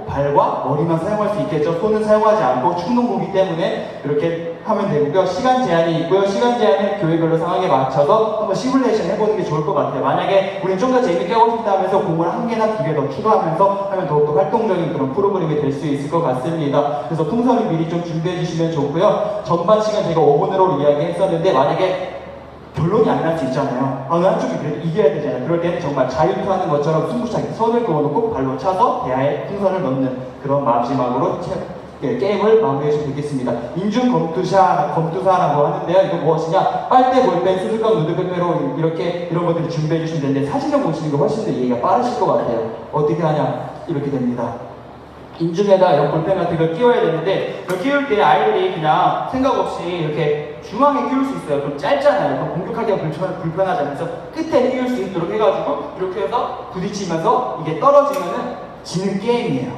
발과 머리만 사용할 수 있겠죠. 손은 사용하지 않고 축농구기 때문에 이렇게 하면 되고요. 시간 제한이 있고요. 시간 제한은 교회별로 상황에 맞춰서 한번 시뮬레이션 해보는 게 좋을 것 같아요. 만약에 우리는 좀 더 재밌게 하고 싶다 하면서 공을 한 개나 두 개 더 추가하면서 하면 더욱더 활동적인 그런 프로그램이 될 수 있을 것 같습니다. 그래서 풍선을 미리 좀 준비해 주시면 좋고요. 전반 시간 제가 5분으로 이야기했었는데 만약에 결론이 안 날 수 있잖아요. 어느 한쪽이 그래도 이겨야 되잖아요. 그럴 때는 정말 자유투하는 것처럼 승부차기 손을 그어놓고 발로 차서 대야에 풍선을 넣는 그런 마지막으로 게임을 마무리해주시면 되겠습니다. 인중 검투사라고 하는데요. 이거 무엇이냐? 빨대, 볼펜, 수술감, 누드페페로 이렇게 이런 것들을 준비해 주시면 되는데 사진을 보시는 게 훨씬 더 이해가 빠르실 것 같아요. 어떻게 하냐? 이렇게 됩니다. 인중에다 이런 볼펜 같은 걸 끼워야 되는데 그 끼울 때 아이들이 그냥 생각 없이 이렇게 중앙에 끼울 수 있어요. 그럼 짧잖아요. 그럼 공격하기가 불편하잖아요. 그래서 끝에 끼울 수 있도록 해가지고 이렇게 해서 부딪히면서 이게 떨어지면은 지는 게임이에요.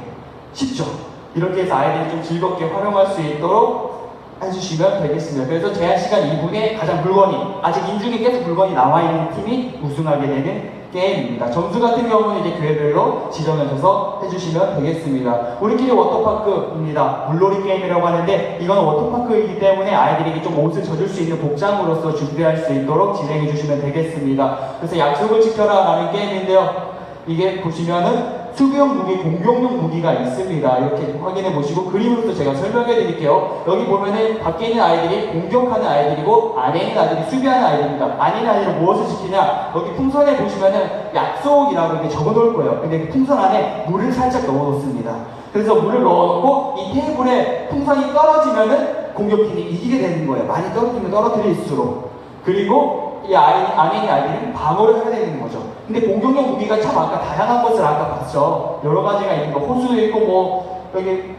쉽죠? 이렇게 해서 아이들이 좀 즐겁게 활용할 수 있도록 해주시면 되겠습니다. 그래서 제한 시간 2분에 가장 물건이 아직 인중에 계속 물건이 나와 있는 팀이 우승하게 되는 게임입니다. 점수 같은 경우는 이제 교회별로 지정하셔서 해주시면 되겠습니다. 우리끼리 워터파크입니다. 물놀이 게임이라고 하는데 이건 워터파크이기 때문에 아이들에게 좀 옷을 젖을 수 있는 복장으로서 준비할 수 있도록 진행해 주시면 되겠습니다. 그래서 약속을 지켜라 라는 게임인데요. 이게 보시면은 수비용 무기, 공격용 무기가 있습니다. 이렇게 확인해 보시고 그림으로도 제가 설명해 드릴게요. 여기 보면은 밖에 있는 아이들이 공격하는 아이들이고 안에 있는 아이들이 수비하는 아이들입니다. 안에 있는 아이들은 무엇을 지키냐? 여기 풍선에 보시면은 약속이라고 이렇게 적어 놓을 거예요. 근데 그 풍선 안에 물을 살짝 넣어 놓습니다. 그래서 물을 넣어 놓고 이 테이블에 풍선이 떨어지면은 공격팀이 이기게 되는 거예요. 많이 떨어지면 떨어뜨릴수록. 그리고 이 안에 있는 아이들이 방어를 해야 되는 거죠. 근데 공격용 무기가 참 아까 다양한 것을 아까 봤죠. 여러 가지가 있는 거. 호수도 있고 뭐 여기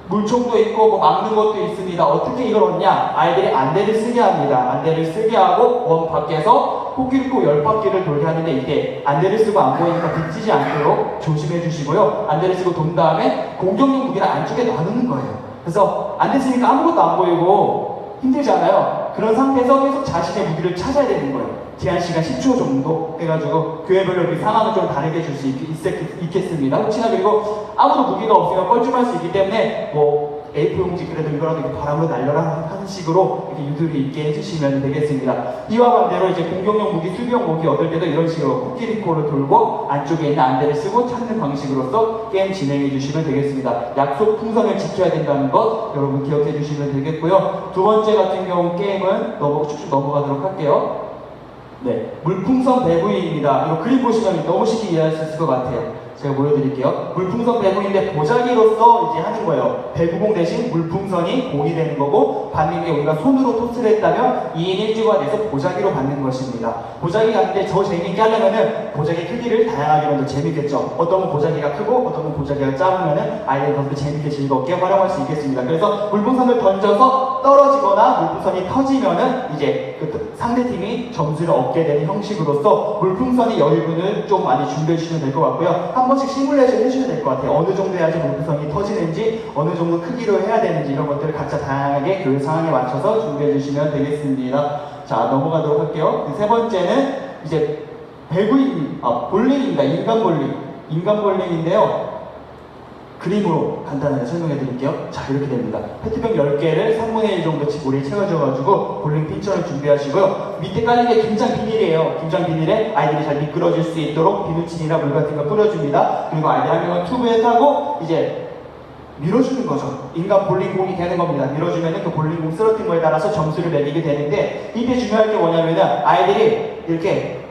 물총도 있고 뭐 막는 것도 있습니다. 어떻게 이걸 얻냐? 아이들이 안대를 쓰게 합니다. 안대를 쓰게 하고 원 밖에서 코끼리 코 10바퀴를 돌게 하는데 이게 안대를 쓰고 안 보이니까 비치지 않도록 조심해 주시고요. 안대를 쓰고 돈 다음에 공격용 무기를 안쪽에 놔두는 거예요. 그래서 안대 쓰니까 아무것도 안 보이고 힘들잖아요. 그런 상태에서 계속 자신의 무기를 찾아야 되는 거예요. 제한 시간 10초 정도 해가지고 교회별로 그 상황을 좀 다르게 줄 수 있겠습니다. 혹시나 그리고 아무도 무기가 없으면 뻘쭘할 수 있기 때문에 뭐 A4 용지 그래도 이거라도 이렇게 바람으로 날려라 하는 식으로 이렇게 유두리 있게 해주시면 되겠습니다. 이와 반대로 이제 공격용 무기, 수비용 무기 얻을 때도 이런 식으로 코끼리코를 돌고 안쪽에 있는 안대를 쓰고 찾는 방식으로서 게임 진행해 주시면 되겠습니다. 약속 풍선을 지켜야 된다는 것 여러분 기억해 주시면 되겠고요. 두 번째 같은 경우 게임은 쭉쭉 넘어가도록 할게요. 네, 물풍선 배구입니다. 이거 그림 보시면 너무 쉽게 이해할 수 있을 것 같아요. 제가 보여드릴게요. 물풍선 배구인데 보자기로서 이제 하는 거예요. 배구공 대신 물풍선이 공이 되는 거고 반면에 우리가 손으로 토스를 했다면 2인 1조가 돼서 보자기로 받는 것입니다. 보자기 하는데 더 재밌게 하려면은 보자기 크기를 다양하게 하면 더 재밌겠죠. 어떤 건 보자기가 크고 어떤 건 보자기가 작으면은 아이들이 더 재밌게 즐겁게 활용할 수 있겠습니다. 그래서 물풍선을 던져서 떨어지거나 물풍선이 터지면은 이제 그 상대팀이 점수를 얻게 되는 형식으로서 물풍선이 여유분을 좀 많이 준비해 주시면 될 것 같고요. 한 번씩 시뮬레이션 해주셔야 될 것 같아요. 어느 정도 해야지 물풍선이 터지는지 어느 정도 크기로 해야 되는지 이런 것들을 각자 다양하게 교육 상황에 맞춰서 준비해 주시면 되겠습니다. 자, 넘어가도록 할게요. 세 번째는 이제 볼링입니다. 인간 볼링인데요. 그림으로 간단하게 설명해 드릴게요. 자, 이렇게 됩니다. 페트병 10개를 3분의 1 정도씩 물에 채워줘가지고 볼링 핀처럼 준비하시고요. 밑에 깔린 게 김장 비닐이에요. 김장 비닐에 아이들이 잘 미끄러질 수 있도록 비누칠이나 물 같은 거 뿌려줍니다. 그리고 아이들 한 명은 튜브에 타고 이제 밀어주는 거죠. 인간 볼링공이 되는 겁니다. 밀어주면은 그 볼링공 쓰러진 거에 따라서 점수를 매기게 되는데, 이때 중요할 게 뭐냐면은 아이들이 이렇게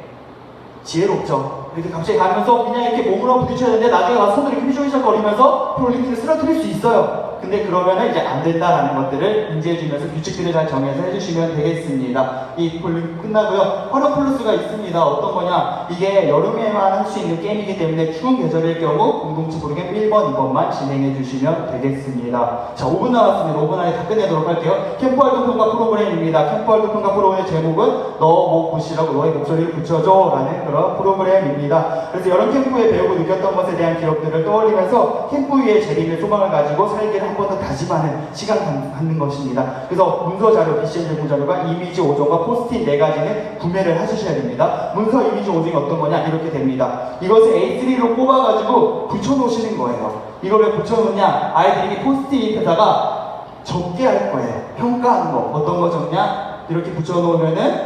지혜롭죠. 이렇게 갑자기 가면서 그냥 이렇게 몸으로 부딪혀야 되는데 나중에 와서 손으로 이렇게 휘적휘적거리면서 볼링핀을 쓰러뜨릴 수 있어요. 근데 그러면은 이제 안 된다라는 것들을 인지해주면서 규칙들을 잘 정해서 해주시면 되겠습니다. 이 볼링 끝나고요. 활용 플러스가 있습니다. 어떤 거냐? 이게 여름에만 할 수 있는 게임이기 때문에 추운 계절일 경우 공동체 보링 1번, 2번만 진행해 주시면 되겠습니다. 자, 5분 남았습니다. 5분 안에 다 끝내도록 할게요. 캠프 활동 평가 프로그램입니다. 캠프 활동 평가 프로그램의 제목은 너 목 붙이라고 너의 목소리를 붙여줘 라는 그런 프로그램입니다. 그래서 여름 캠프에 배우고 느꼈던 것에 대한 기억들을 떠올리면서 캠프 위에 재림의 소망을 가지고 살기를 한 번 더 다짐하는 시간 갖는 것입니다. 그래서 문서 자료, BCN 제공 자료가 이미지 5종과 포스트잇 4가지는 구매를 해주셔야 됩니다. 문서 이미지 5종이 어떤 거냐? 이렇게 됩니다. 이것을 A3로 뽑아가지고 붙여놓으시는 거예요. 이걸 왜 붙여놓냐? 아이들이 포스트잇에다가 적게 할 거예요. 평가하는 거. 어떤 거 적냐? 이렇게 붙여놓으면은,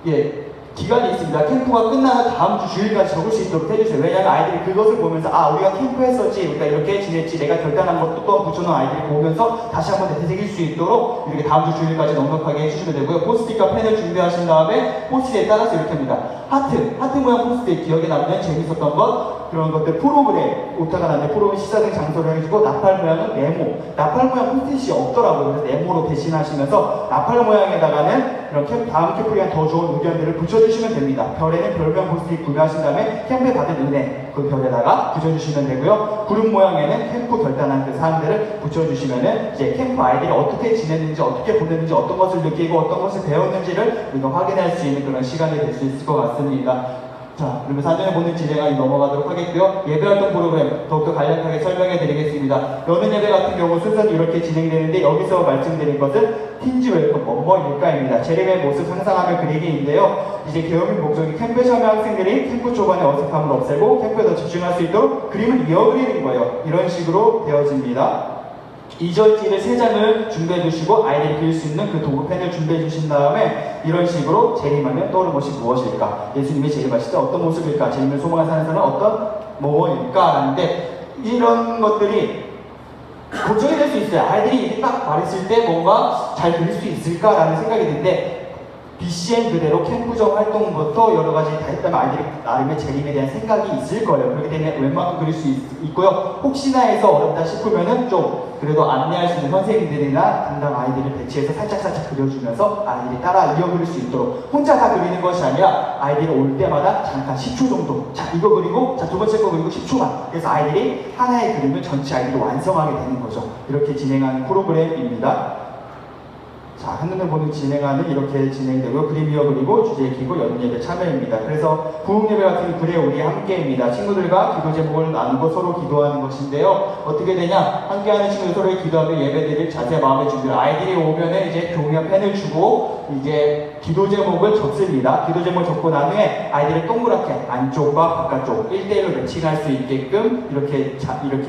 예, 기간이 있습니다. 캠프가 끝나면 다음 주 주일까지 적을 수 있도록 해주세요. 왜냐하면 아이들이 그것을 보면서 우리가 캠프했었지, 우리가 이렇게 지냈지, 내가 결단한 것도 또 붙여놓은 아이들이 보면서 다시 한번 되새길 수 있도록 이렇게 다음 주 주일까지 넉넉하게 해주시면 되고요. 포스트잇과 펜을 준비하신 다음에 포스트잇에 따라서 이렇게 합니다. 하트 모양 포스트잇, 기억에 남는 재밌었던 것, 그런 것들, 프로그램, 오타가 났는데 프로그램 시사등 장소를 해주고, 나팔 모양은 네모. 나팔 모양 포스트잇이 없더라고요. 그래서 네모로 대신하시면서 나팔 모양에다가는 이런 다음 캠프에 대한 더 좋은 의견들을 붙여주시면 됩니다. 별에는 별명 포스트잇 구매하신 다음에 캠프에 받은 은혜, 그 별에다가 붙여주시면 되고요. 구름 모양에는 캠프 결단한 그 사항들을 붙여주시면은 이제 캠프 아이들이 어떻게 지냈는지, 어떻게 보냈는지, 어떤 것을 느끼고 어떤 것을 배웠는지를 우리가 확인할 수 있는 그런 시간이 될 수 있을 것 같습니다. 자, 그러면 사전에 보는 진행이 넘어가도록 하겠고요. 예배활동 프로그램 더욱더 간략하게 설명해 드리겠습니다. 여는 예배 같은 경우 순서는 이렇게 진행되는데, 여기서 말씀드릴 것은 팀즈 웰컴 뭐뭐일까입니다. 재림의 모습 상상하며 그리기인데요. 이제 개업인 목적이 캠프에 참여한 학생들이 캠프 초반에 어색함을 없애고 캠프에 더 집중할 수 있도록 그림을 이어그리는 거예요. 이런 식으로 되어집니다. 2절지를 3장을 준비해 주시고 아이들이 그릴 수 있는 그 도구펜을 준비해 주신 다음에 이런 식으로 재림하면 떠오르는 것이 무엇일까? 예수님이 재림하실 때 어떤 모습일까? 재림을 소망을 사는 사람은 어떤 뭐일까? 하는데 이런 것들이 걱정이 될 수 있어요. 아이들이 이게 딱 말했을 때 뭔가 잘 그릴 수 있을까라는 생각이 드는데, BCN 그대로 캠프적 활동부터 여러 가지 다 했다면 아이들이 나름의 재림에 대한 생각이 있을 거예요. 그렇기 때문에 웬만큼 그릴 수 있고요. 혹시나 해서 어렵다 싶으면은 좀 그래도 안내할 수 있는 선생님들이나 담당 아이들을 배치해서 살짝살짝 그려주면서 아이들이 따라 이어 그릴 수 있도록, 혼자 다 그리는 것이 아니라 아이들이 올 때마다 잠깐 10초 정도, 자 이거 그리고 자 두 번째 거 그리고 10초만, 그래서 아이들이 하나의 그림을 전체 아이들이 완성하게 되는 거죠. 이렇게 진행하는 프로그램입니다. 자, 한눈에 보는 진행하는 이렇게 진행되고, 그림 이어 그리고 주제 기고 연예배 참여입니다. 그래서 부흥예배 같은 경우 그래 우리 함께입니다. 친구들과 기도 제목을 나누고 서로 기도하는 것인데요. 어떻게 되냐? 함께하는 친구들 서로의 기도하며 예배드릴 자세 마음의 준비. 아이들이 오면은 이제 종이와 펜을 주고 이제 기도 제목을 적습니다. 기도 제목을 적고 난 후에 아이들이 동그랗게 안쪽과 바깥쪽 1대1로 매칭할 수 있게끔 이렇게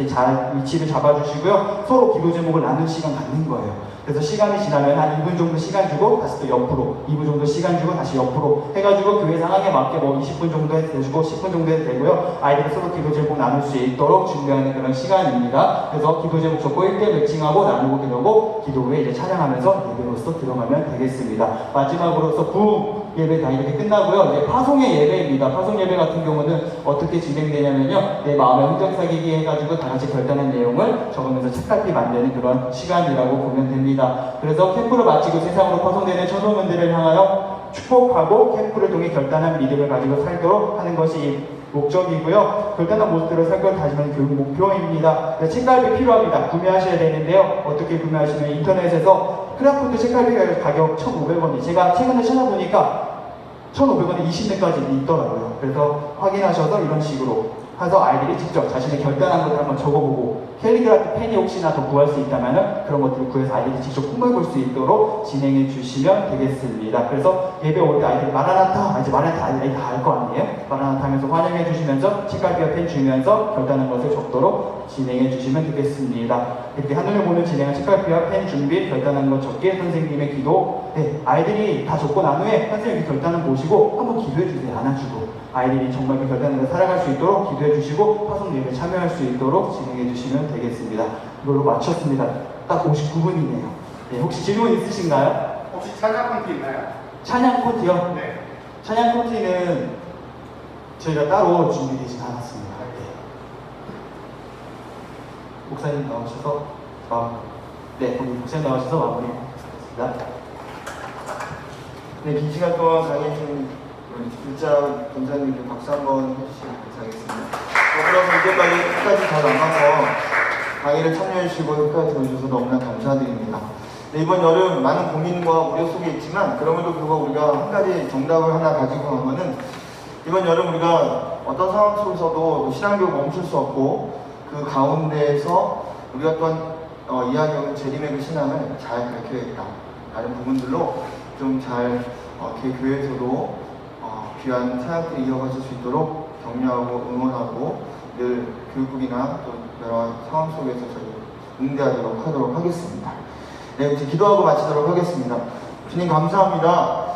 잘 위치를 잡아주시고요. 서로 기도 제목을 나눌 시간 갖는 거예요. 그래서 시간이 지나면 한 2분 정도 시간 주고 다시 또 옆으로, 2분 정도 시간 주고 다시 옆으로 해가지고 교회 상황에 맞게 뭐 20분 정도 해도 되고 10분 정도 해도 되고요. 아이들이 서로 기도 제목 나눌 수 있도록 준비하는 그런 시간입니다. 그래서 기도 제목 적고 1대 매칭하고 나누고 기도하고 기도 후에 이제 찬양하면서 예배로서 들어가면 되겠습니다. 마지막으로서 부흥 예배 다 이렇게 끝나고요. 이제 파송의 예배입니다. 파송 예배 같은 경우는 어떻게 진행되냐면요. 내 마음의 흔적 사귀기 해가지고 다 같이 결단한 내용을 적으면서 책갈피 만드는 그런 시간이라고 보면 됩니다. 그래서 캠프를 마치고 세상으로 파송되는 청소년들을 향하여 축복하고 캠프를 통해 결단한 믿음을 가지고 살도록 하는 것이 목적이고요. 결단한 모습대로 살 걸 다짐하는 교육 목표입니다. 책갈피 필요합니다. 구매하셔야 되는데요. 어떻게 구매하시면 인터넷에서 크라프트 책갈피 가격 1,500원이, 제가 최근에 찾아보니까 1,500원에 20매까지 있더라고요. 그래서 확인하셔서 이런 식으로 해서 아이들이 직접 자신의 결단한 것을 한번 적어보고 캘리그라피 펜이 혹시나 더 구할 수 있다면 그런 것들을 구해서 아이들이 직접 꿈을 꿀 수 있도록 진행해 주시면 되겠습니다. 그래서 예배 올 때 아이들 마라나타, 이제 마라나타 아이들이 다 알 거 아니에요? 마라나타 하면서 환영해 주시면서 책갈피와 펜 주면서 결단한 것을 적도록 진행해 주시면 되겠습니다. 이렇게 하늘을 보는 진행한 책갈피와 펜 준비, 결단한 것 적기, 선생님의 기도. 네, 아이들이 다 적고 난 후에 선생님이 결단을 보시고 한번 기도해 주세요. 안아주고. 아이들이 정말 그 결단을 살아갈 수 있도록 기도해 주시고 파송 예배에 참여할 수 있도록 진행해 주시면 되겠습니다. 이걸로 마쳤습니다. 딱 59분이네요. 네, 혹시 질문 있으신가요? 혹시 찬양 콘티 있나요? 찬양 콘티요? 네. 찬양 콘티는 저희가 따로 준비되진 않았습니다. 네. 목사님 나오셔서 네, 우리 목사님 나오셔서 마무리하겠습니다. 네, 긴 시간 동안 강해주신 우리 글자 권사님께 박수 한번 해주시면 감사하겠습니다. 그럼 이제까지 끝까지 잘 남아서 강의를 참여해주시고 끝까지 들어주셔서 너무나 감사드립니다. 네, 이번 여름 많은 고민과 우려 속에 있지만 그럼에도 불구하고 우리가 한 가지 정답을 하나 가지고 가면은 이번 여름 우리가 어떤 상황 속에서도 신앙교육 멈출 수 없고 그 가운데에서 우리가 또한 이야기하는 재림의 그 신앙을 잘 가르쳐야겠다 라는 부분들로 좀 잘 교회에서도 귀한 사역들을 이어가실 수 있도록 격려하고 응원하고 늘 교육국이나 또 여러 상황 속에서 저희 응대하도록 하도록 하겠습니다. 네, 이제 기도하고 마치도록 하겠습니다. 주님 감사합니다.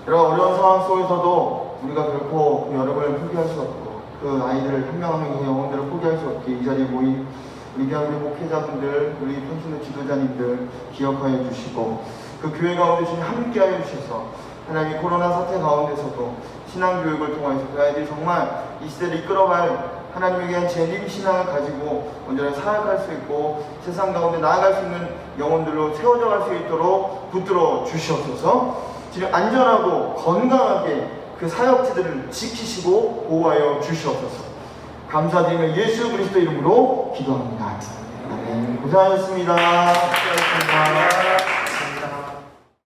여러 어려운 상황 속에서도 우리가 결코 그 여름을 포기할 수 없고 그 아이들을 한 명 한 명의 영혼들을 포기할 수 없게 이 자리에 모인 우리 귀한 우리 목회자분들, 우리 평신도 지도자님들 기억하여 주시고 그 교회 가운데 주님 함께하여 주셔서 하나님이 코로나 사태 가운데서도 신앙교육을 통해서 그 아이들이 정말 이 시대를 이끌어갈 하나님에 대한 재림 신앙을 가지고 온전히 사역할 수 있고 세상 가운데 나아갈 수 있는 영혼들로 세워져 갈 수 있도록 붙들어 주시옵소서. 지금 안전하고 건강하게 그 사역지들을 지키시고 보호하여 주시옵소서. 감사드리며 예수 그리스도 이름으로 기도합니다. 아멘. 고생하셨습니다. 고생하셨습니다.